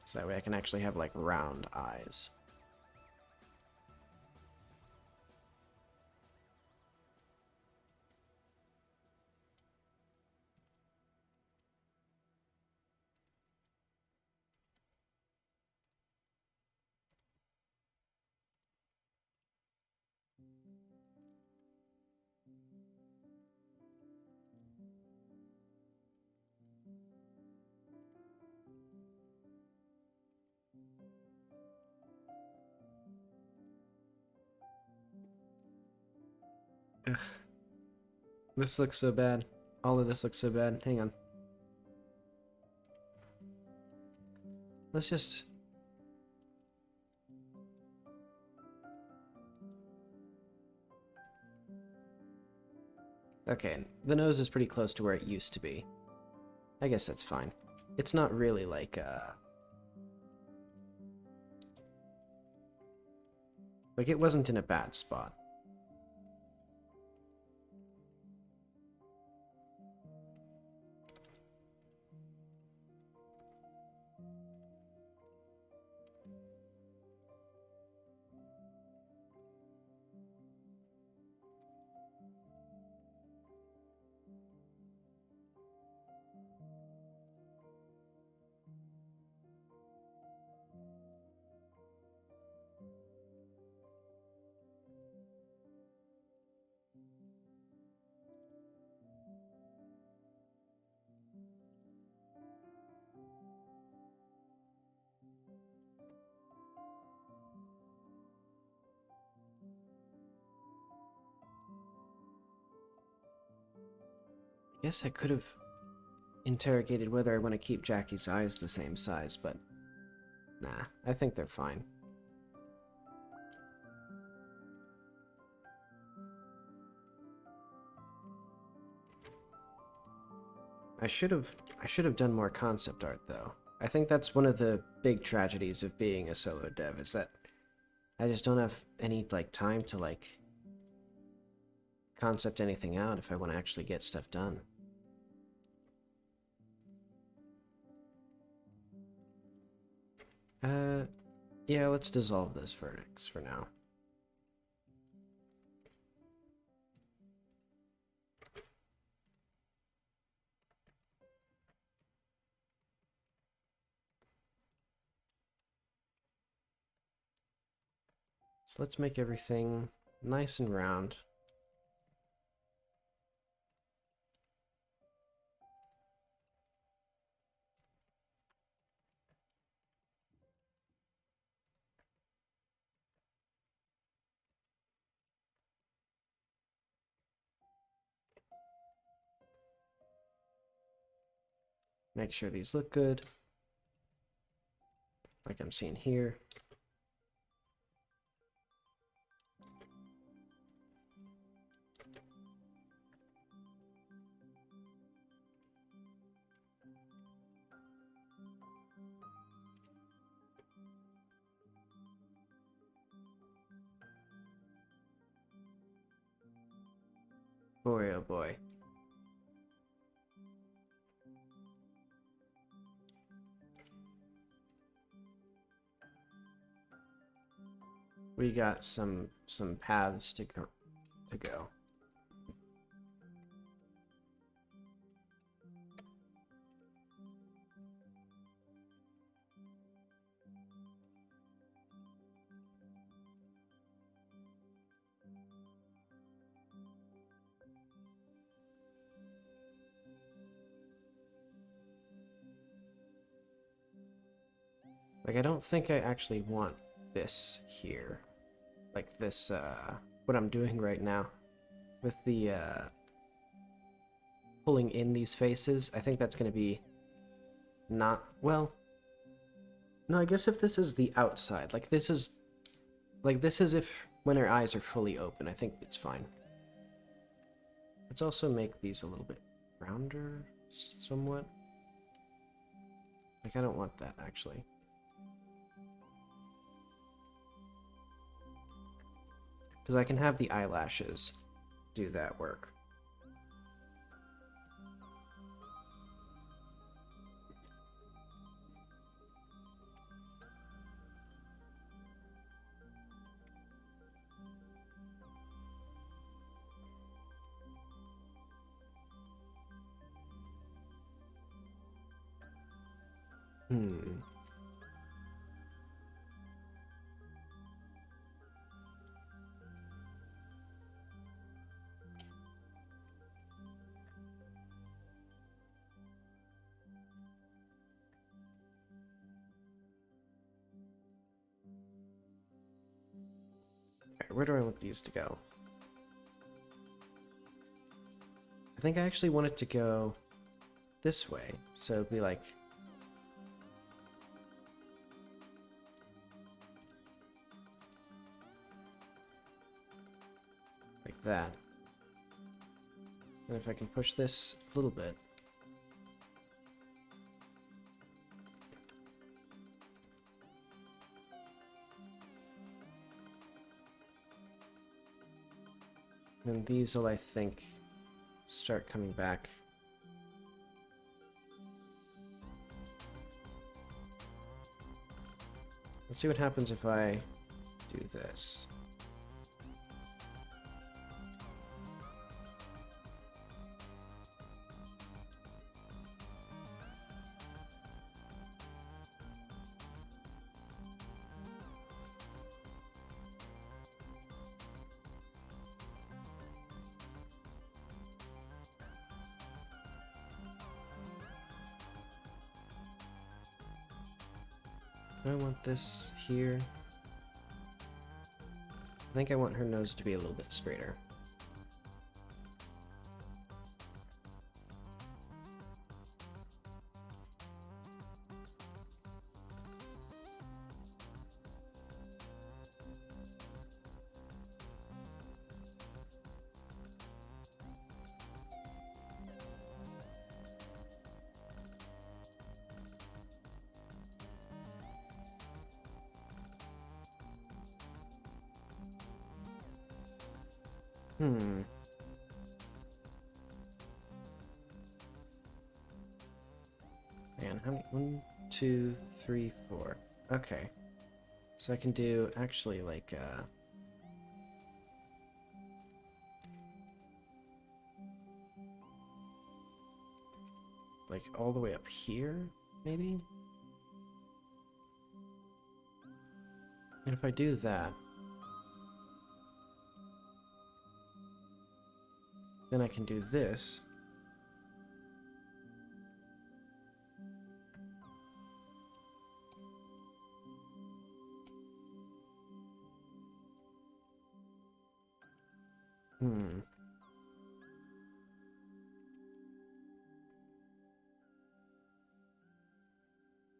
So that way I can actually have like round eyes. Ugh. This looks so bad. All of this looks so bad. Hang on. Let's just... Okay, the nose is pretty close to where it used to be. I guess that's fine. It's not really like, like, it wasn't in a bad spot. I guess I could have interrogated whether I want to keep Jackie's eyes the same size, but nah, I think they're fine. I should have done more concept art though. I think that's one of the big tragedies of being a solo dev, is that I just don't have any like time to like concept anything out if I want to actually get stuff done. Yeah, let's dissolve this vertex for now. So let's make everything nice and round. Make sure these look good, like I'm seeing here. Boy, oh boy. We got some paths to go. Like, I don't think I actually want this here. Like this, what I'm doing right now. With the, pulling in these faces. I think that's going to be not, well, no, I guess if this is the outside, like this is if when her eyes are fully open, I think it's fine. Let's also make these a little bit rounder, somewhat. Like, I don't want that, actually. Because I can have the eyelashes do that work. Alright, where do I want these to go? I think I actually want it to go this way, so it'd be like that. And if I can push this a little bit. And these will, I think, start coming back. Let's see what happens if I do this. I want this here. I think I want her nose to be a little bit straighter. how many? 1, 2, 3, 4. Okay. So I can do actually like all the way up here, maybe? And if I do that, then I can do this.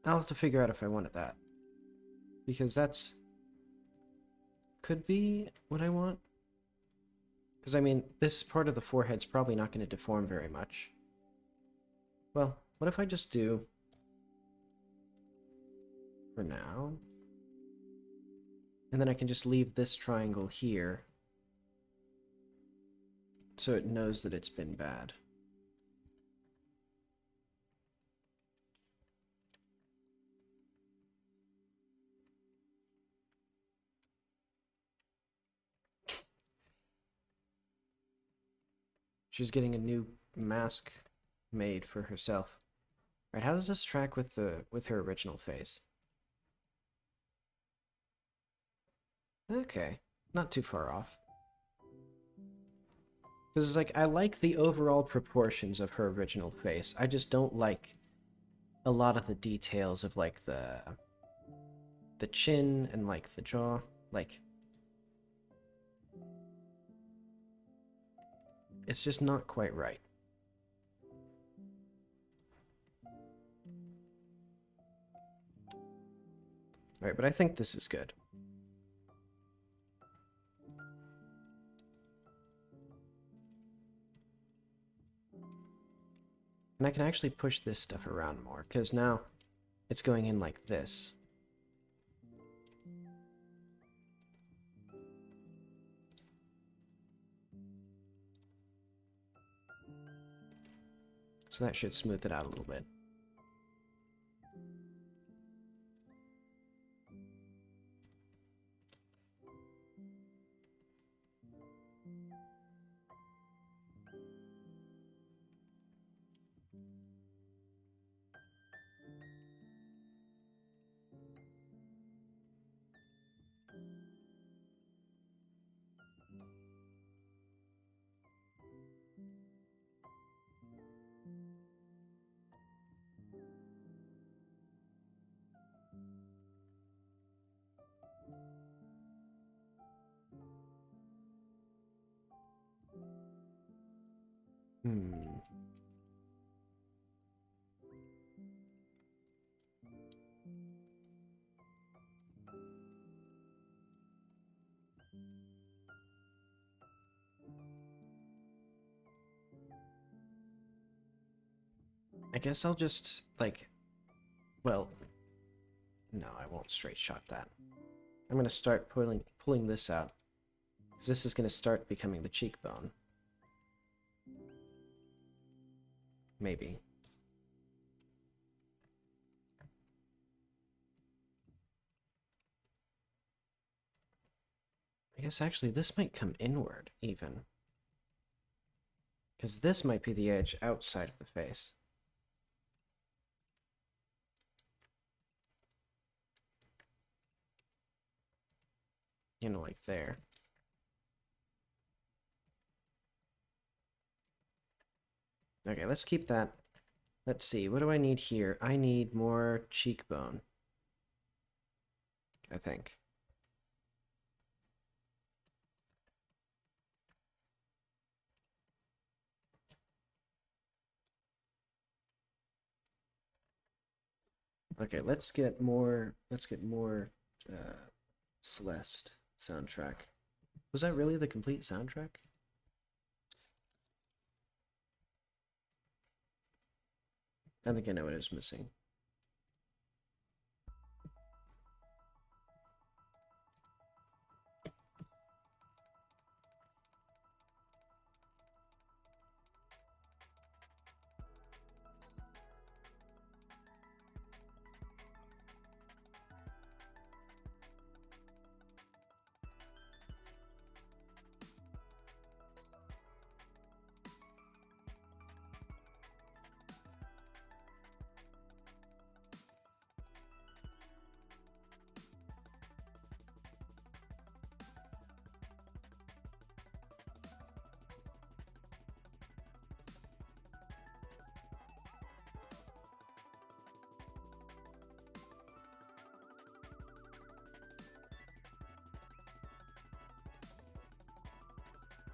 I'll have to figure out if I wanted that. Because that's... could be what I want. Because, I mean, this part of the forehead's probably not going to deform very much. Well, what if I just do... for now... and then I can just leave this triangle here, so it knows that it's been bad. She's getting a new mask made for herself. Right, how does this track with her original face? Okay, not too far off. Because it's like, I like the overall proportions of her original face. I just don't like a lot of the details of, like, the chin and, like, the jaw. Like, it's just not quite right. Alright, but I think this is good. And I can actually push this stuff around more, because now it's going in like this. So that should smooth it out a little bit. I guess I'll just, like, well, no, I won't straight shot that. I'm going to start pulling this out, because this is going to start becoming the cheekbone. Maybe. I guess actually this might come inward, even. Because this might be the edge outside of the face. You know, like there. Okay, let's keep that. Let's see, what do I need here? I need more cheekbone, I think. Okay, let's get more Celeste soundtrack. Was that really the complete soundtrack? I think I know what is missing.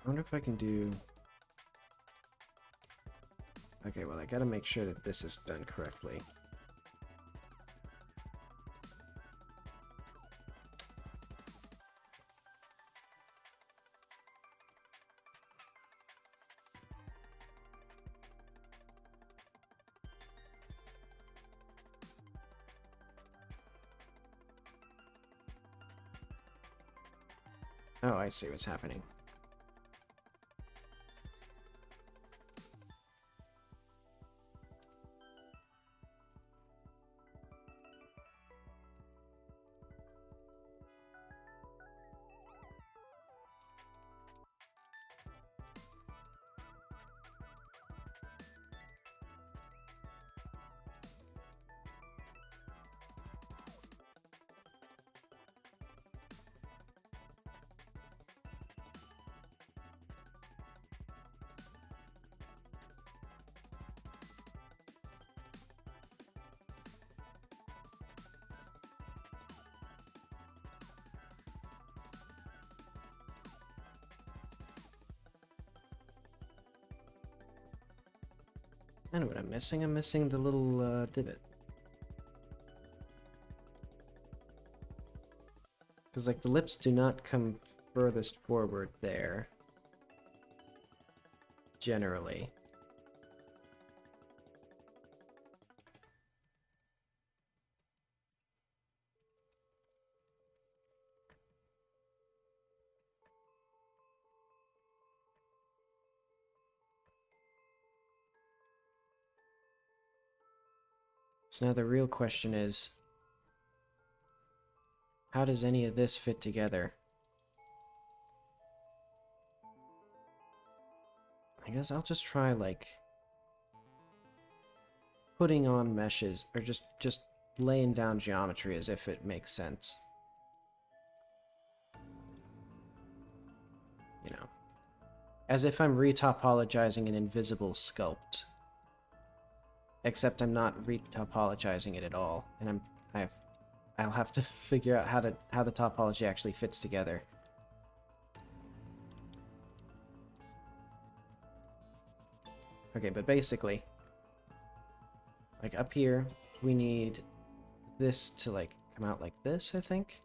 wonder if I can do... Okay, well, I gotta make sure that this is done correctly. Oh, I see what's happening. I know what I'm missing. I'm missing the little divot. Because, like, the lips do not come furthest forward there. Generally. So now the real question is, how does any of this fit together? I guess I'll just try, like, putting on meshes, or just laying down geometry as if it makes sense. You know, as if I'm retopologizing an invisible sculpt. Except I'm not retopologizing it at all, and I'll have to figure out how the topology actually fits together. Okay, but basically, like up here, we need this to like come out like this, I think.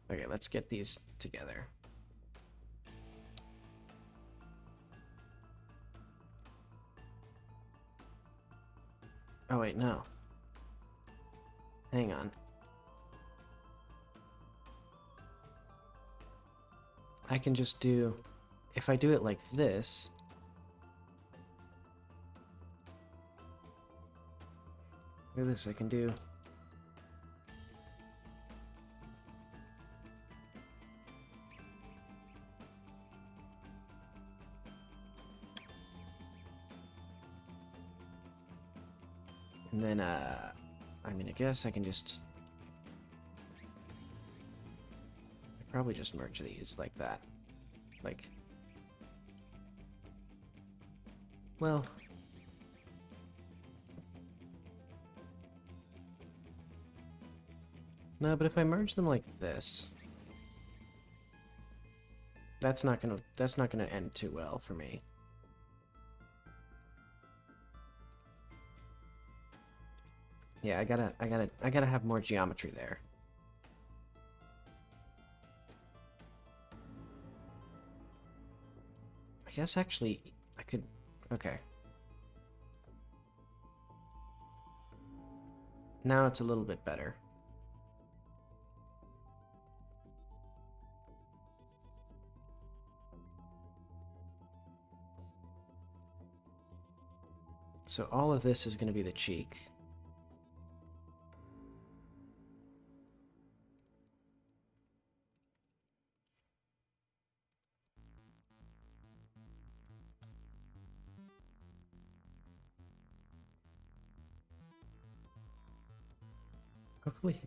Okay, let's get these together. Oh wait, no. Hang on. I can just do... If I do it like this... Look at this, I can do... And then, I mean, I guess I can just... I probably just merge these like that. Like... Well... No, but if I merge them like this... That's not gonna end too well for me. Yeah, I gotta have more geometry there. I guess actually I could... Okay. Now it's a little bit better. So all of this is going to be the cheek. Hopefully,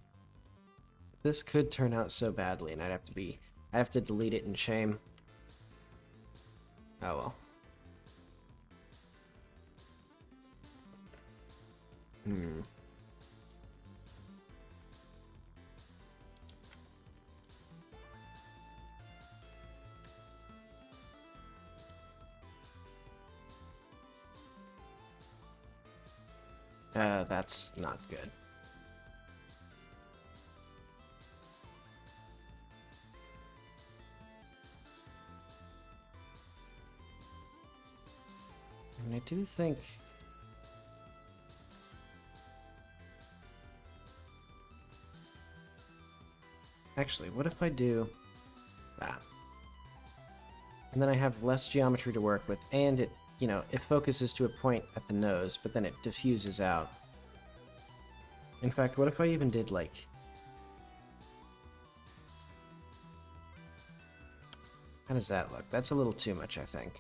this could turn out so badly, and I have to delete it in shame. Oh well. Hmm. That's not good. I mean, I do think... Actually, what if I do that? And then I have less geometry to work with, and it, you know, it focuses to a point at the nose, but then it diffuses out. In fact, what if I even did, like... How does that look? That's a little too much, I think.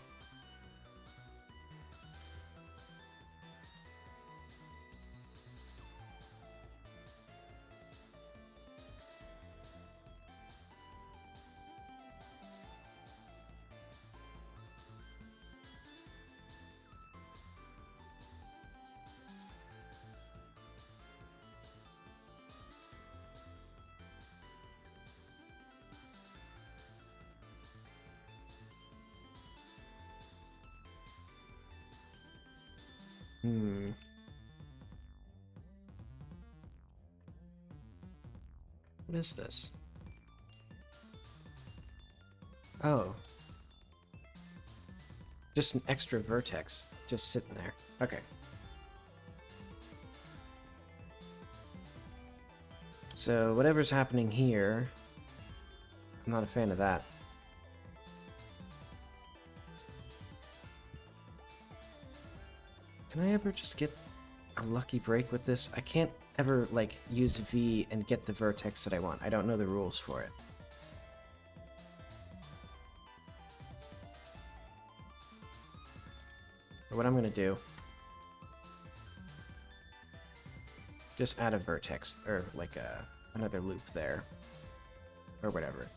Hmm. What is this? Oh. Just an extra vertex. Just sitting there. Okay. So, whatever's happening here... I'm not a fan of that. Can I ever just get a lucky break with this? I can't ever, like, use V and get the vertex that I want. I don't know the rules for it. But what I'm gonna do... Just add a vertex, or, like, another loop there. Or whatever.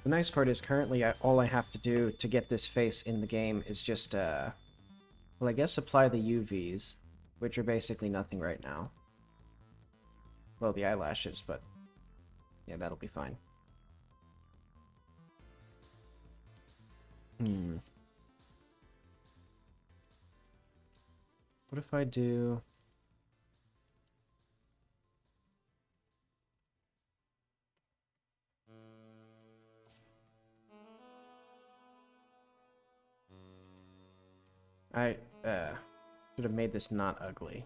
The nice part is currently all I have to do to get this face in the game is just, well, I guess apply the UVs, which are basically nothing right now. Well, the eyelashes, but yeah, that'll be fine. Hmm. What if I do... I, should have made this not ugly.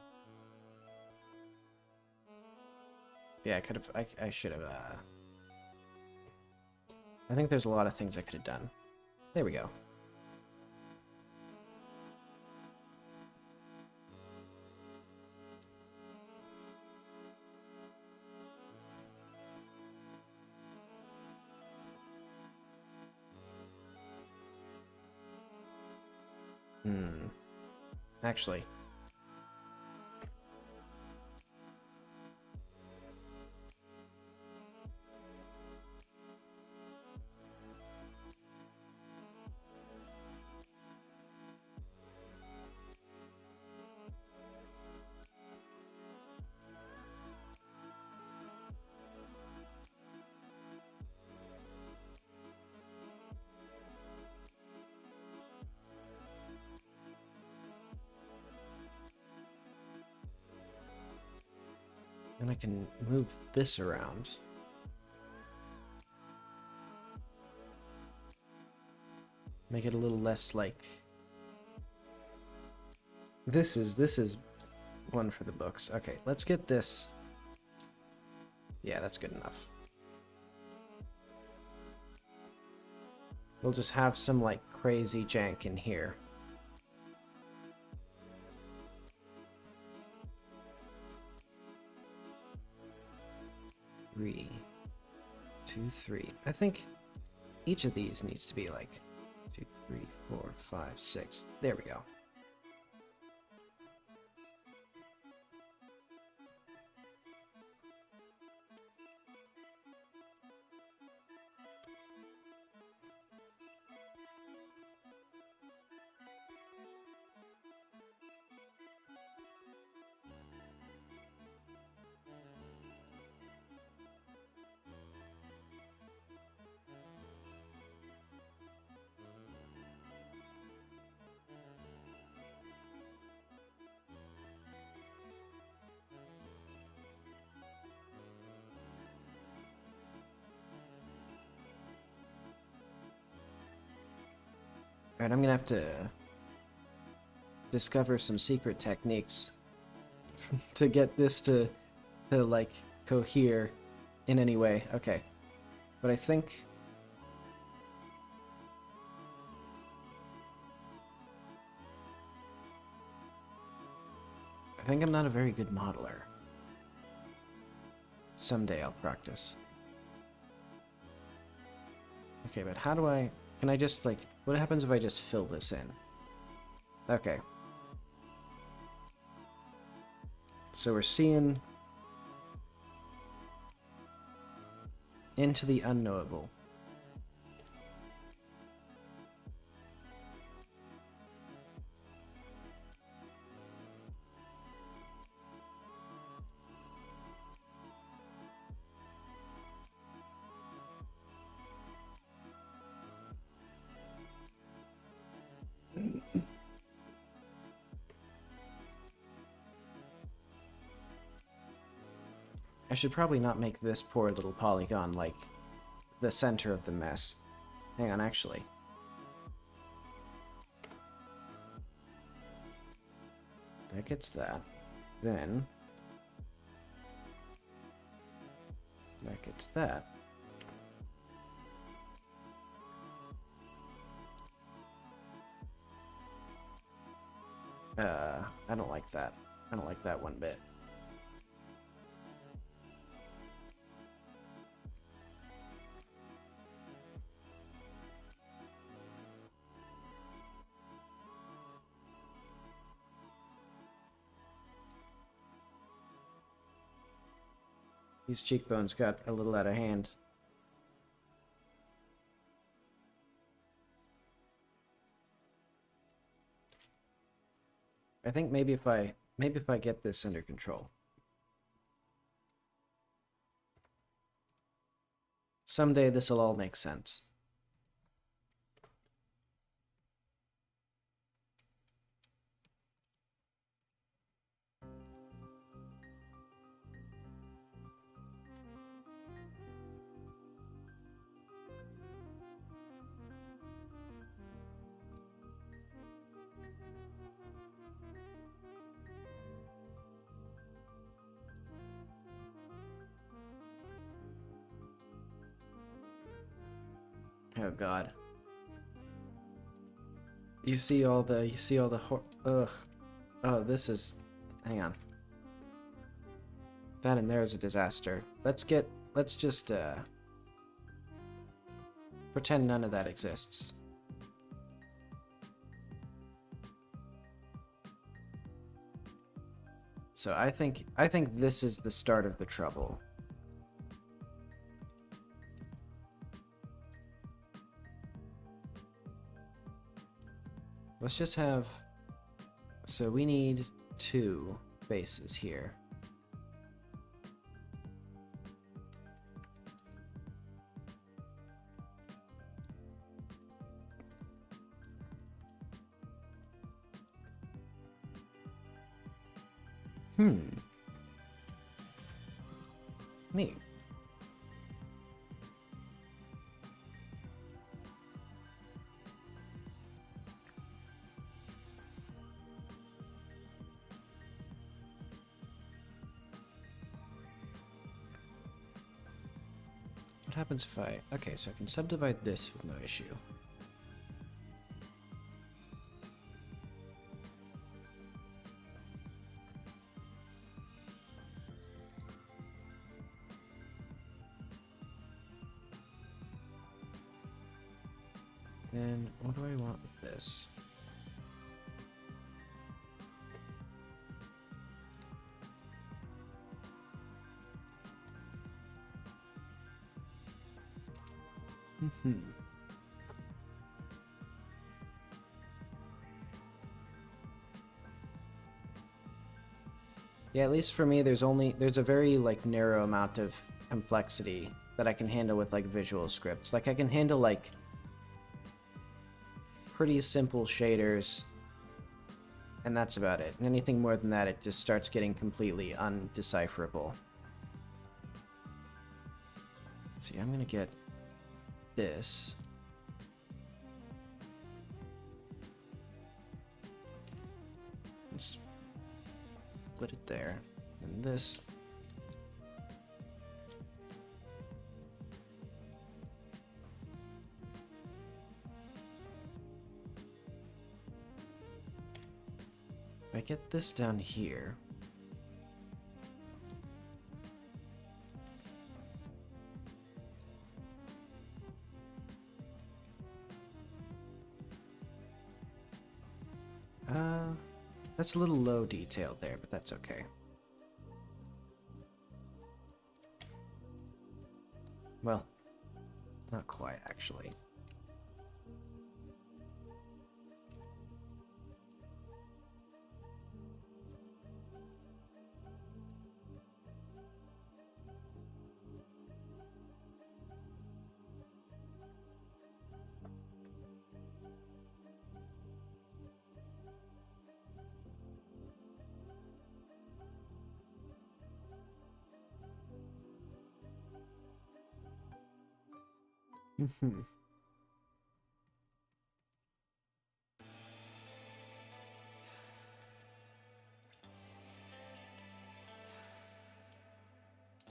Yeah, I could have, I should have, I think there's a lot of things I could have done. There we go. Hmm. Actually... And I can move this around. Make it a little less, like... This is one for the books. Okay, let's get this. Yeah, that's good enough. We'll just have some, like, crazy jank in here. Three, 2, 3. I think each of these needs to be like 2, 3, 4, 5, 6. There we go. Alright, I'm gonna have to discover some secret techniques to get this to like cohere in any way. Okay. But I think I'm not a very good modeler. Someday I'll practice. Okay, but how do I... Can I just, like... What happens if I just fill this in? Okay. So we're seeing... into the unknowable. I should probably not make this poor little polygon like the center of the mess. Hang on, actually. That gets that. Then that gets that. I don't like that. I don't like that one bit. These cheekbones got a little out of hand. I think maybe if I get this under control. Someday this will all make sense. Oh God. You see all the ugh. Oh, this is, hang on. That in there is a disaster. Let's just pretend none of that exists. So I think this is the start of the trouble. Let's just have... So we need 2 bases here. Neat. happens if I... Okay, so I can subdivide this with no issue. Then, what do I want with this? Yeah, at least for me, there's a very, like, narrow amount of complexity that I can handle with, like, visual scripts. Like, I can handle, like, pretty simple shaders, and that's about it. And anything more than that, it just starts getting completely undecipherable. See, I'm gonna get this. Let's put it there. And this. If I get this down here. That's a little low detail there, but that's okay. Well, not quite, actually.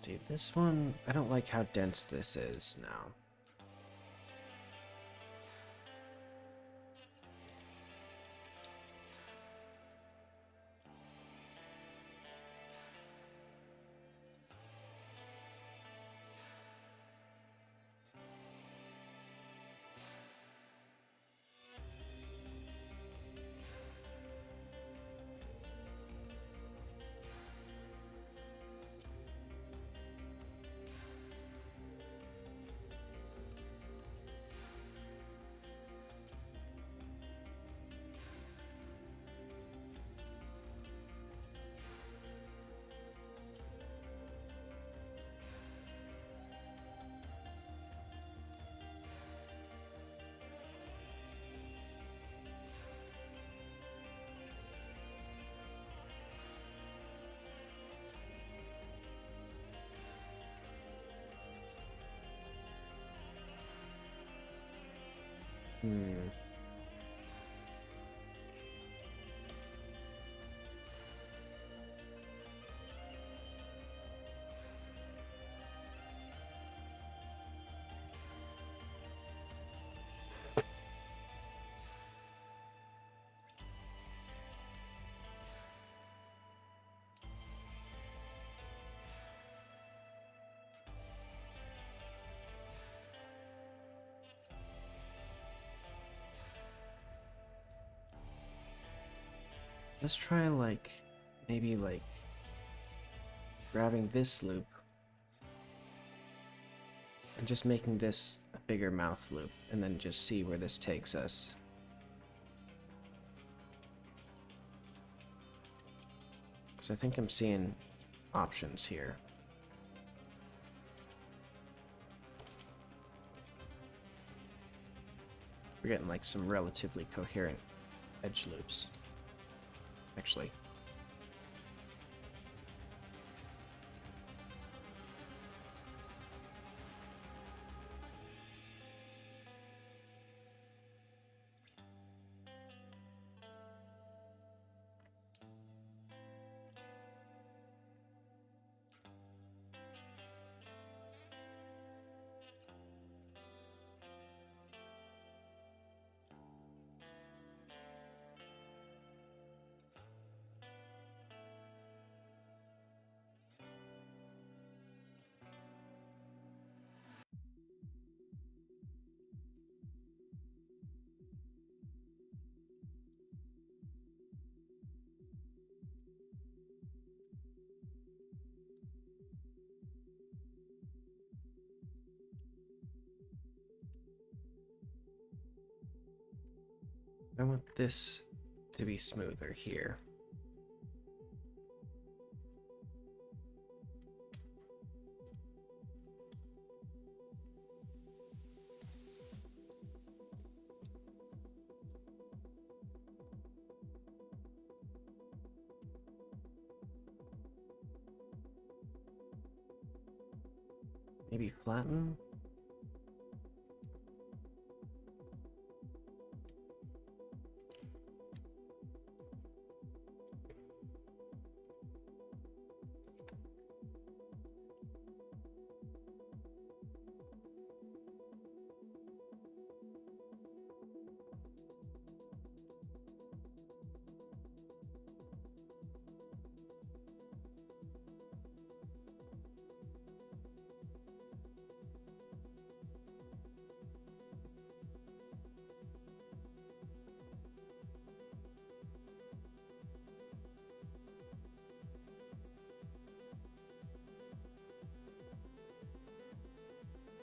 See, this one, I don't like how dense this is now. Let's try, like, maybe, like, grabbing this loop and just making this a bigger mouth loop, and then just see where this takes us. So I think I'm seeing options here. We're getting, like, some relatively coherent edge loops, actually. I want this to be smoother here. Maybe flatten?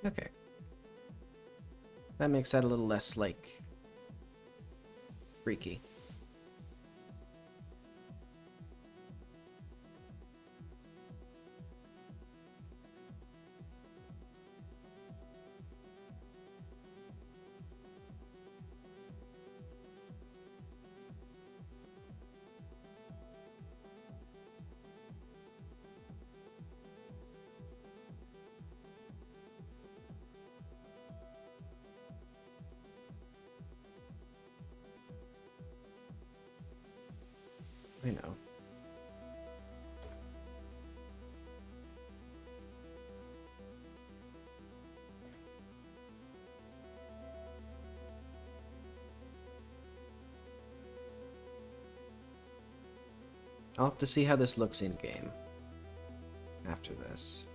Okay. That makes that a little less, like, freaky. I know. I'll have to see how this looks in-game after this.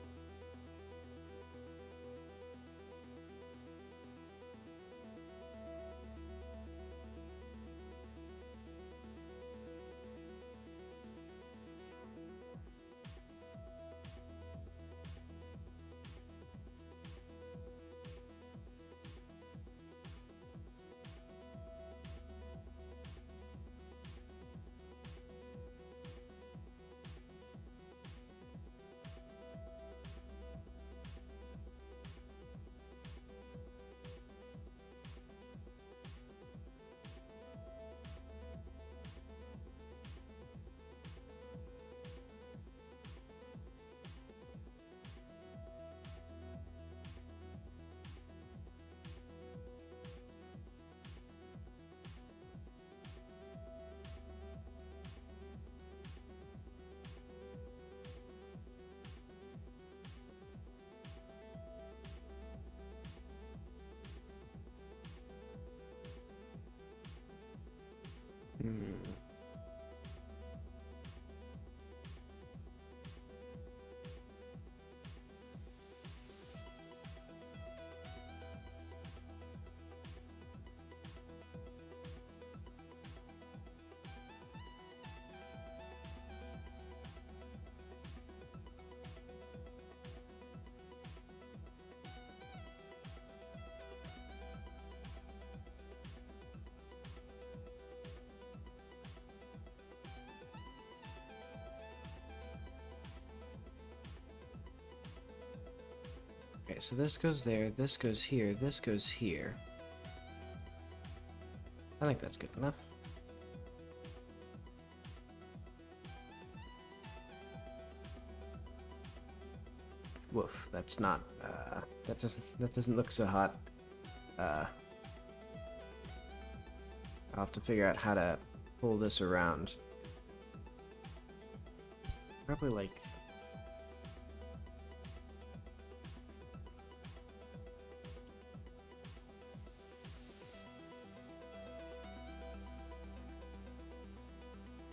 Okay, so this goes there, this goes here, this goes here. I think that's good enough. Woof, that's not, that doesn't look so hot. I'll have to figure out how to pull this around. Probably like...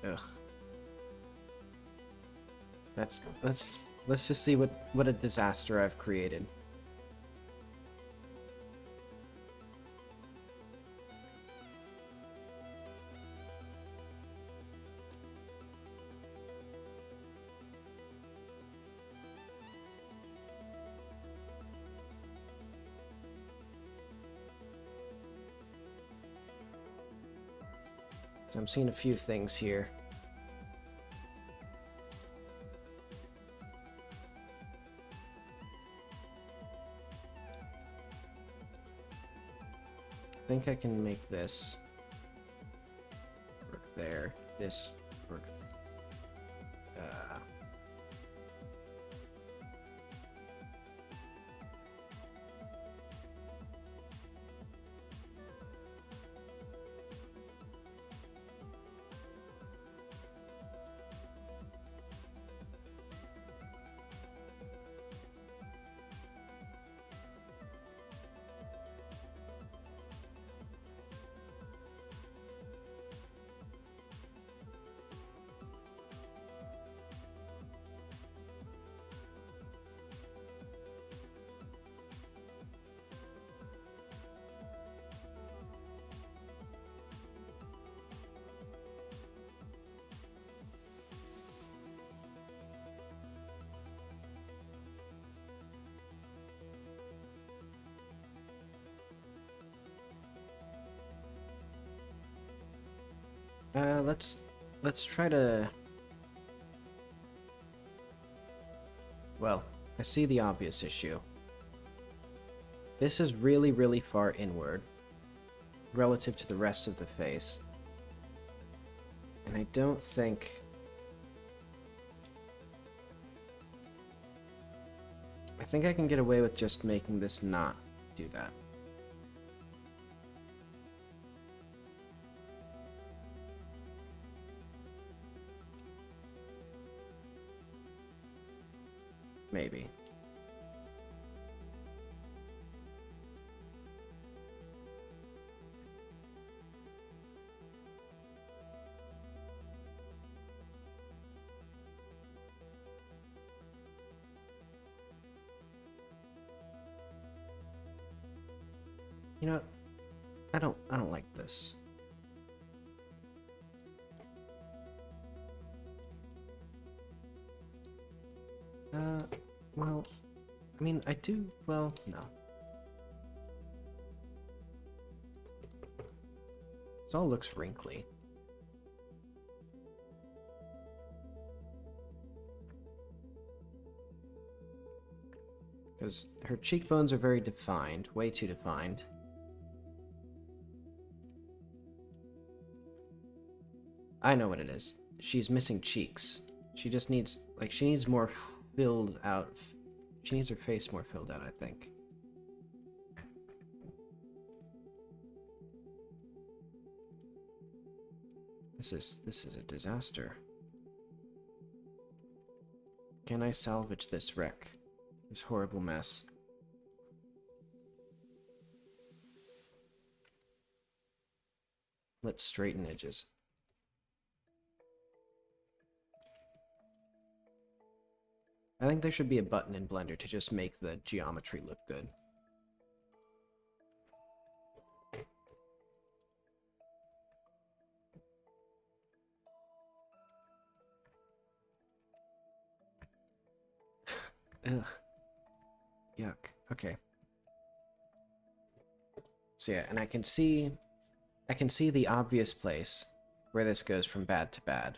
Ugh. Let's just see what a disaster I've created. So I'm seeing a few things here. I think I can make this work there. This work. Let's try to... Well, I see the obvious issue. This is really, really far inward relative to the rest of the face. And I don't think... I think I can get away with just making this not do that. Maybe. You know what? I don't like this. Well, I mean, I do, well, no. This all looks wrinkly. Because her cheekbones are very defined, way too defined. I know what it is. She's missing cheeks. She just needs, like, she needs more filled out. She needs her face more filled out, I think. This is a disaster. Can I salvage this wreck? This horrible mess. Let's straighten edges. I think there should be a button in Blender to just make the geometry look good. Ugh. Yuck. Okay. So yeah, and I can see the obvious place where this goes from bad to bad.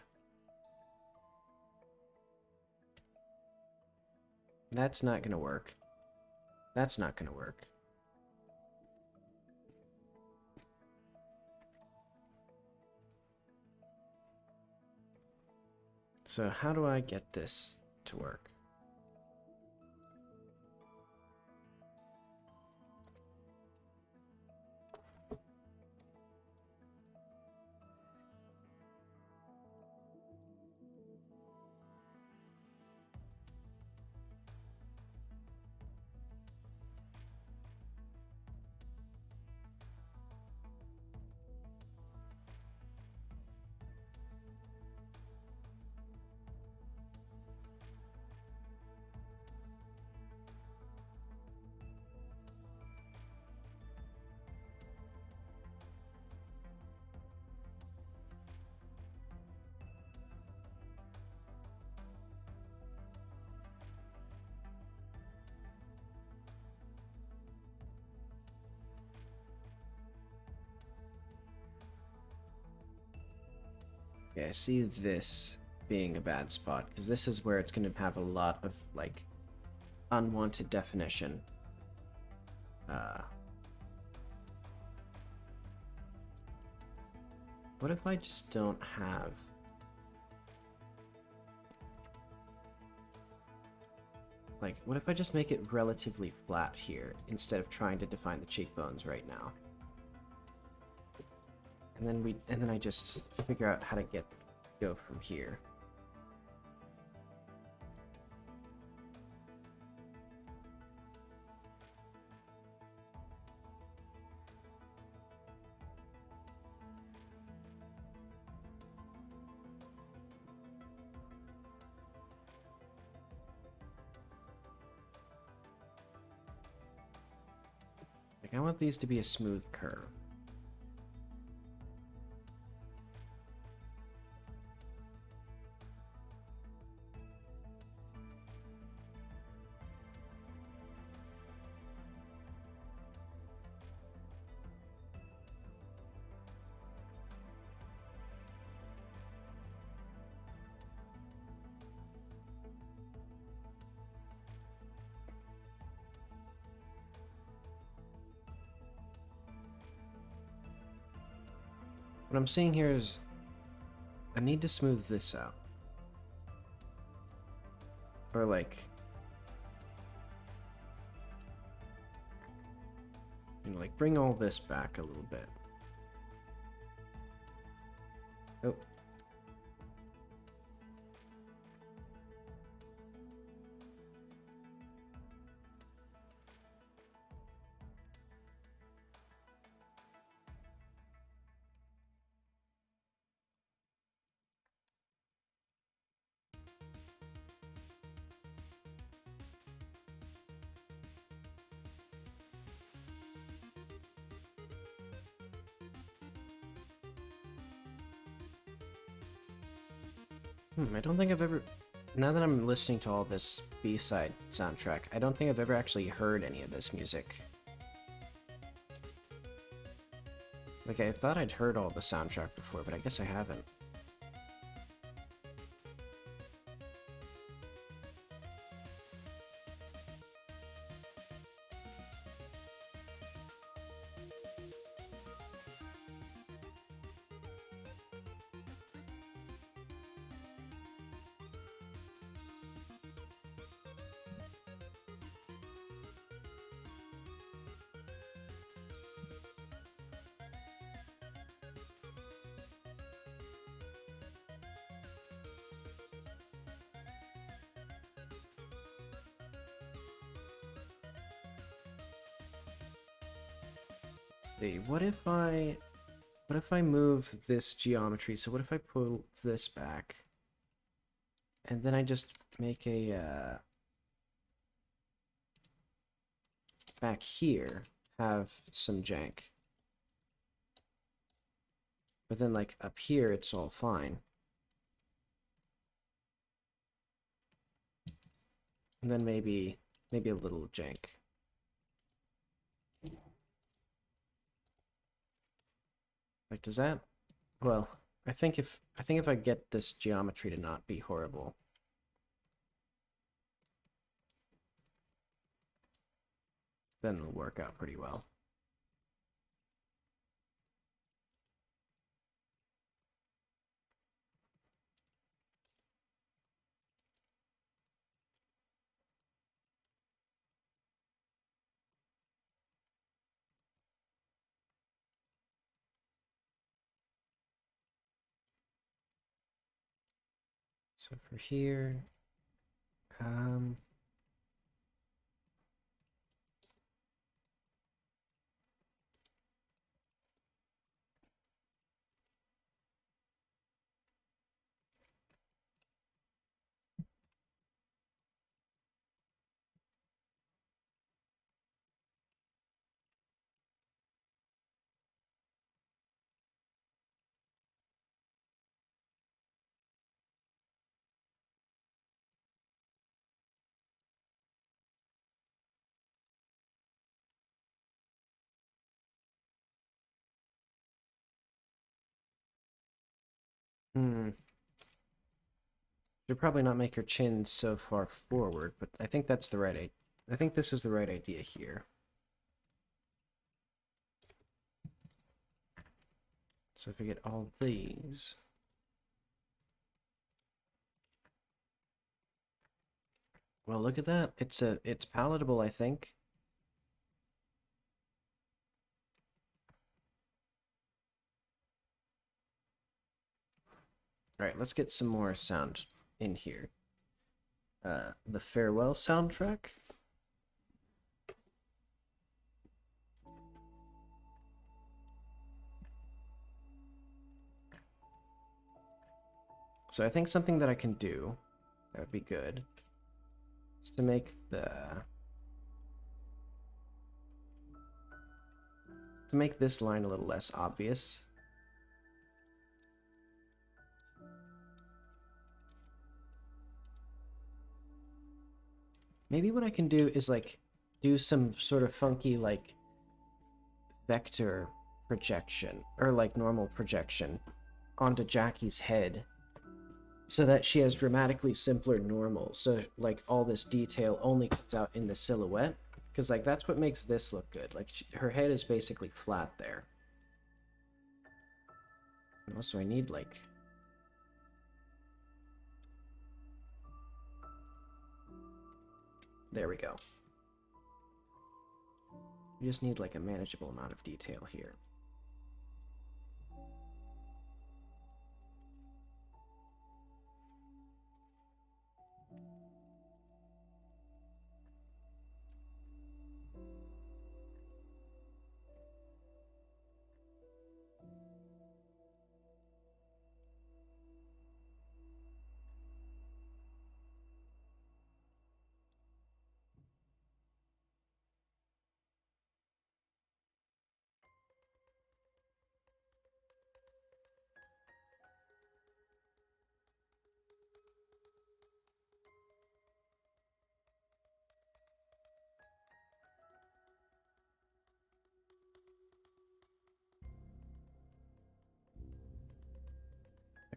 That's not gonna work. That's not gonna work. So how do I get this to work? Okay, I see this being a bad spot, because this is where it's going to have a lot of, like, unwanted definition. What if I just don't have... Like, what if I just make it relatively flat here, instead of trying to define the cheekbones right now? And then I just figure out how to go from here. Like, I want these to be a smooth curve. What I'm seeing here is I need to smooth this out. Or like, you know, like bring all this back a little bit. Oh. I don't think I've ever... Now that I'm listening to all this B-side soundtrack, I don't think I've ever actually heard any of this music. Like, I thought I'd heard all the soundtrack before, but I guess I haven't. Let's see, what if I move this geometry? So what if I pull this back, and then I just make a back here have some jank, but then like up here it's all fine, and then maybe a little jank. Like, does that? Well, I think if I get this geometry to not be horrible, then it'll work out pretty well. So for here, um, Hmm. Should probably not make her chin so far forward, but I think that's the right I think this is the right idea here. So if we get all these... Well, look at that. It's palatable, I think. Alright, let's get some more sound in here. The farewell soundtrack. So I think something that I can do that would be good is to make this line a little less obvious. Maybe what I can do is like do some sort of funky like vector projection or like normal projection onto Jackie's head so that she has dramatically simpler normal, so like all this detail only comes out in the silhouette, because like that's what makes this look good. Like her head is basically flat there. And also I need like... There we go. We just need like a manageable amount of detail here.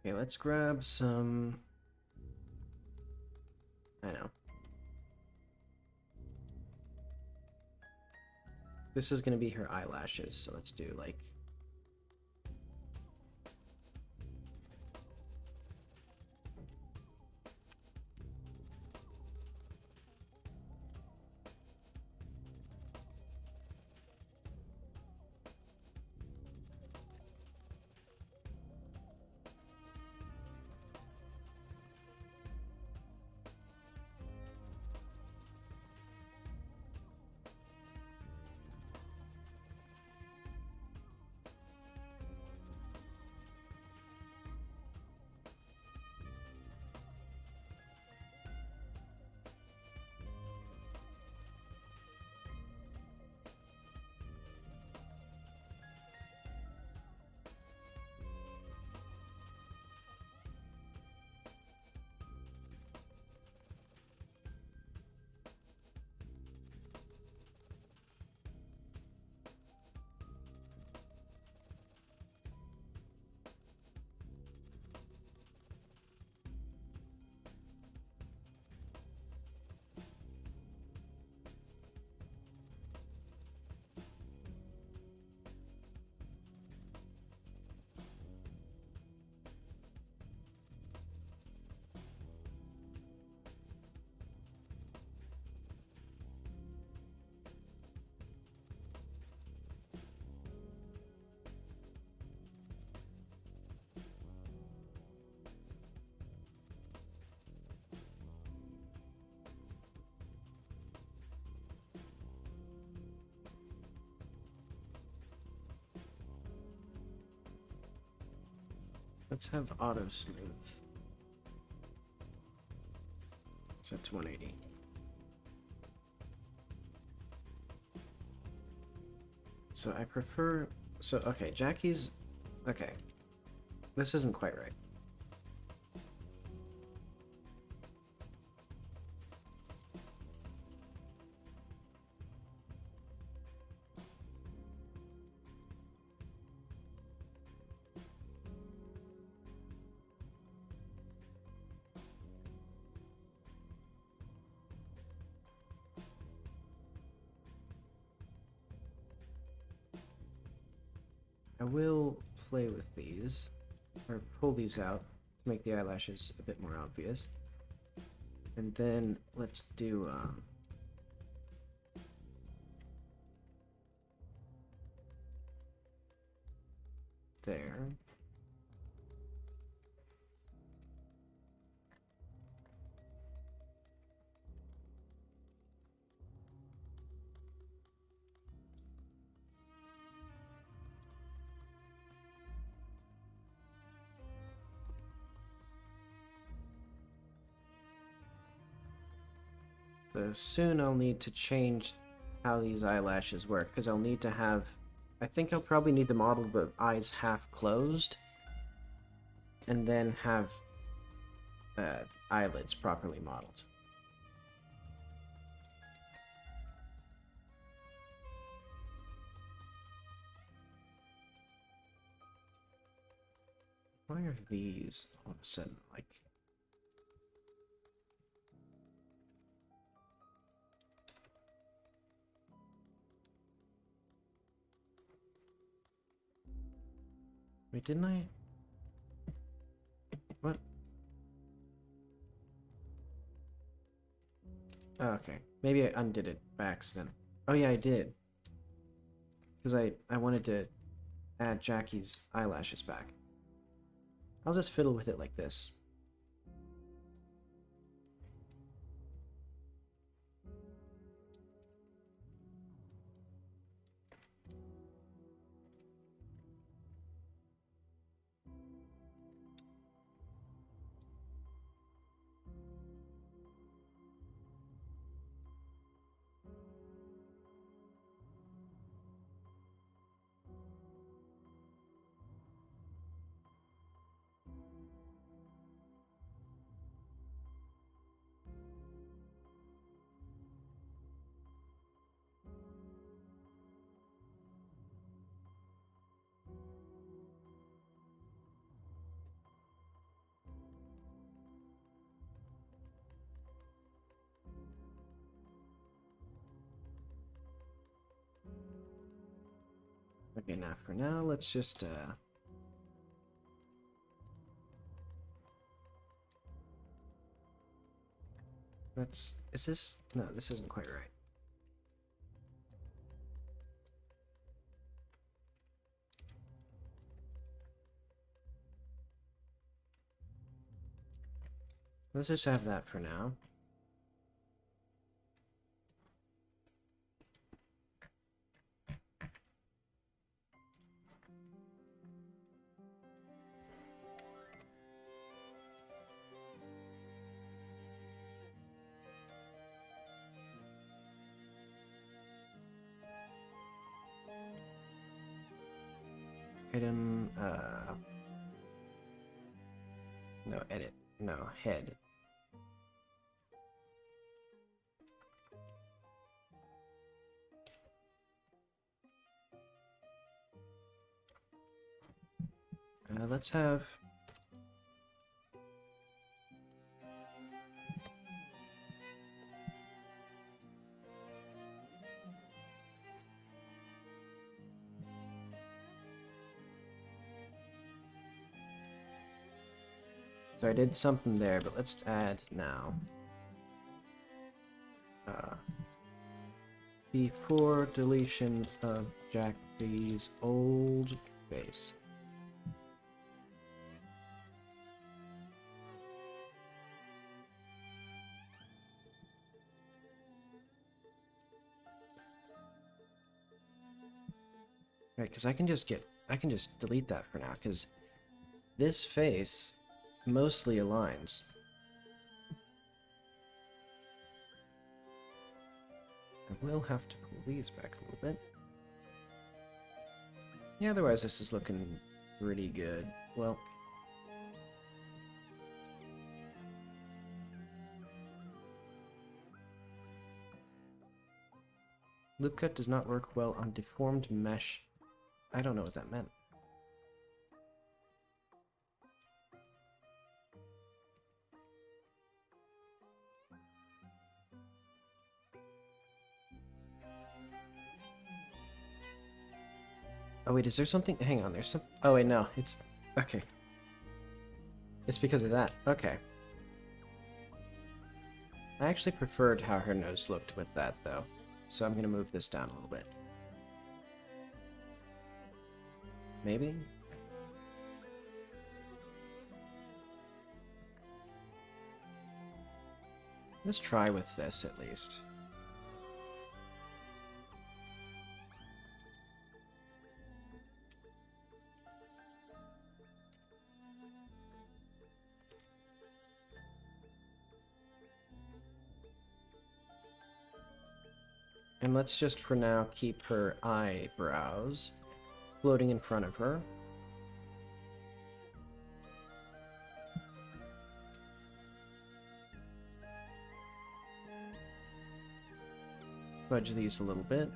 Okay, let's grab some... I know. This is going to be her eyelashes, so let's do like... Let's have auto smooth. So it's 180. So I prefer... So, okay, Jackie's... Okay. This isn't quite right. I will play with these, or pull these out to make the eyelashes a bit more obvious. And then let's do there. So soon I'll need to change how these eyelashes work, because I'll need to have... I think I'll probably need to model the eyes half closed, and then have eyelids properly modeled. Why are these all of a sudden, like... Wait, didn't I? What? Oh, okay. Maybe I undid it by accident. Oh yeah, I did. Because I wanted to add Jackie's eyelashes back. I'll just fiddle with it like this. Okay, now for now, let's just is this... No, this isn't quite right. Let's just have that for now. Item, no, edit, no, head. Let's have... So I did something there, but let's add now. Before deletion of Jackie's old face. Right, because I can just delete that for now, because this face mostly aligns. I will have to pull these back a little bit. Yeah, otherwise this is looking pretty good. Well, loop cut does not work well on deformed mesh. I don't know what that meant. Oh wait, is there something? Hang on, there's some... Oh wait, no, it's... Okay. It's because of that. Okay. I actually preferred how her nose looked with that, though. So I'm gonna move this down a little bit. Maybe? Let's try with this, at least. And let's just, for now, keep her eyebrows floating in front of her. Fudge these a little bit.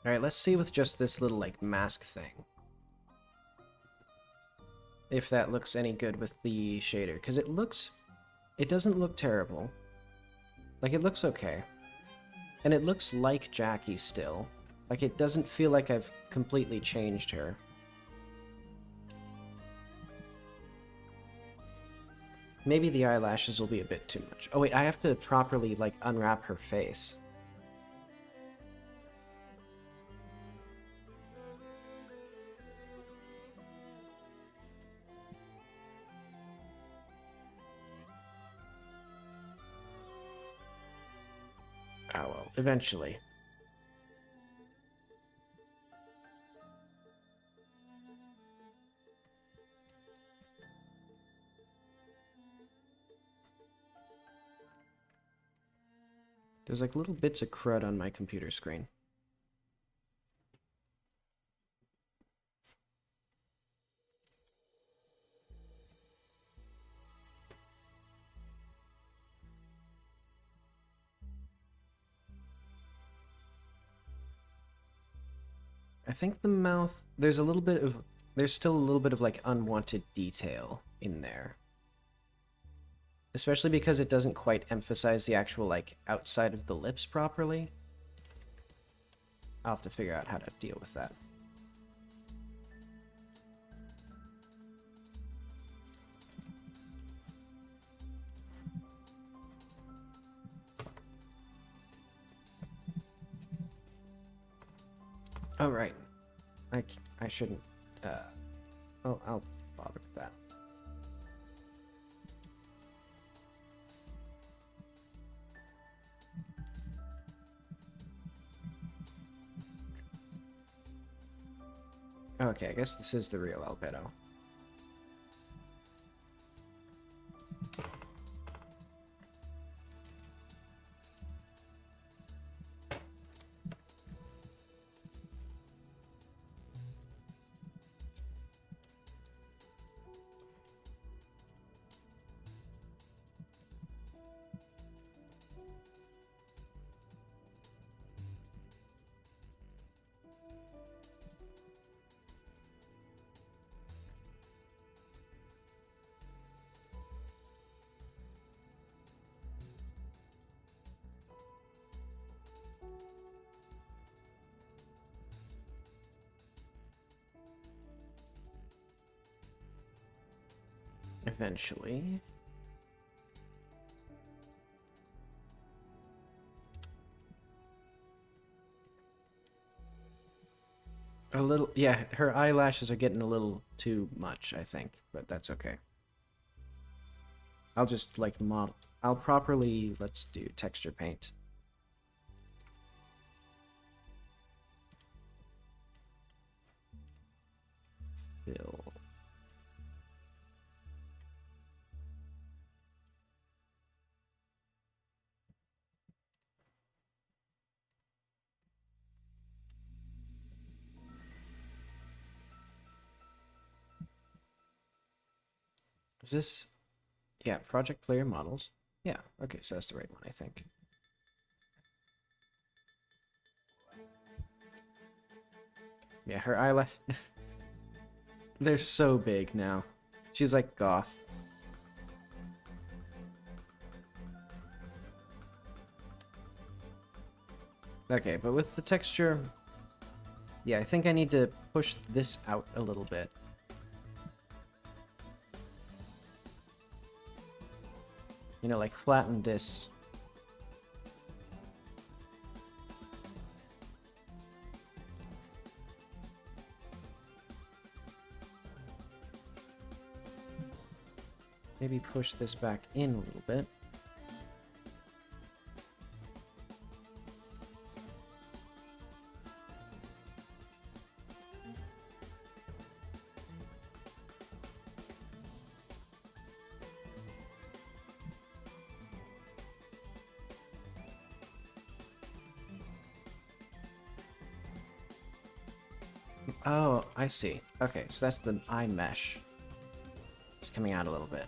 Alright, let's see with just this little, like, mask thing. If that looks any good with the shader. Because it looks... It doesn't look terrible. Like, it looks okay. And it looks like Jackie still. Like, it doesn't feel like I've completely changed her. Maybe the eyelashes will be a bit too much. Oh wait, I have to properly, like, unwrap her face. Oh well, eventually. There's like little bits of crud on my computer screen. I think the mouth, there's still a little bit of like unwanted detail in there. Especially because it doesn't quite emphasize the actual like outside of the lips properly. I'll have to figure out how to deal with that. Oh, right. I shouldn't, oh, I'll bother with that. Okay, I guess this is the real albedo. Eventually. A little, yeah, her eyelashes are getting a little too much, I think, but that's okay. I'll just, like, I'll properly, let's do texture paint. Fill. Is this... Yeah, project player models. Yeah, okay, so that's the right one, I think. Yeah, her eyelash... They're so big now. She's like goth. Okay, but with the texture... Yeah, I think I need to push this out a little bit. You know, like flatten this. Maybe push this back in a little bit. Oh, I see. Okay, so that's the eye mesh. It's coming out a little bit.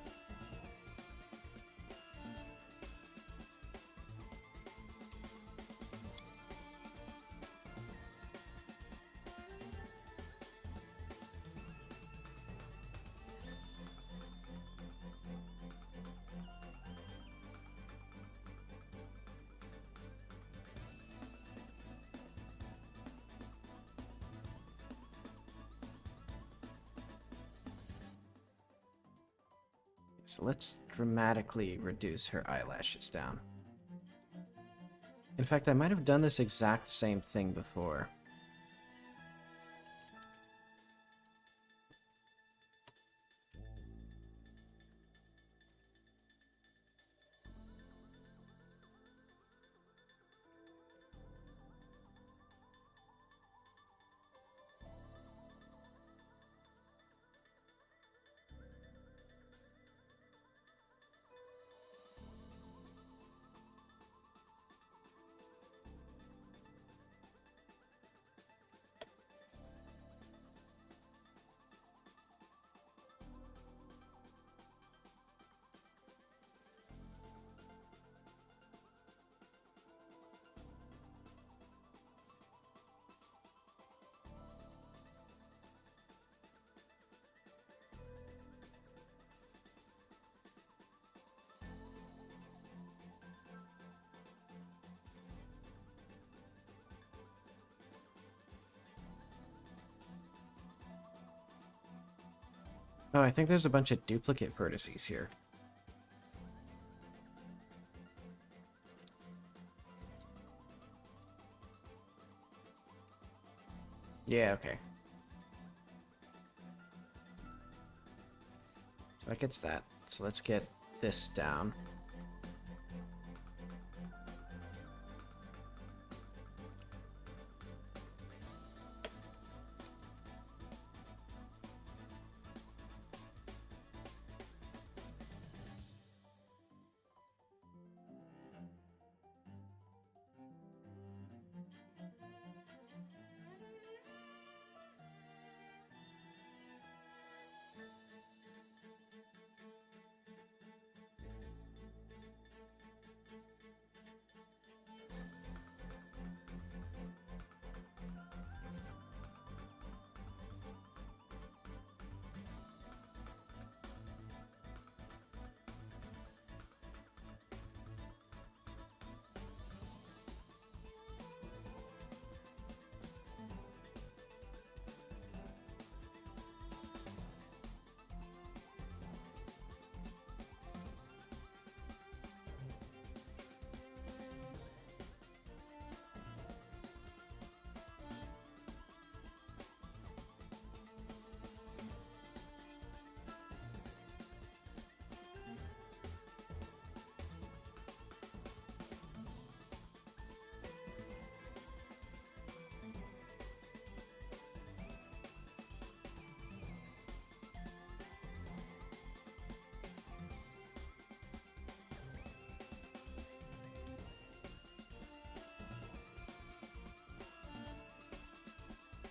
So let's dramatically reduce her eyelashes down. In fact, I might have done this exact same thing before. Oh, I think there's a bunch of duplicate vertices here. Yeah, okay. So that gets that. So let's get this down.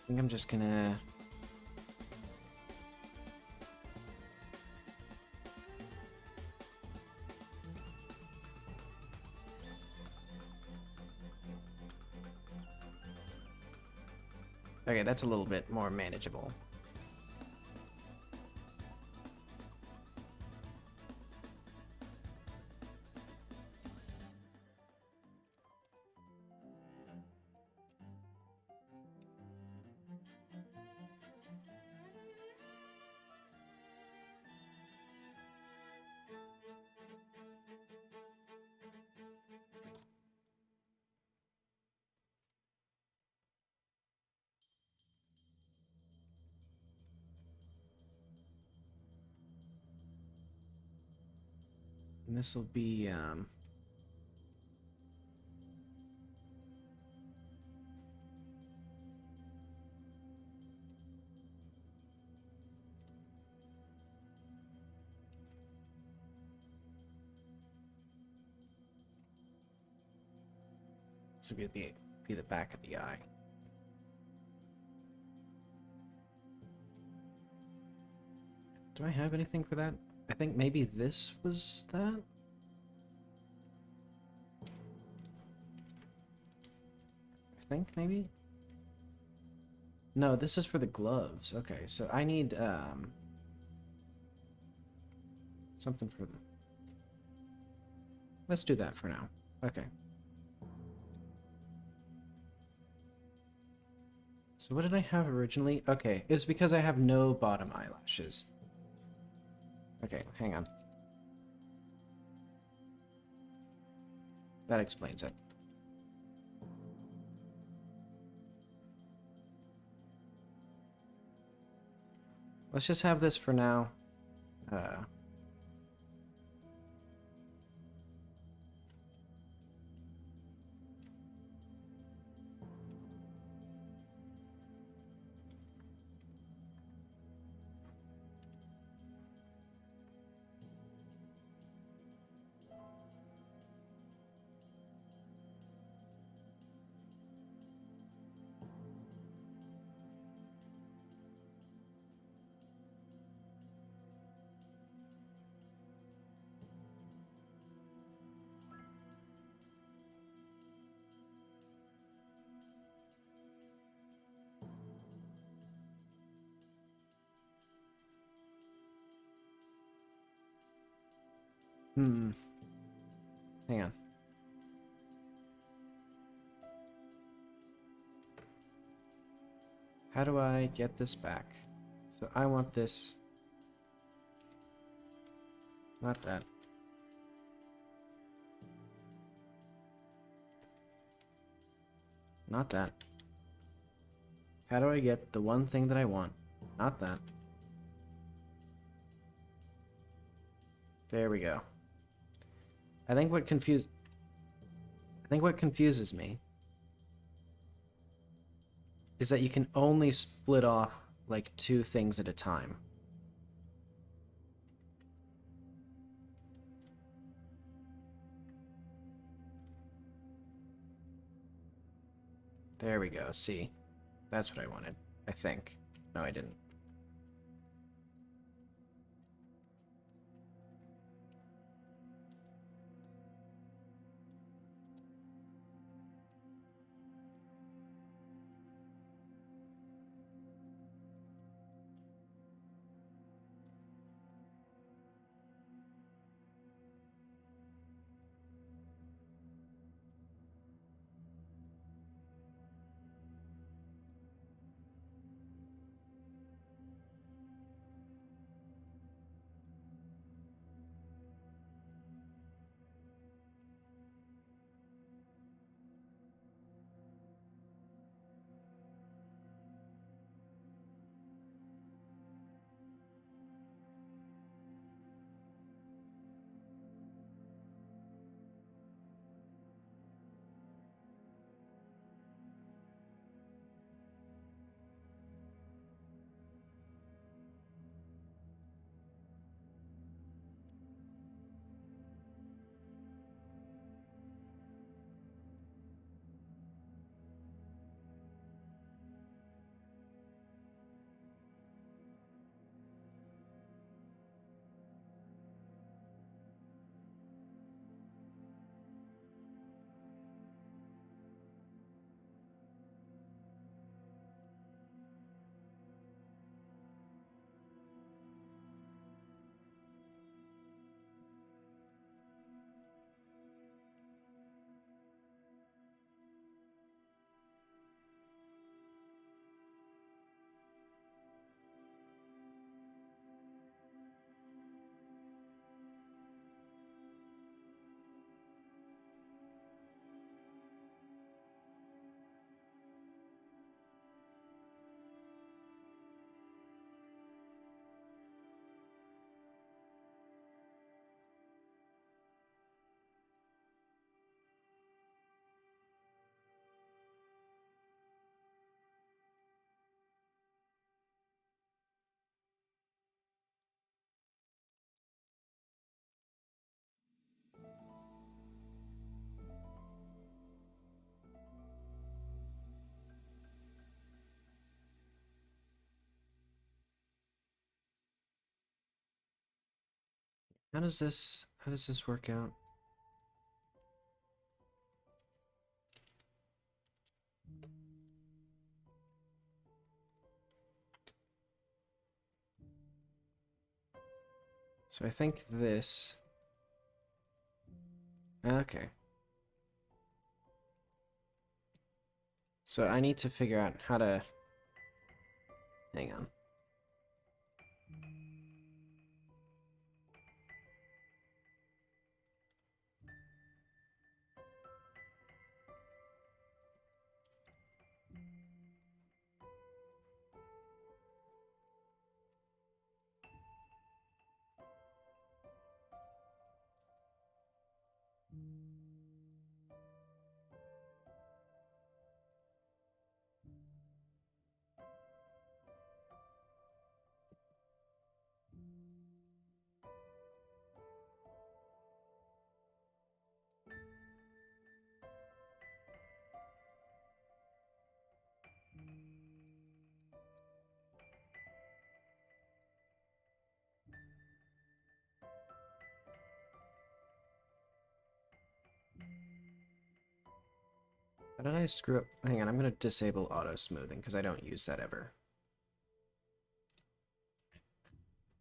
I think I'm just gonna... Okay, that's a little bit more manageable. this will be, this will be the back of the eye. Do I have anything for that? I think maybe this was that? I think maybe? No, this is for the gloves. Okay, so I need something for the... Let's do that for now. Okay. So what did I have originally? Okay, it's because I have no bottom eyelashes. Okay, hang on. That explains it. Let's just have this for now. Hang on. How do I get this back? So I want this. Not that. Not that. How do I get the one thing that I want? Not that. There we go. I think what confuses me is that you can only split off like 2 things at a time. There we go, see? That's what I wanted, I think. No, I didn't. How does this work out? So I think this... Okay. So I need to figure out how to... Hang on. How did I screw up? Hang on, I'm going to disable auto smoothing because I don't use that ever.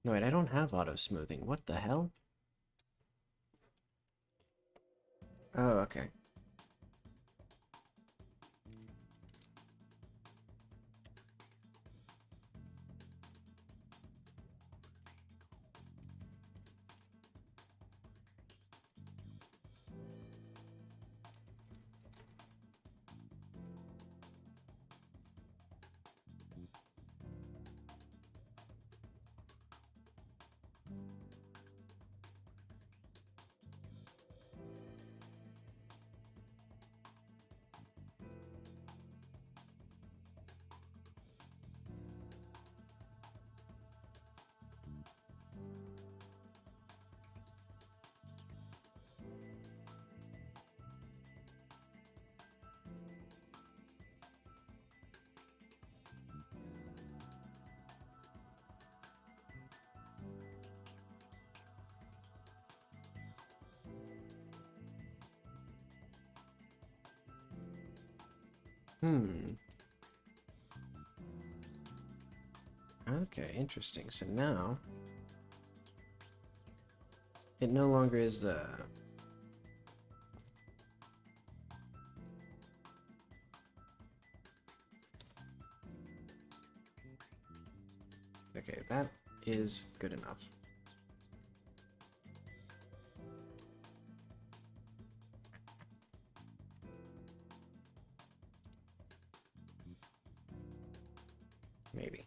No, wait, I don't have auto smoothing. What the hell? Oh, okay. Hmm. Okay, interesting. So now... It no longer is the... Okay, that is good enough. Maybe.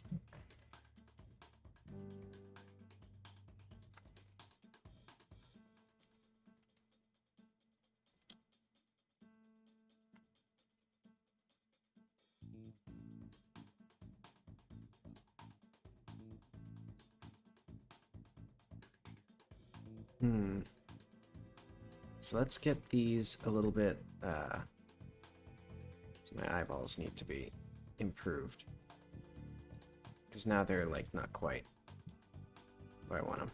Hmm. So let's get these a little bit, so my eyeballs need to be improved. Because now they're, like, not quite where I want them.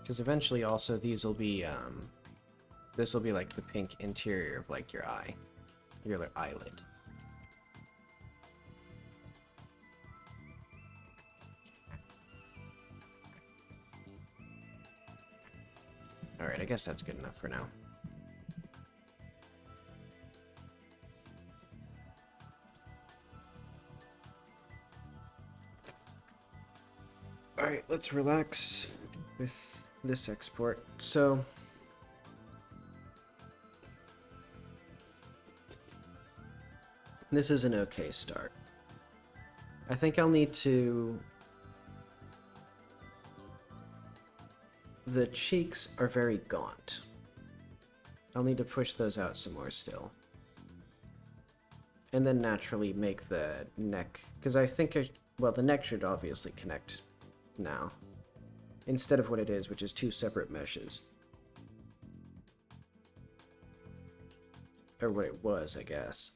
Because eventually also these will be, this will be like the pink interior of like your eye, your eyelid. Alright, I guess that's good enough for now. Alright, let's relax with this export. So... this is an okay start. I think I'll need to... The cheeks are very gaunt. I'll need to push those out some more still. And then naturally make the neck... because I think well, the neck should obviously connect now. instead of what it is, which is 2 separate meshes. Or what it was, I guess.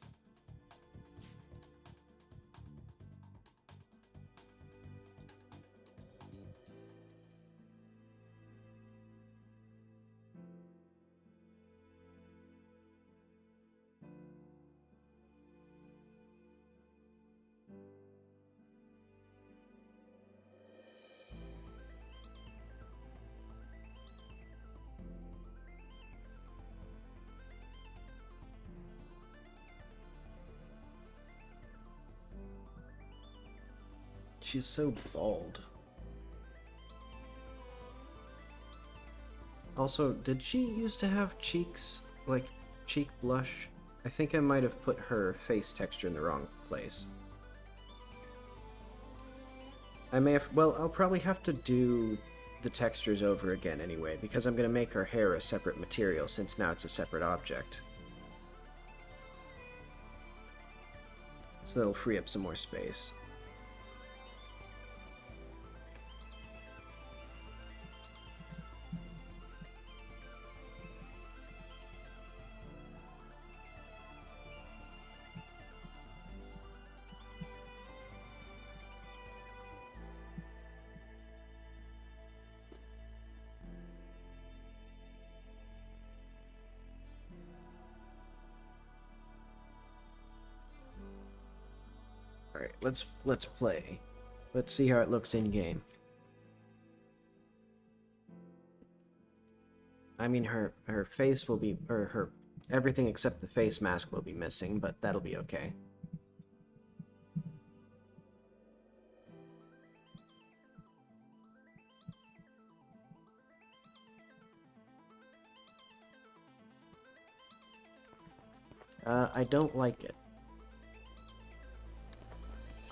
She's so bald. Also, did she used to have cheeks? Like, cheek blush? I think I might have put her face texture in the wrong place. I may have... Well, I'll probably have to do the textures over again anyway, because I'm going to make her hair a separate material, since now it's a separate object. So that'll free up some more space. Alright, let's play. Let's see how it looks in game. I mean, her face will be, or her everything except the face mask will be missing, but that'll be okay. I don't like it.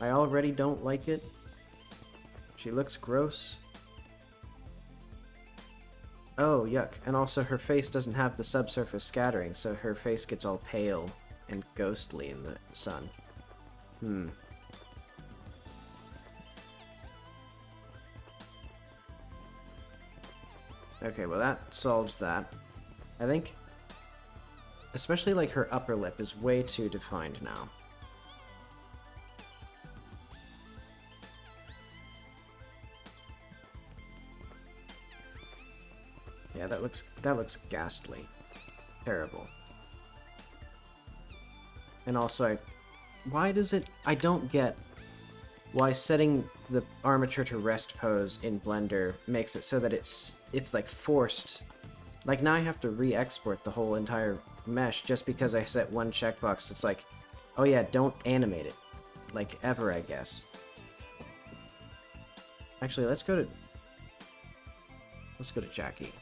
I already don't like it. She looks gross. Oh, yuck. And also her face doesn't have the subsurface scattering, so her face gets all pale and ghostly in the sun. Okay, well that solves that. I think... Especially like her upper lip is way too defined now. Yeah, that looks ghastly. Terrible. And also, why does it... I don't get why setting the armature to rest pose in Blender makes it so that it's like forced. Like now I have to re-export the whole entire mesh just because I set one checkbox. It's like, oh yeah, don't animate it. Like ever, I guess. Actually, let's go to Jackie.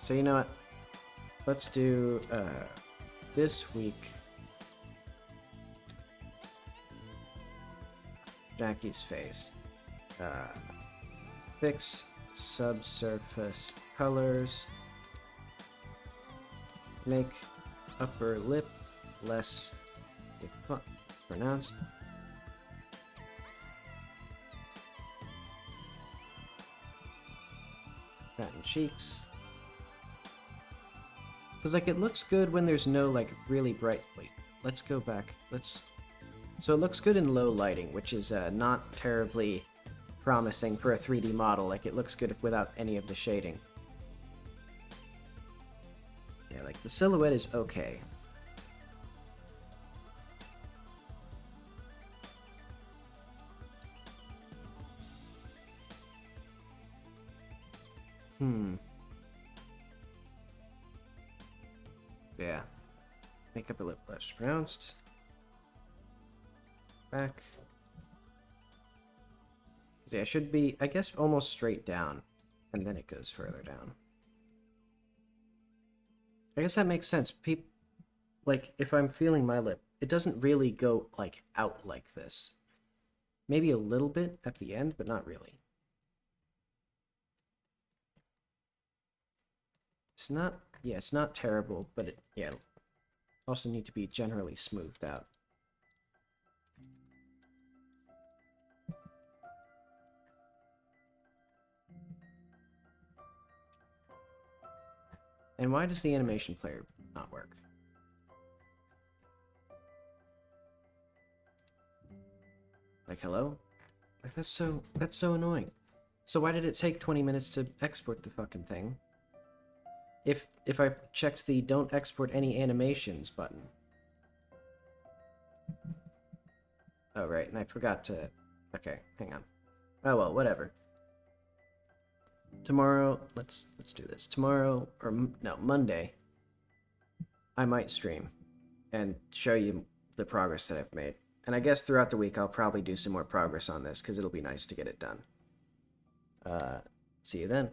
So you know what? Let's do this week Jackie's face. Fix subsurface colors. Make upper lip less pronounced. Fatten cheeks. Because, like, it looks good when there's no, like, really bright... Wait, let's go back. So it looks good in low lighting, which is not terribly promising for a 3D model. Like, it looks good without any of the shading. Yeah, like, the silhouette is okay. Yeah. Make up a lip less pronounced. Back. Yeah, it should be, I guess, almost straight down. And then it goes further down. I guess that makes sense. Like, if I'm feeling my lip, it doesn't really go, like, out like this. Maybe a little bit at the end, but not really. It's not, yeah, it's not terrible, but it, yeah, it'll also need to be generally smoothed out. And why does the animation player not work? Like, hello? Like, that's so annoying. So why did it take 20 minutes to export the fucking thing? If I checked the don't export any animations button. Oh, right, and I forgot to... Okay, hang on. Oh, well, whatever. Tomorrow, let's do this. Tomorrow, or no, Monday, I might stream and show you the progress that I've made. And I guess throughout the week, I'll probably do some more progress on this, because it'll be nice to get it done. See you then.